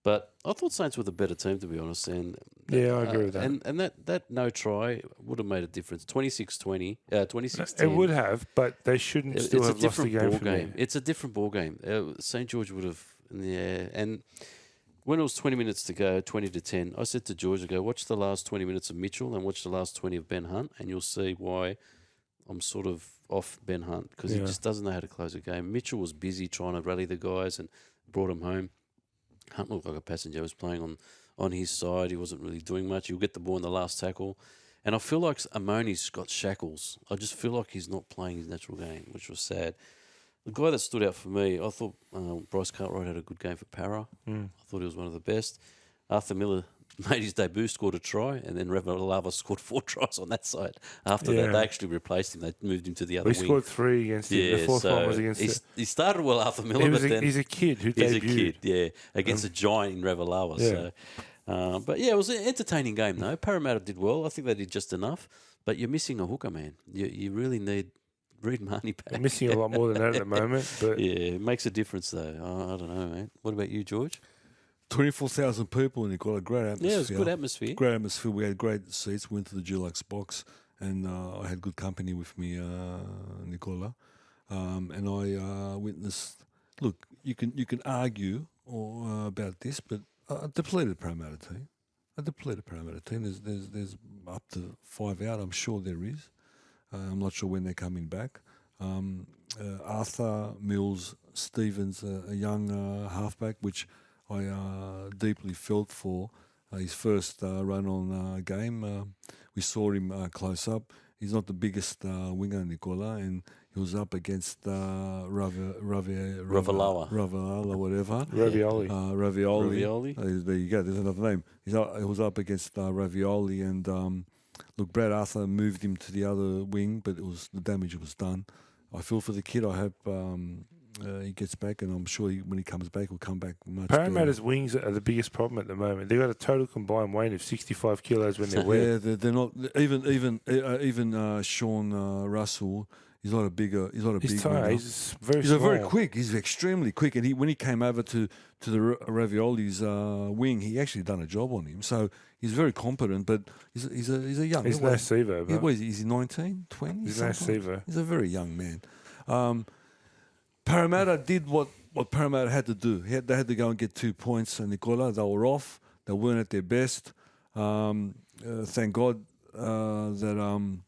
But I thought Saints were the better team, to be honest. And Yeah, I agree with that. And that no try would have made a difference. 26-20, 26-10. It would have, but they shouldn't still It's a have lost the different game ball from game. It's a different ball game. St George would have, yeah. And when it was 20 minutes to go, 20-10, I said to George, I go, watch the last 20 minutes of Mitchell and watch the last 20 of Ben Hunt, and you'll see why I'm sort of off Ben Hunt, because he just doesn't know how to close a game. Mitchell was busy trying to rally the guys and brought him home. Hunt looked like a passenger. He was playing on his side. He wasn't really doing much. He'll get the ball in the last tackle. And I feel like Amoni's got shackles. I just feel like he's not playing his natural game, which was sad. The guy that stood out for me, I thought Bryce Cartwright had a good game for Para. I thought he was one of the best. Arthur Miller made his debut, scored a try, and then Revalava scored 4 tries on that side. After that, they actually replaced him. They moved him to the other wing. He scored 3 against him. The fourth one was against him. He started well, Arthur Miller, but then... He's a kid who He's debuted. a kid, against a giant in Revalava. Yeah. So, but yeah, it was an entertaining game, though. Parramatta did well. I think they did just enough. But you're missing a hooker, man. You really need Reed Marnie back. They're missing a lot more than that at the moment. But yeah, it makes a difference, though. I don't know, man. What about you, George? 24,000 people, and it got a great atmosphere. Yeah, it was a good atmosphere. Great atmosphere. We had great seats. Went to the Dulux box, and I had good company with me, Nicola, and I witnessed. Look, you can argue about this, but a depleted Parramatta team. There's up to 5 out. I'm sure there is. I'm not sure when they're coming back. Arthur Mills Stevens, a young halfback, which I deeply felt for his first run on game. We saw him close up. He's not the biggest winger, Nicola, and he was up against Ravalawa, whatever. Ravioli. Ravioli. There you go. There's another name. He was up against Ravioli, and look, Brad Arthur moved him to the other wing, but the damage was done. I feel for the kid. I hope he gets back, and I'm sure when he comes back, he'll come back much Parramatta's better. wings are the biggest problem at the moment. They've got a total combined weight of 65 kilos when they're wet. Yeah, they're not even Sean Russell. He's not a bigger. He's not a big. He's very He's small. very quick. He's extremely quick, and when he came over to the Ravioli's wing, he actually done a job on him. So he's very competent, but he's a young. He's no Sevo. Yeah, what is he? 19, 20? He's no Sevo. He's a very young man. Parramatta did what Parramatta had to do. They had to go and get 2 points, and Nicola, they were off. They weren't at their best. Thank God that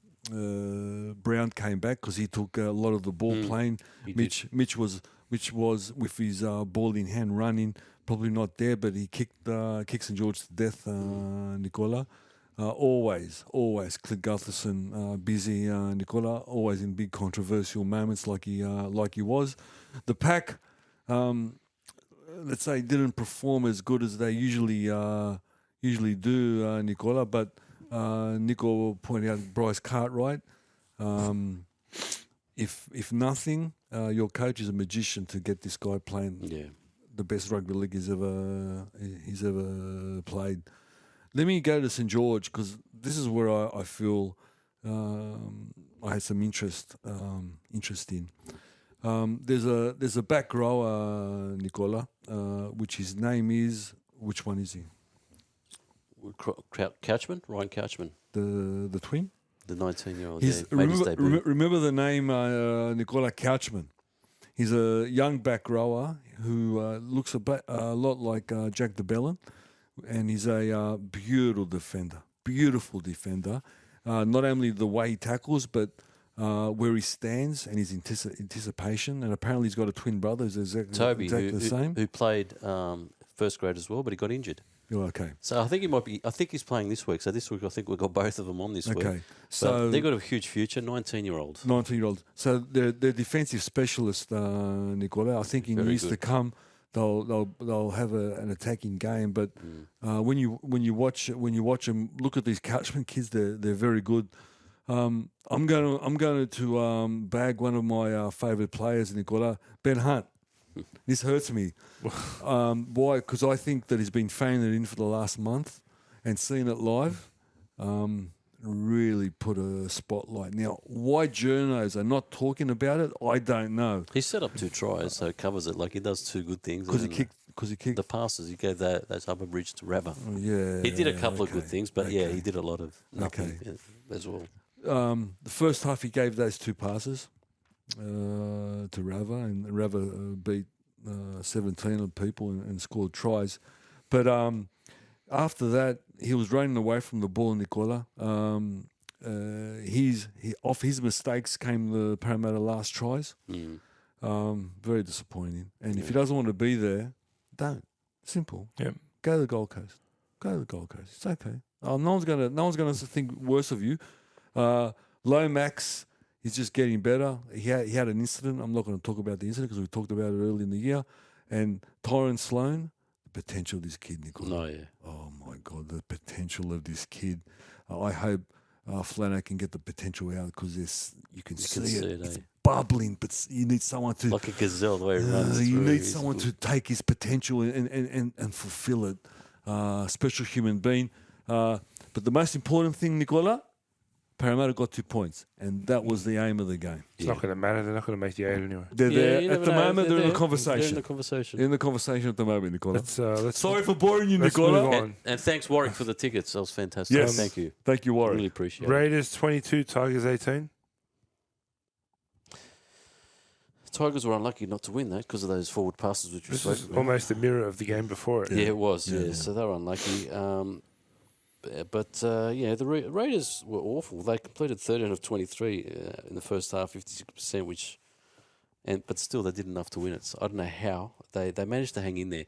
Brown came back, because he took a lot of the ball playing. Mitch was with his ball in hand running, probably not there, but he kicked St George to death. Nicola, always Clint Gutherson busy. Nicola always in big controversial moments, like he was. The pack, let's say, didn't perform as good as they usually do, Nicola, but. Nico pointed out Bryce Cartwright. If nothing, your coach is a magician to get this guy playing the best rugby league he's ever played. Let me go to St George, because this is where I feel I had some interest in. There's a back rower, Nicola, which his name is. Which one is he? Couchman, Ryan Couchman, the twin, the 19-year-old. Remember the name Nicola Couchman. He's a young back rower who looks a lot like Jack DeBellin, and he's a beautiful defender. Not only the way he tackles, but where he stands and his anticipation. And apparently he's got a twin brother who's exactly the same. Who played first grade as well, but he got injured. Oh, okay. So I think he's playing this week. So this week I think we've got both of them on this week. Okay. So they've got a huge future, 19-year-olds. 19-year-olds. So they're defensive specialists, Nicola. I think in years to come they'll have an attacking game. But when you watch them, look at these Couchman kids. They're very good. I'm going to bag one of my favourite players, Nicola, Ben Hunt. This hurts me. Why? Because I think that he's been phoning it in for the last month and seeing it live. Really put a spotlight. Now, why journos are not talking about it, I don't know. He set up 2 tries, so it covers it. Like, he does 2 good things. Because and he kicked. the passes. He gave that upper bridge to Rabba. Yeah. He did a couple of good okay, things, but yeah, okay. he did a lot of nothing as well. The first half, he gave those 2 passes to Rava, and Rava beat 17 of people and scored tries. But after that, he was running away from the ball, Nicola. Off his mistakes came the Parramatta last tries. Very disappointing. And if he doesn't want to be there, don't. Simple. Yep. Go to the Gold Coast. Go to the Gold Coast. It's okay. No one's gonna think worse of you. Lomax, he's just getting better. He had an incident. I'm not going to talk about the incident because we talked about it early in the year. And Tyron Sloan, the potential of this kid, Nicola. No, yeah. Oh my God, the potential of this kid. I hope Flano can get the potential out because you can see it. It's bubbling, but you need someone to like a gazelle the way it runs. you need someone to take his potential and fulfill it. Special human being. But the most important thing, Nicola, Parramatta got 2 points, and that was the aim of the game. It's not going to matter. They're not going to make the 8 anyway. They're there at the moment. They're in the They're conversation. in the conversation. In the conversation at the moment, Nicola. Let's Sorry for boring you, let's Nicola. move on. And thanks, Warwick, for the tickets. That was fantastic. Yes. Thank you. Thank you, Warren. Really appreciate it. Raiders 22, Tigers 18. Tigers were unlucky not to win that because of those forward passes which we This spoke is about. almost a mirror of the game before it. Yeah, it was. Yeah, Yeah, yeah. so they were unlucky. The Raiders were awful. They completed 13 of 23 in the first half, 56%, but still they did enough to win it. So I don't know how they managed to hang in there,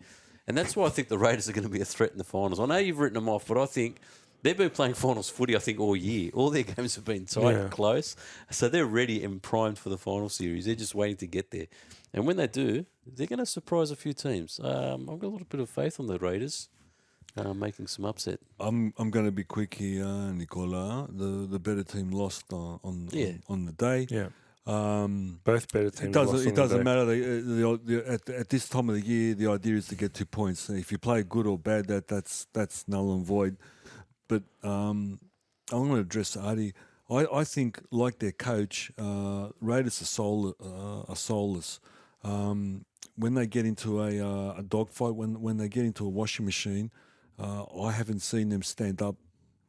and that's why I think the Raiders are going to be a threat in the finals. I know you've written them off, but I think they've been playing finals footy. I think all year, all their games have been tight and close, so they're ready and primed for the final series. They're just waiting to get there, and when they do, they're going to surprise a few teams. I've got a little bit of faith on the Raiders. Making some upset. I'm going to be quick here, Nicola. The better team lost on the day. Yeah. Both better teams. It doesn't matter. At this time of the year, the idea is to get 2 points. If you play good or bad, that's null and void. But I'm going to address Artie. I think, like their coach, Raiders are soulless. When they get into a dogfight, when they get into a washing machine, I haven't seen them stand up.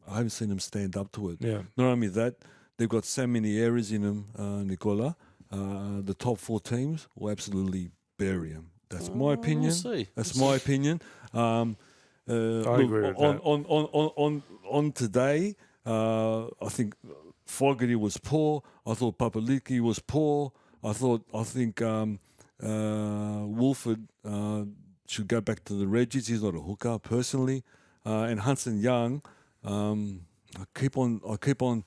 I haven't seen them stand up to it. Yeah. Not only that, they've got so many errors in them, Nicola. The top 4 teams will absolutely bury them. That's my opinion. We'll see. That's my opinion. I agree with that. On today, I think Fogarty was poor. I thought Papali'i was poor. I think Wolford should go back to the Reggies. He's not a hooker, personally. And Hudson Young, I keep on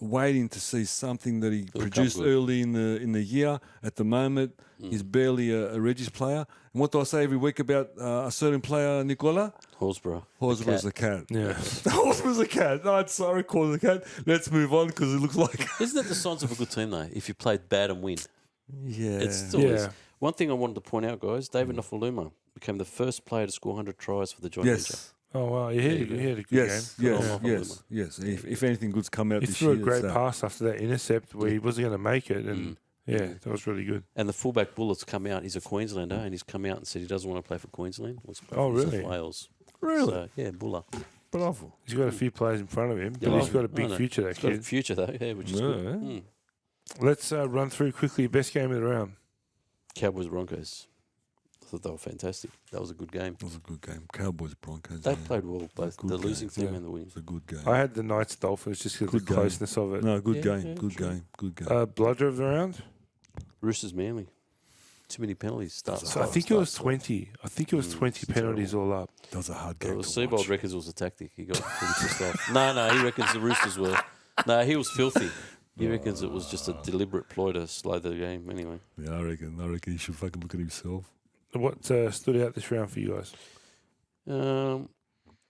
waiting to see something that he produced early in the year. At the moment, he's barely a Reggies player. And what do I say every week about a certain player, Nicola? Horsburgh. Horsburgh's a cat. Yeah. Horsburgh's a cat. No, I'm sorry, call it a cat. Let's move on because it looks like... Isn't that the signs of a good team, though, if you played bad and win? Yeah. It still is. One thing I wanted to point out, guys, David Nofaluma became the first player to score 100 tries for the joint venture. Yes. Oh, wow. You had a good Yes, game. yes. If anything good's come out He this threw year, a great it's that. pass after that intercept where he wasn't going to make it. And that was really good. And the fullback Bullett's come out. He's a Queenslander, and he's come out and said he doesn't want to play for Queensland. Wants to play for New South really? Wales. Really? So, yeah, Buller. Bravo. He's got a few players in front of him, but Yeah, he's got a I big know. future, that He's got a kid. future, though, yeah, which is good. Mm. Let's run through quickly best game of the round. Cowboys Broncos. I thought they were fantastic. That was a good game. It was a good game. Cowboys, Broncos. They played well, both Good the game. losing team and the winning. It was a good game. I had the Knights Dolphins just because of Good the game. closeness of it. No, good Yeah, game. yeah, Good sure. game. Good game. Bludger of the round? Roosters Manly. Too many penalties. So I think it was 20. I think it was 20 penalties all up. That was a hard It game was to watch. Seabold reckons it was a tactic. He got pretty pissed off. No, he reckons the Roosters were. No, he was filthy. He reckons it was just a deliberate ploy to slow the game. Anyway, Yeah, I reckon he should fucking look at himself. What stood out this round for you guys?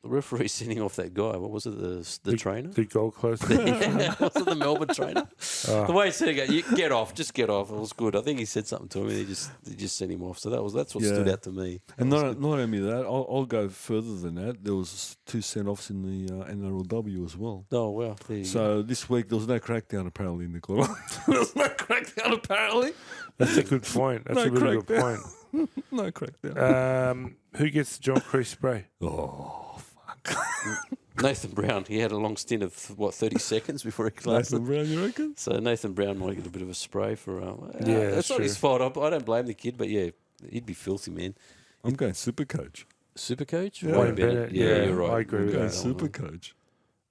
The referee sending off that guy. What was it? The trainer? The Gold Coast. Was it the Melbourne trainer? The way he said it, you get off, just get off. It was good. I think he said something to him and he just sent him off. So that's what stood out to me. And not only that, I'll go further than that. There was 2 send-offs in the NRLW as well. Oh, wow. There you go. So this week there was no crackdown apparently, Nicola. There was no crackdown apparently. That's a good point. That's a really good point. No crackdown. Who gets the John Creese spray? Oh, fuck. Nathan Brown, he had a long stint of, 30 seconds before he closed Nathan it. Brown, you reckon? So Nathan Brown might get a bit of a spray for... Yeah, it's not true. his fault. I don't blame the kid, but yeah, he'd be filthy, man. I'm going super coach. Super coach? Yeah. Wayne Bennet. Yeah, you're right. I agree with I'm going that. super coach.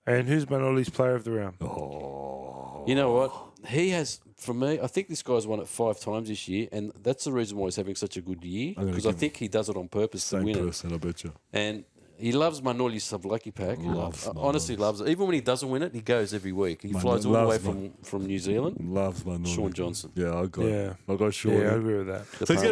And who's Manoli's player of the round? Oh. You know what? He has, for me, I think this guy's won it 5 times this year, and that's the reason why he's having such a good year, I'm gonna because I give think he does it on purpose to Same win it. person, I bet you. And he loves Manoli's Sub-Lucky Pack. Honestly loves it. Even when he doesn't win it, he goes every week. He flies all the way from New Zealand. Loves my knowledge. Sean Johnson. Yeah, I got Yeah, Sean. I agree with that. So he's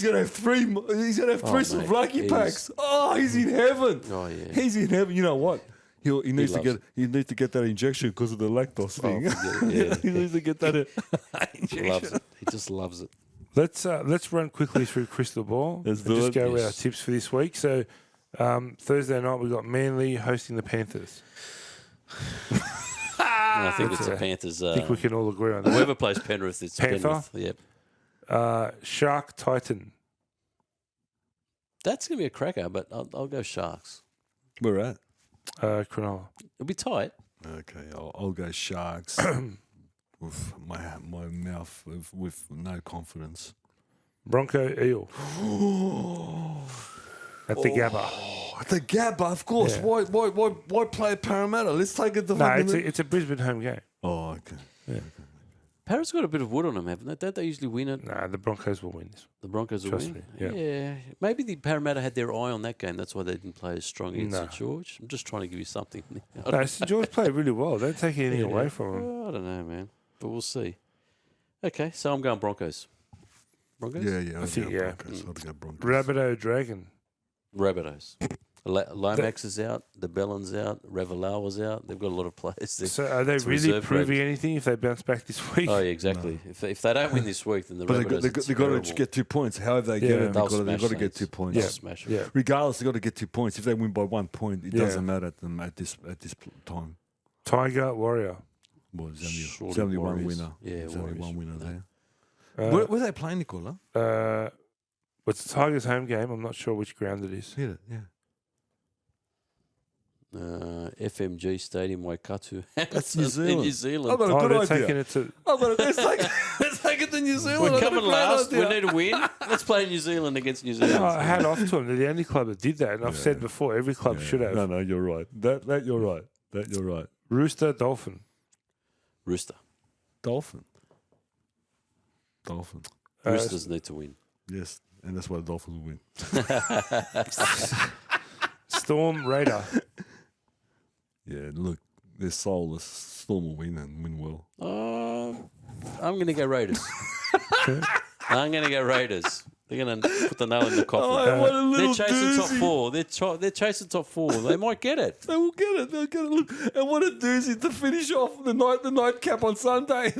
gonna have 3. He's gonna have 3 mate, Sub-Lucky packs. Oh, he's in heaven. Oh, yeah. He's in heaven. You know what? He needs to loves get that injection because of the lactose thing. yeah. He needs to get that injection. Loves it. He just loves it. Let's run quickly through Crystal Ball. Let's and do just it. go with our Yes. tips for this week. So Thursday night we got Manly hosting the Panthers. I think it's the Panthers. I think we can all agree on that. Whoever plays Penrith, it's Panther? Penrith. Yep. Shark Titan. That's going to be a cracker, but I'll go Sharks. Where at? Cronulla. It'll be tight. Okay, I'll go Sharks with my mouth with no confidence. Bronco Eel. At the Gabba. The Gabba, of course. Yeah. Why play at Parramatta? Let's take it to No, fucking... it's a Brisbane home game. Oh, okay. Paris got a bit of wood on them, haven't they? Don't they usually win it? Nah, the Broncos will win this. The Broncos will Trust win. me, yeah. Maybe the Parramatta had their eye on that game. That's why they didn't play as strong against No. St George. I'm just trying to give you something. No, St George played really well. Don't take anything away from them. Well, I don't know, man. But we'll see. Okay, so I'm going Broncos. Broncos? Yeah. I think, yeah. I'll go Broncos. Rabbitoh Dragon. Rabbitohs. Lomax is out. The Bellon's out. Ravalawa's out. They've got a lot of players there. So are they It's really reserve proving grade. anything if they bounce back this week? Oh, yeah, exactly. If they don't win this week, then the But Rabbitohs they got to get 2 points. However they get it, They'll they've got to smash get 2 Saints. points. They'll Yeah. smash them. Yeah. Regardless, they've got to get 2 points. If they win by 1 point, it Yeah. doesn't matter at them at this time. Tiger Warrior. Well, there's Surely there's only one Warriors. winner. Yeah, There's only Warriors. one winner there. Uh, Where they playing, Nicola? It's the Tigers' home game. I'm not sure which ground it is. Yeah. FMG Stadium, Waikato. That's New In Zealand. New Zealand. I've got a Oh, good they're idea. taking it to. Let's take it to New Zealand. We're I've got a coming great last. We idea. need a win. Let's play New Zealand against New Zealand. Oh, hat off to them. They're the only club that did that. And I've said before, every club should have. No, you're right. That you're right. That you're right. Rooster Dolphin. Rooster. Dolphin. Roosters need to win. Yes, and that's why the Dolphins will win. Storm Raider. Yeah, look, they're soulless. Storm will win and win well. I'm going to go Raiders. I'm going to go Raiders. They're going to put the nail in the coffin. what a little They're chasing top doozy. 4. They're chasing top 4. They might get it. They will get it. They'll get it. Look, and what a doozy to finish off the nightcap on Sunday.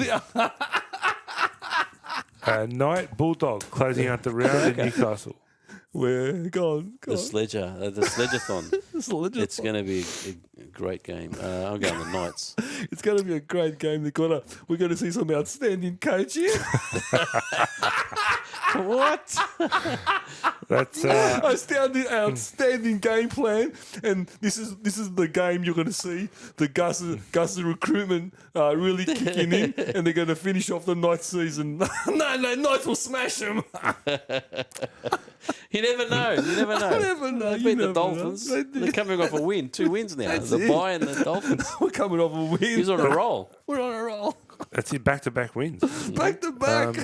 Knight Bulldog closing out the round in Newcastle. Where? Go on. The Sledgeathon. It's It's going to be a great game. I'm going the Knights. It's going to be a great game. We're going to see some outstanding coaching. What? That's outstanding game plan, and this is the game you're going to see the Gus recruitment really kicking in, and they're going to finish off the Knights season. no, Knights will smash them. You never know. You never know. never know. They You beat the never Dolphins. know. They're coming off a win. 2 wins now. That's The it. Bye and the Dolphins. We're coming off a win. He's on a roll. We're on a roll. it. Back-to-back wins. Back to back.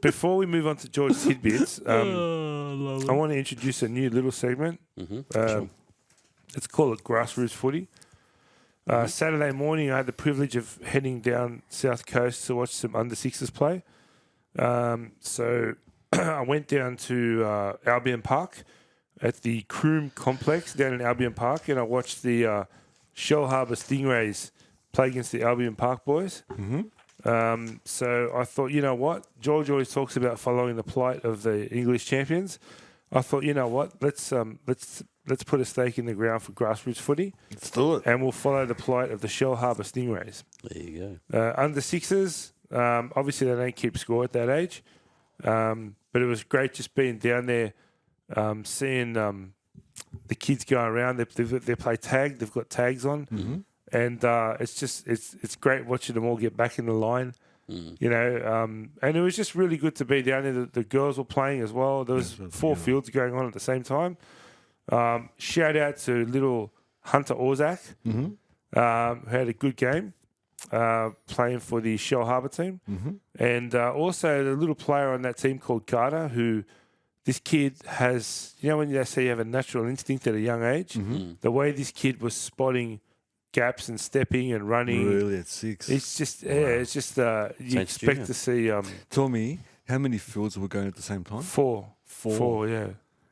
Before we move on to George Tidbits, Love I want to introduce a new little segment. Sure. Let's call it Grassroots Footy. Saturday morning, I had the privilege of heading down South Coast to watch some under-6s play. So I went down to Albion Park. at the Croom Complex down in Albion Park, and I watched the Shell Harbour Stingrays play against the Albion Park boys. So I thought, you know what? George always talks about following the plight of the English champions. I thought, you know what? Let's put a stake in the ground for grassroots footy. Let's do it. And we'll follow the plight of the Shell Harbour Stingrays. There you go. Under sixes, obviously they don't keep score at that age. But it was great just being down there, seeing the kids go around. They play tag. They've got tags on. And it's great watching them all get back in the line. You know, and it was just really good to be down there. The girls were playing as well. There was 4 fields going on at the same time. Shout out to little Hunter Orzak, who had a good game playing for the Shell Harbour team. And also the little player on that team called Carter, who this kid has, you know, when they say you have a natural instinct at a young age, the way this kid was spotting gaps and stepping and running. Really, at 6. It's just, it's just, you expect to see Tell me, how many fields were going at the same time? 4. 4. 4, yeah.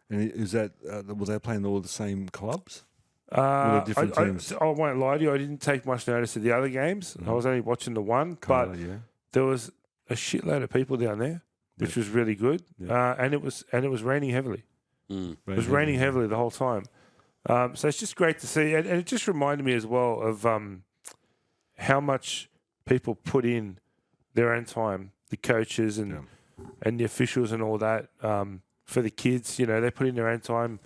And is that, were they playing all the same clubs? I different teams? won't lie to you, I didn't take much notice of the other games. I was only watching the one, Carter, but yeah. there was a shitload of people down there, which was really good. And it was raining heavily. It was raining heavily the whole time. So it's just great to see, and it just reminded me as well of how much people put in their own time, the coaches and the officials and all that, for the kids. You know, they put in their own time,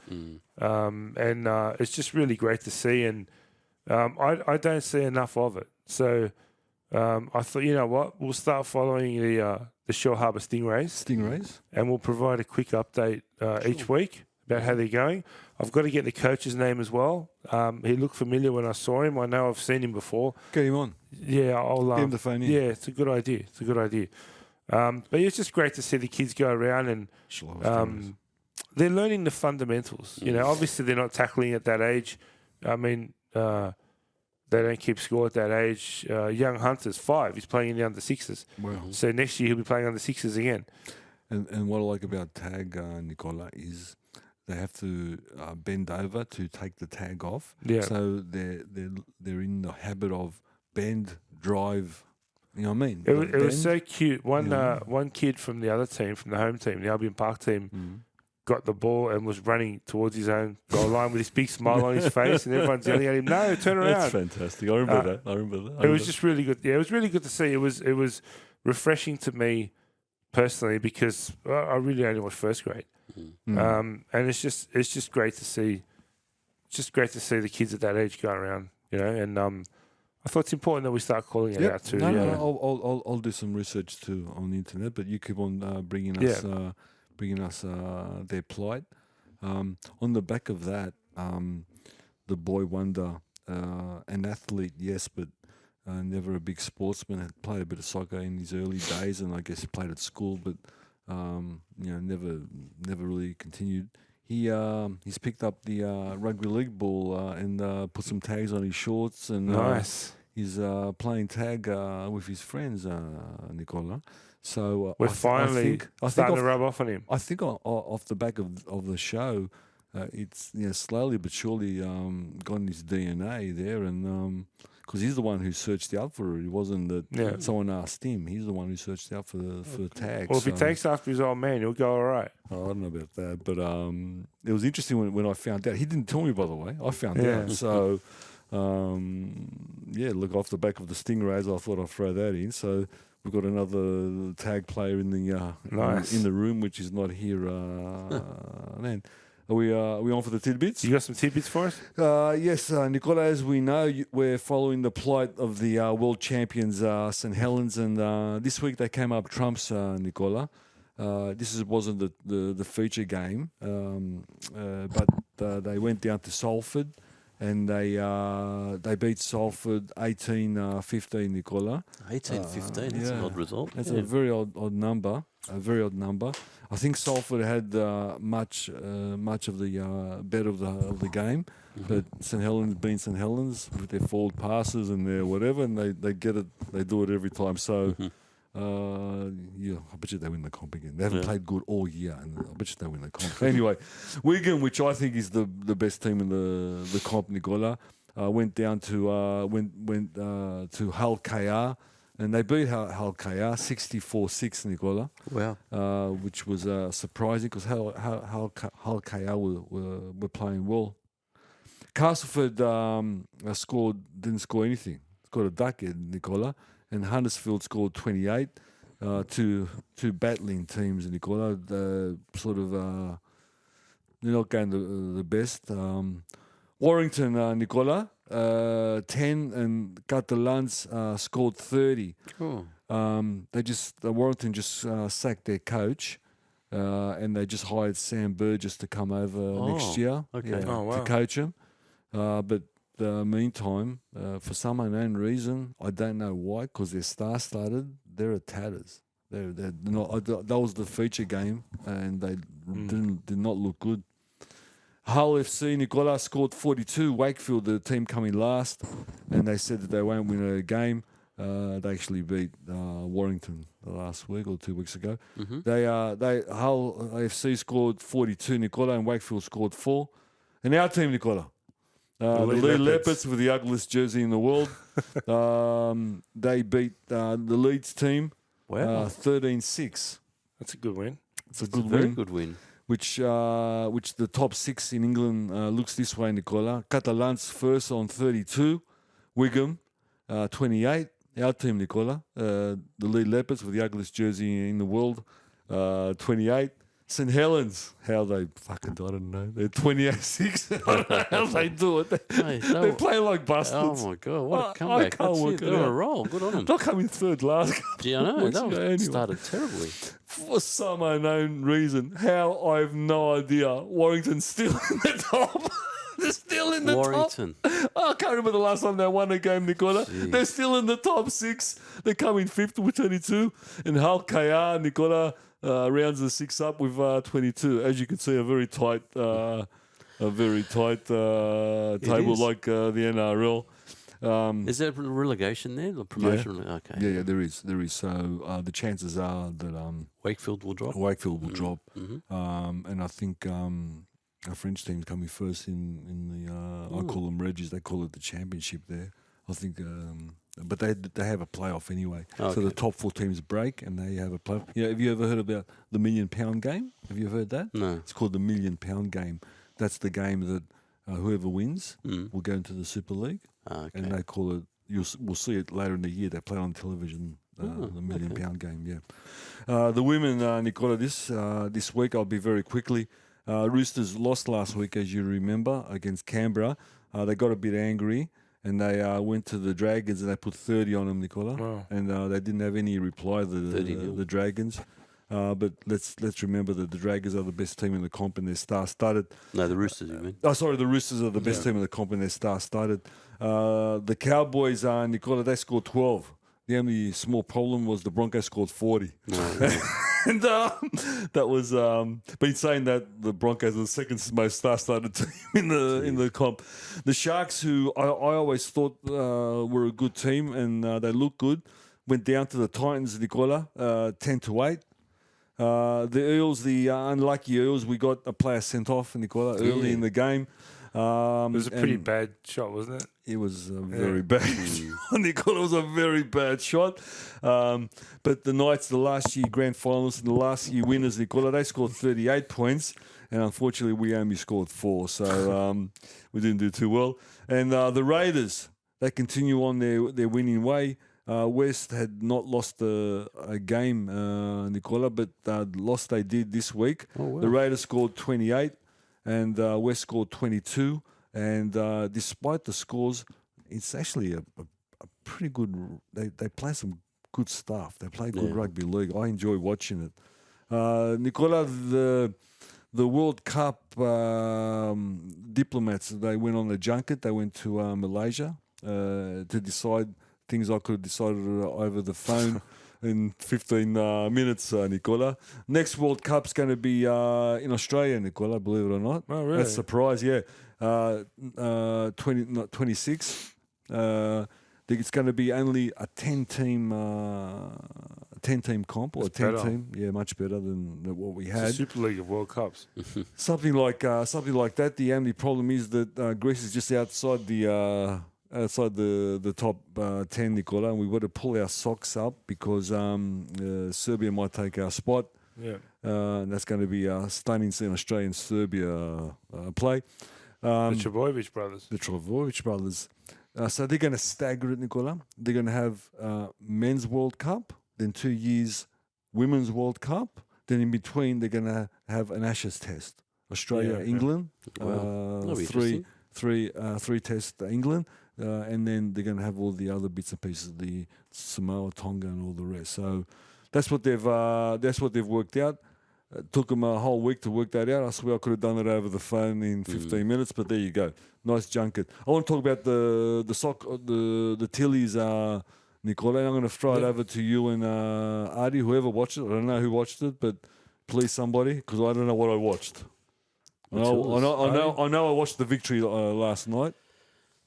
and it's just really great to see. And I don't see enough of it. So I thought, you know what, we'll start following the Shell Harbour Stingrays, and we'll provide a quick update each week about how they're going. I've got to get the coach's name as well. He looked familiar when I saw him. I know I've seen him before. Get him on. Yeah, I'll Get him the phone in. Yeah, it's a good idea. But it's just great to see the kids go around and they're learning the fundamentals. You know, obviously they're not tackling at that age. I mean, they don't keep score at that age. Young Hunter's 5. He's playing in the under 6s. Wow. So next year he'll be playing under 6s again. And what I like about tag, Nicola, is they have to bend over to take the tag off. Yeah. So they're in the habit of bend, drive. You know what I mean? It was so cute. One kid from the other team, from the home team, the Albion Park team, got the ball and was running towards his own goal line with this big smile on his face, and everyone's yelling at him, "No, turn around!" That's fantastic. I remember that. It was just really good. Yeah, it was really good to see. It was refreshing to me personally because I really only watched first grade, and it's just great to see. It's just great to see the kids at that age going around, you know, and I thought it's important that we start calling it out too. No, I'll do some research too on the internet, but you keep on bringing us their plight. On the back of that, the boy wonder, an athlete, yes, but never a big sportsman. Had played a bit of soccer in his early days, and I guess he played at school, but never really continued. He's picked up the rugby league ball and put some tags on his shorts, and Nice. He's playing tag with his friends, Nicola. So We're I finally think starting to rub off on him. I think off the back of the show, it's slowly but surely got in his DNA there, and because he's the one who searched out for it. It wasn't that someone asked him. He's the one who searched out for the tags. Well, if he takes after his old man, he'll go all right. I don't know about that, but it was interesting when I found out. He didn't tell me, by the way. I found out. So, look, off the back of the Stingrays, I thought I'd throw that in. So we've got another tag player in the in the room, which is not here. Man, are we on for the tidbits? You got some tidbits for us? Yes, Nicola, as we know, we're following the plight of the world champions, St. Helens, and this week they came up trumps, Nicola. This wasn't the feature game, but they went down to Salford, and they beat Salford 18-15, Nicola. 18-15, that's an odd result. That's a very odd number. A very odd number. I think Salford had much of the bet of the game, but St. Helens being St. Helens with their forward passes and their whatever, and they get it. They do it every time. So Yeah, I bet you they win the comp again. They haven't played good all year, and I bet you they win the comp. Anyway, Wigan, which I think is the best team in the comp, Nicola, went down to to Hull KR, and they beat Hull KR 64-6, Nicola. Wow. Which was surprising because Hull KR were playing well. Castleford didn't score anything. Scored a duck, Nicola. And Huddersfield scored 28. Two battling teams, Nicola. Sort of, they're not going the best. Warrington, Nicola, 10, and Catalans scored 30. Oh. Warrington just sacked their coach, and they just hired Sam Burgess to come over next year to coach them. But meantime, for some unknown reason, I don't know why, because they're star-studded, they're a tatters. They're not. That was the feature game, and they did not look good. Hull FC, Nicola, scored 42. Wakefield, the team coming last, and they said that they won't win a game. They actually beat Warrington last week or 2 weeks ago. Mm-hmm. Hull FC scored 42, Nicola, and Wakefield scored 4. And our team, Nicola, the Leeds Leopards with the ugliest jersey in the world. They beat the Leeds team 13-6. That's a good win. It's a good Very win. good win. Which the top 6 in England looks this way, Nicola. Catalans first on 32. Wigan, 28. Our team, Nicola. The Leeds Leopards with the ugliest jersey in the world, 28. St. Helens, how they fucking, I don't know. They're 28-6. I don't know how they do it. They play like bastards. Oh, my God. What a comeback. They're on a roll. Good on them. They'll come in third last. Yeah, I know. That started terribly. For some unknown reason, how I have no idea. Warrington's still in the top. They're still in the Warrington. top. I can't remember the last time they won a game, Nicola. Jeez. They're still in the top 6. They come in 5th with 22. And Hull KR, Nicola, rounds the 6 up with 22. As you can see, a very tight table like the NRL. Is there relegation there? The promotion? Yeah. Okay. Yeah, there is. So the chances are that Wakefield will drop. Mm-hmm. And I think our French team's coming first in the. I call them Reggies. They call it the championship there. I think. But they have a playoff anyway. Okay. So the top 4 teams break and they have a playoff. Yeah, have you ever heard about the £1 million game? Have you ever heard that? No. It's called the £1 million game. That's the game that whoever wins will go into the Super League. Okay. And they call it, we'll see it later in the year. They play on television, the £1 million game, yeah. The women, Nicola, this week, I'll be very quickly. Roosters lost last week, as you remember, against Canberra. They got a bit angry. And they went to the Dragons and they put 30 on them, Nicola. Wow. And they didn't have any reply, the Dragons. But let's remember that the Dragons are the best team in the comp and they're star-studded. No, the Roosters, you mean? Oh, sorry, the Roosters are the best team in the comp and they're star-studded. The Cowboys, Nicola, they scored 12. The only small problem was the Broncos scored 40. No. And that was, but in saying that, the Broncos are the second most star-studded team in the comp. The Sharks, who I always thought were a good team and they look good, went down to the Titans, Nicola, 10-8. The Eels, the unlucky Eels, we got a player sent off, Nicola, early in the game. It was a pretty bad shot, wasn't it? It was a very bad shot. Nicola, was a very bad shot. But the Knights, the last year grand finalists and the last year winners, Nicola, they scored 38 points. And unfortunately, we only scored 4. So we didn't do too well. And the Raiders, they continue on their winning way. West had not lost a game, Nicola, but lost they did this week. Oh, wow. The Raiders scored 28 and West scored 22. And despite the scores, it's actually a pretty good. They play some good stuff. They play good rugby league. I enjoy watching it. Nicola, the World Cup diplomats, they went on a junket. They went to Malaysia to decide things I could have decided over the phone in 15 minutes, Nicola. Next World Cup's going to be in Australia, Nicola, believe it or not. Oh, really? That's a surprise, yeah. 26. I think it's going to be only a 10-team 10-team comp or It's 10 better. team. Yeah, much better than what we It's a had. Super League of World Cups. Something like that. The only problem is that Greece is just outside the top 10, Nicola, and we've got to pull our socks up because Serbia might take our spot. Yeah. And that's going to be stunning seeing Australia and Serbia play. The Trebojevic brothers. The Trebojevic brothers. So they're going to stagger it, Nicola. They're going to have men's World Cup, then 2 years women's World Cup. Then in between, they're going to have an Ashes test. Australia, Yeah, England, That'll be three interesting. tests England, and then they're going to have all the other bits and pieces, the Samoa, Tonga, and all the rest. So that's what they've worked out. It took them a whole week to work that out. I swear I could have done it over the phone in 15 minutes, but there you go. Nice junket. I want to talk about the Tillies, Nicola. I'm going to throw it over to you and Artie, whoever watched it. I don't know who watched it, but please somebody, because I don't know what I watched. I know I watched the victory last night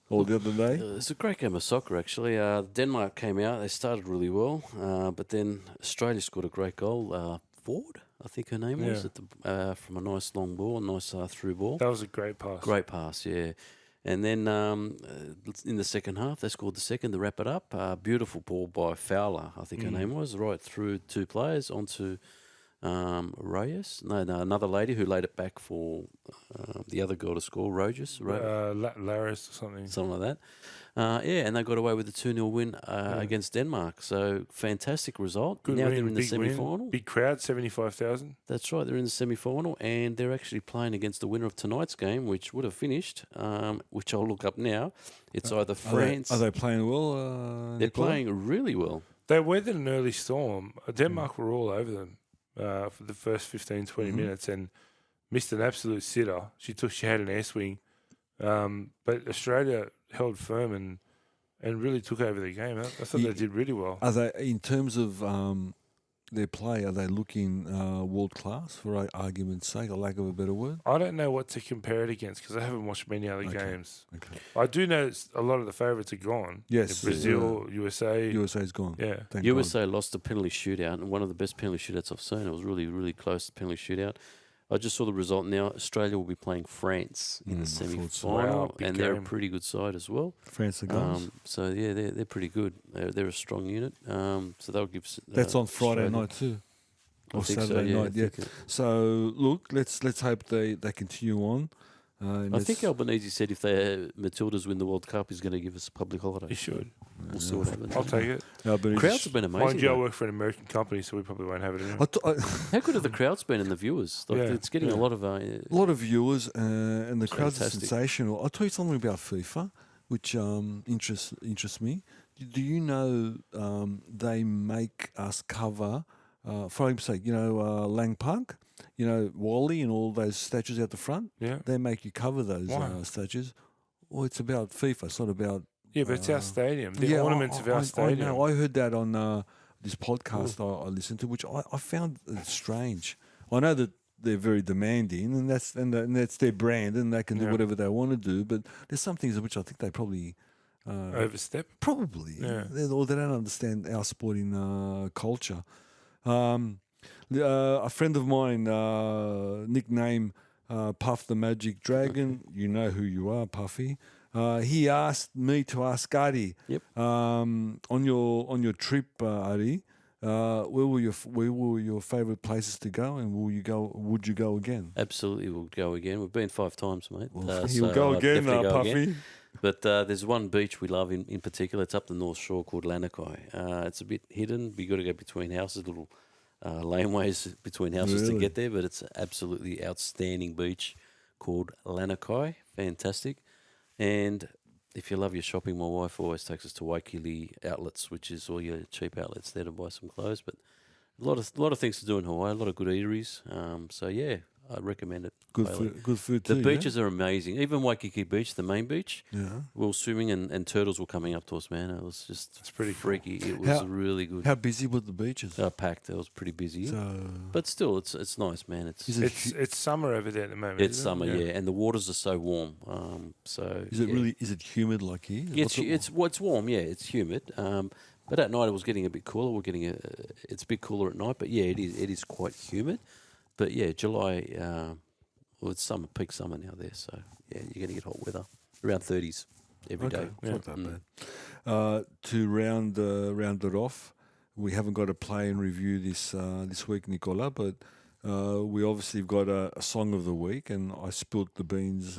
or the other day. It's a great game of soccer, actually. Denmark came out. They started really well, but then Australia scored a great goal. Ford, I think her name was, from a nice long ball, a nice through ball. That was a great pass. Great pass, yeah. And then in the second half, they scored the second to wrap it up. Beautiful ball by Fowler, I think her name was, right through two players onto Reyes. No, another lady who laid it back for the other girl to score, Rogers. Laris or something. Something like that. And they got away with a 2-0 win against Denmark. So fantastic result. Good now win, they're in the big semi-final. win. Big crowd, 75,000. That's right. They're in the semi-final, and they're actually playing against the winner of tonight's game, which would have finished, which I'll look up now. It's either France. Are they playing well? They're Nicola? playing really well. They weathered an early storm. Denmark were all over them for the first 15, 20 minutes and missed an absolute sitter. She had an air swing. But Australia held firm and really took over the game. I thought they did really well. Are they, in terms of their play, are they looking world class, for argument's sake, a lack of a better word? I don't know what to compare it against because I haven't watched many other games. Okay. I do know a lot of the favourites are gone. Yes. Brazil, USA. USA's gone. Yeah. Thank USA lost a penalty shootout, and one of the best penalty shootouts I've seen. It was really, really close to penalty shootout. I just saw the result now. Australia will be playing France in the semi-final, Wow, big and they're a game. pretty good side as well. France are gone. So yeah, they're pretty good. They're a strong unit. So they'll give. That's on Friday Australia- night too. I Or think so, Saturday yeah, night, I yeah. think So look, let's hope they continue on. I think Albanese said if they Matildas win the World Cup, he's going to give us a public holiday. You should. We'll see what happens. I'll take it. Crowds have been amazing. Mind you, I though. work for an American company, so we probably won't have it anymore. How good have the crowds been and the viewers? Like, Yeah, it's getting a lot of. a lot of viewers and the crowds are Fantastic. sensational. I'll tell you something about FIFA, which interests me. Do you know they make us cover, for argument's sake, Lang Park, Wally and all those statues out the front? Yeah. They make you cover those Why? statues. Well, it's about FIFA. It's not about... Yeah, but it's our stadium. The ornaments of our stadium. I know. I heard that on this podcast I listened to, which I found strange. I know that they're very demanding, and that's their brand, and they can do whatever they want to do. But there's some things which I think they probably Overstep. probably Yeah. they don't understand our sporting culture. A friend of mine, nicknamed Puff the Magic Dragon. You know who you are, Puffy. He asked me to ask Adi. Yep. On your trip, Adi, where were your favourite places to go, and would you go again? Absolutely, we'll go again. We've been 5 times, mate. He'll so go I'd again, definitely go Puffy. again. But there's one beach we love in particular. It's up the North Shore called Lanakai. It's a bit hidden. You got to go between houses, little laneways between houses to get there. But it's an absolutely outstanding beach called Lanakai. Fantastic. And if you love your shopping, my wife always takes us to Waikili outlets, which is all your cheap outlets there to buy some clothes. But a lot of things to do in Hawaii. A lot of good eateries. So yeah, I recommend it. Good highly. food The too. beaches are amazing. Even Waikiki Beach, the main beach, Yeah. we were swimming and turtles were coming up to us, man. It was just pretty cool. freaky. It was How- really good. How busy were the beaches? Packed. It was pretty busy. So But still, it's nice, man. Is it It's summer over there at the moment. It's isn't summer, it? yeah, and the waters are so warm. So is it yeah. really? Is it humid like here? It's warm, yeah. It's humid, But at night it was getting a bit cooler. It's a bit cooler at night, but yeah, it is quite humid. But yeah, July, well, it's peak summer now there, so yeah, you're going to get hot weather around 30s every day. It's not that bad. To round it off, we haven't got a play and review this week, Nicola, but we obviously have got a song of the week, and I spilt the beans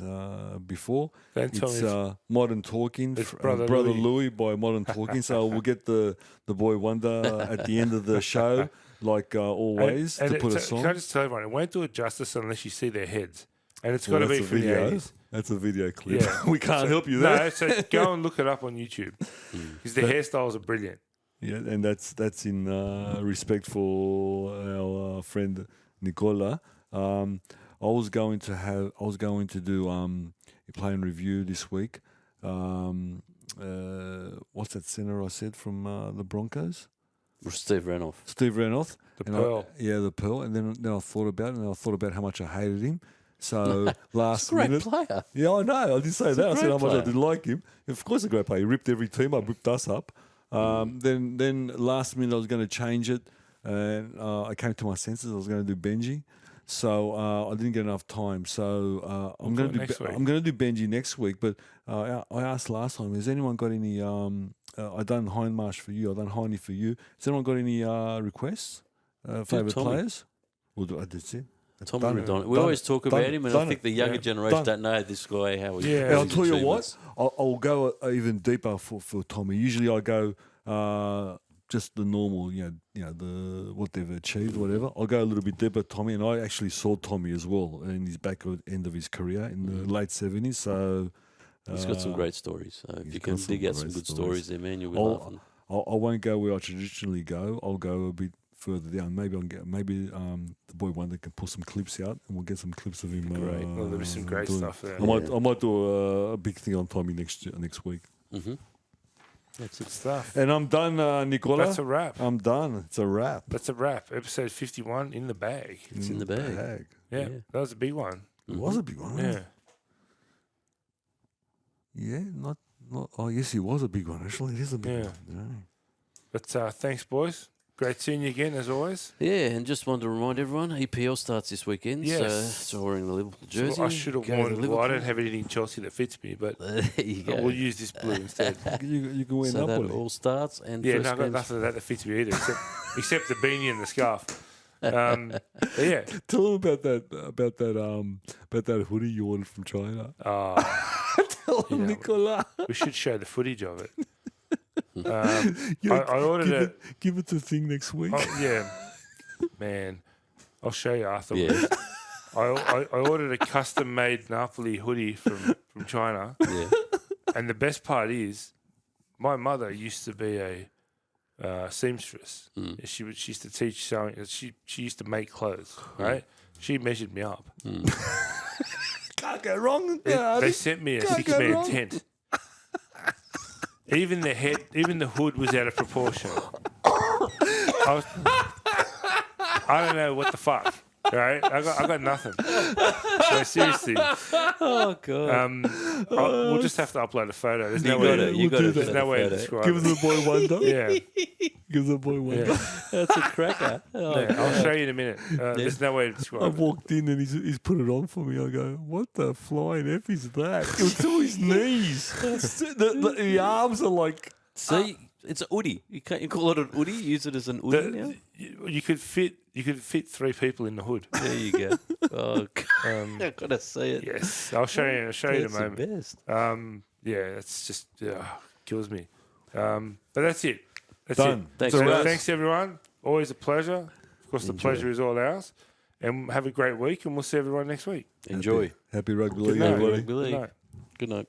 before. It's Modern Talking, Brother Louie by Modern Talking. So we'll get the boy Wonder at the end of the show, like always, to put a song. Can I just tell everyone, it won't do it justice unless you see their heads. And it's got to be from the 80s. That's a video clip. Yeah. We can't help you there. No, so go and look it up on YouTube because the hairstyles are brilliant. Yeah, and that's in respect for our friend Nicola. I was going to do a play and review this week. What's that center I said from the Broncos? Steve Renoff. The Pearl. The Pearl. And then I thought about how much I hated him. So last Great minute, player. yeah, I know. I did say that. I said how much player. I didn't like him. Of course, a great player. He ripped every team. I ripped us up. Then last minute I was going to change it, and I came to my senses. I was going to do Benji, so I didn't get enough time. So I'm going to do Benji next week. But I asked last time, has anyone got any? I done Hindmarsh for you. I done Hiney for you. Has anyone got any requests? Favorite players? That's it. Tommy Redon. We always talk about him, and I think the younger generation don't know this guy, how he. Yeah, I'll tell you what. I'll go even deeper for Tommy. Usually I go just the normal, the what they've achieved, whatever. I'll go a little bit deeper, Tommy, and I actually saw Tommy as well in his back end of his career in the late 70s. So he's got some great stories. So if you can dig out some good stories there, man, you'll be laughing. I won't go where I traditionally go. I'll go a bit further down. Maybe the boy Wonder can pull some clips out, and we'll get some clips of him. Great. Well, there'll be some great stuff there. I might do a big thing on Tommy next week. Mm-hmm. That's good stuff. And I'm done, Nicola. That's a wrap. I'm done. It's a wrap. That's a wrap. Episode 51 in the bag. It's in the bag. Yeah, that was a big one. It was a big one. Yeah. Yeah, not. Oh, yes, it was a big one. Actually, it is a big one. Yeah. But thanks, boys. Great seeing you again, as always. Yeah, and just wanted to remind everyone, EPL starts this weekend. Yes. So wearing the Liverpool jersey. So I should have worn. Well, I don't have anything Chelsea that fits me, but there you go. we'll use this blue instead. You can wear so Napoli. that all starts. And yeah, no, I've got nothing of that fits me either, except the beanie and the scarf. Yeah. Tell them about that hoodie you ordered from China. Tell them, Nicola. We should show the footage of it. I ordered it. Give it the thing next week. Oh, yeah, man. I'll show you afterwards. Yeah. I ordered a custom-made Napoli hoodie from China. Yeah. And the best part is, my mother used to be a seamstress. She used to teach sewing. She used to make clothes, right? She measured me up. Can't go wrong. They sent me a 6-man tent. Even the hood was out of proportion. I don't know what the fuck. Right? I got nothing. So seriously. Oh god. We'll just have to upload a photo. There's no way to describe it. Give us the boy Wonder. Yeah. Give us the boy Wonder. Yeah. That's a cracker. Oh, Yeah, I'll show you in a minute. There's no way to describe I it. walked in and he's put it on for me. I go, what the flying F is that? It was to his knees. The arms are like... See, it's a hoodie. You call it an hoodie. Use it as an hoodie now. You could fit 3 people in the hood. There you go. Oh, I've got to see it. Yes, I'll show you. I'll show you in a moment. The best. Yeah, it's just kills me. But that's it. That's Done. it. Thanks everyone. Always a pleasure. Of course, the pleasure is all ours. And have a great week, and we'll see everyone next week. Enjoy. Happy rugby league, night. everybody. Rugby league. Good night. Good night.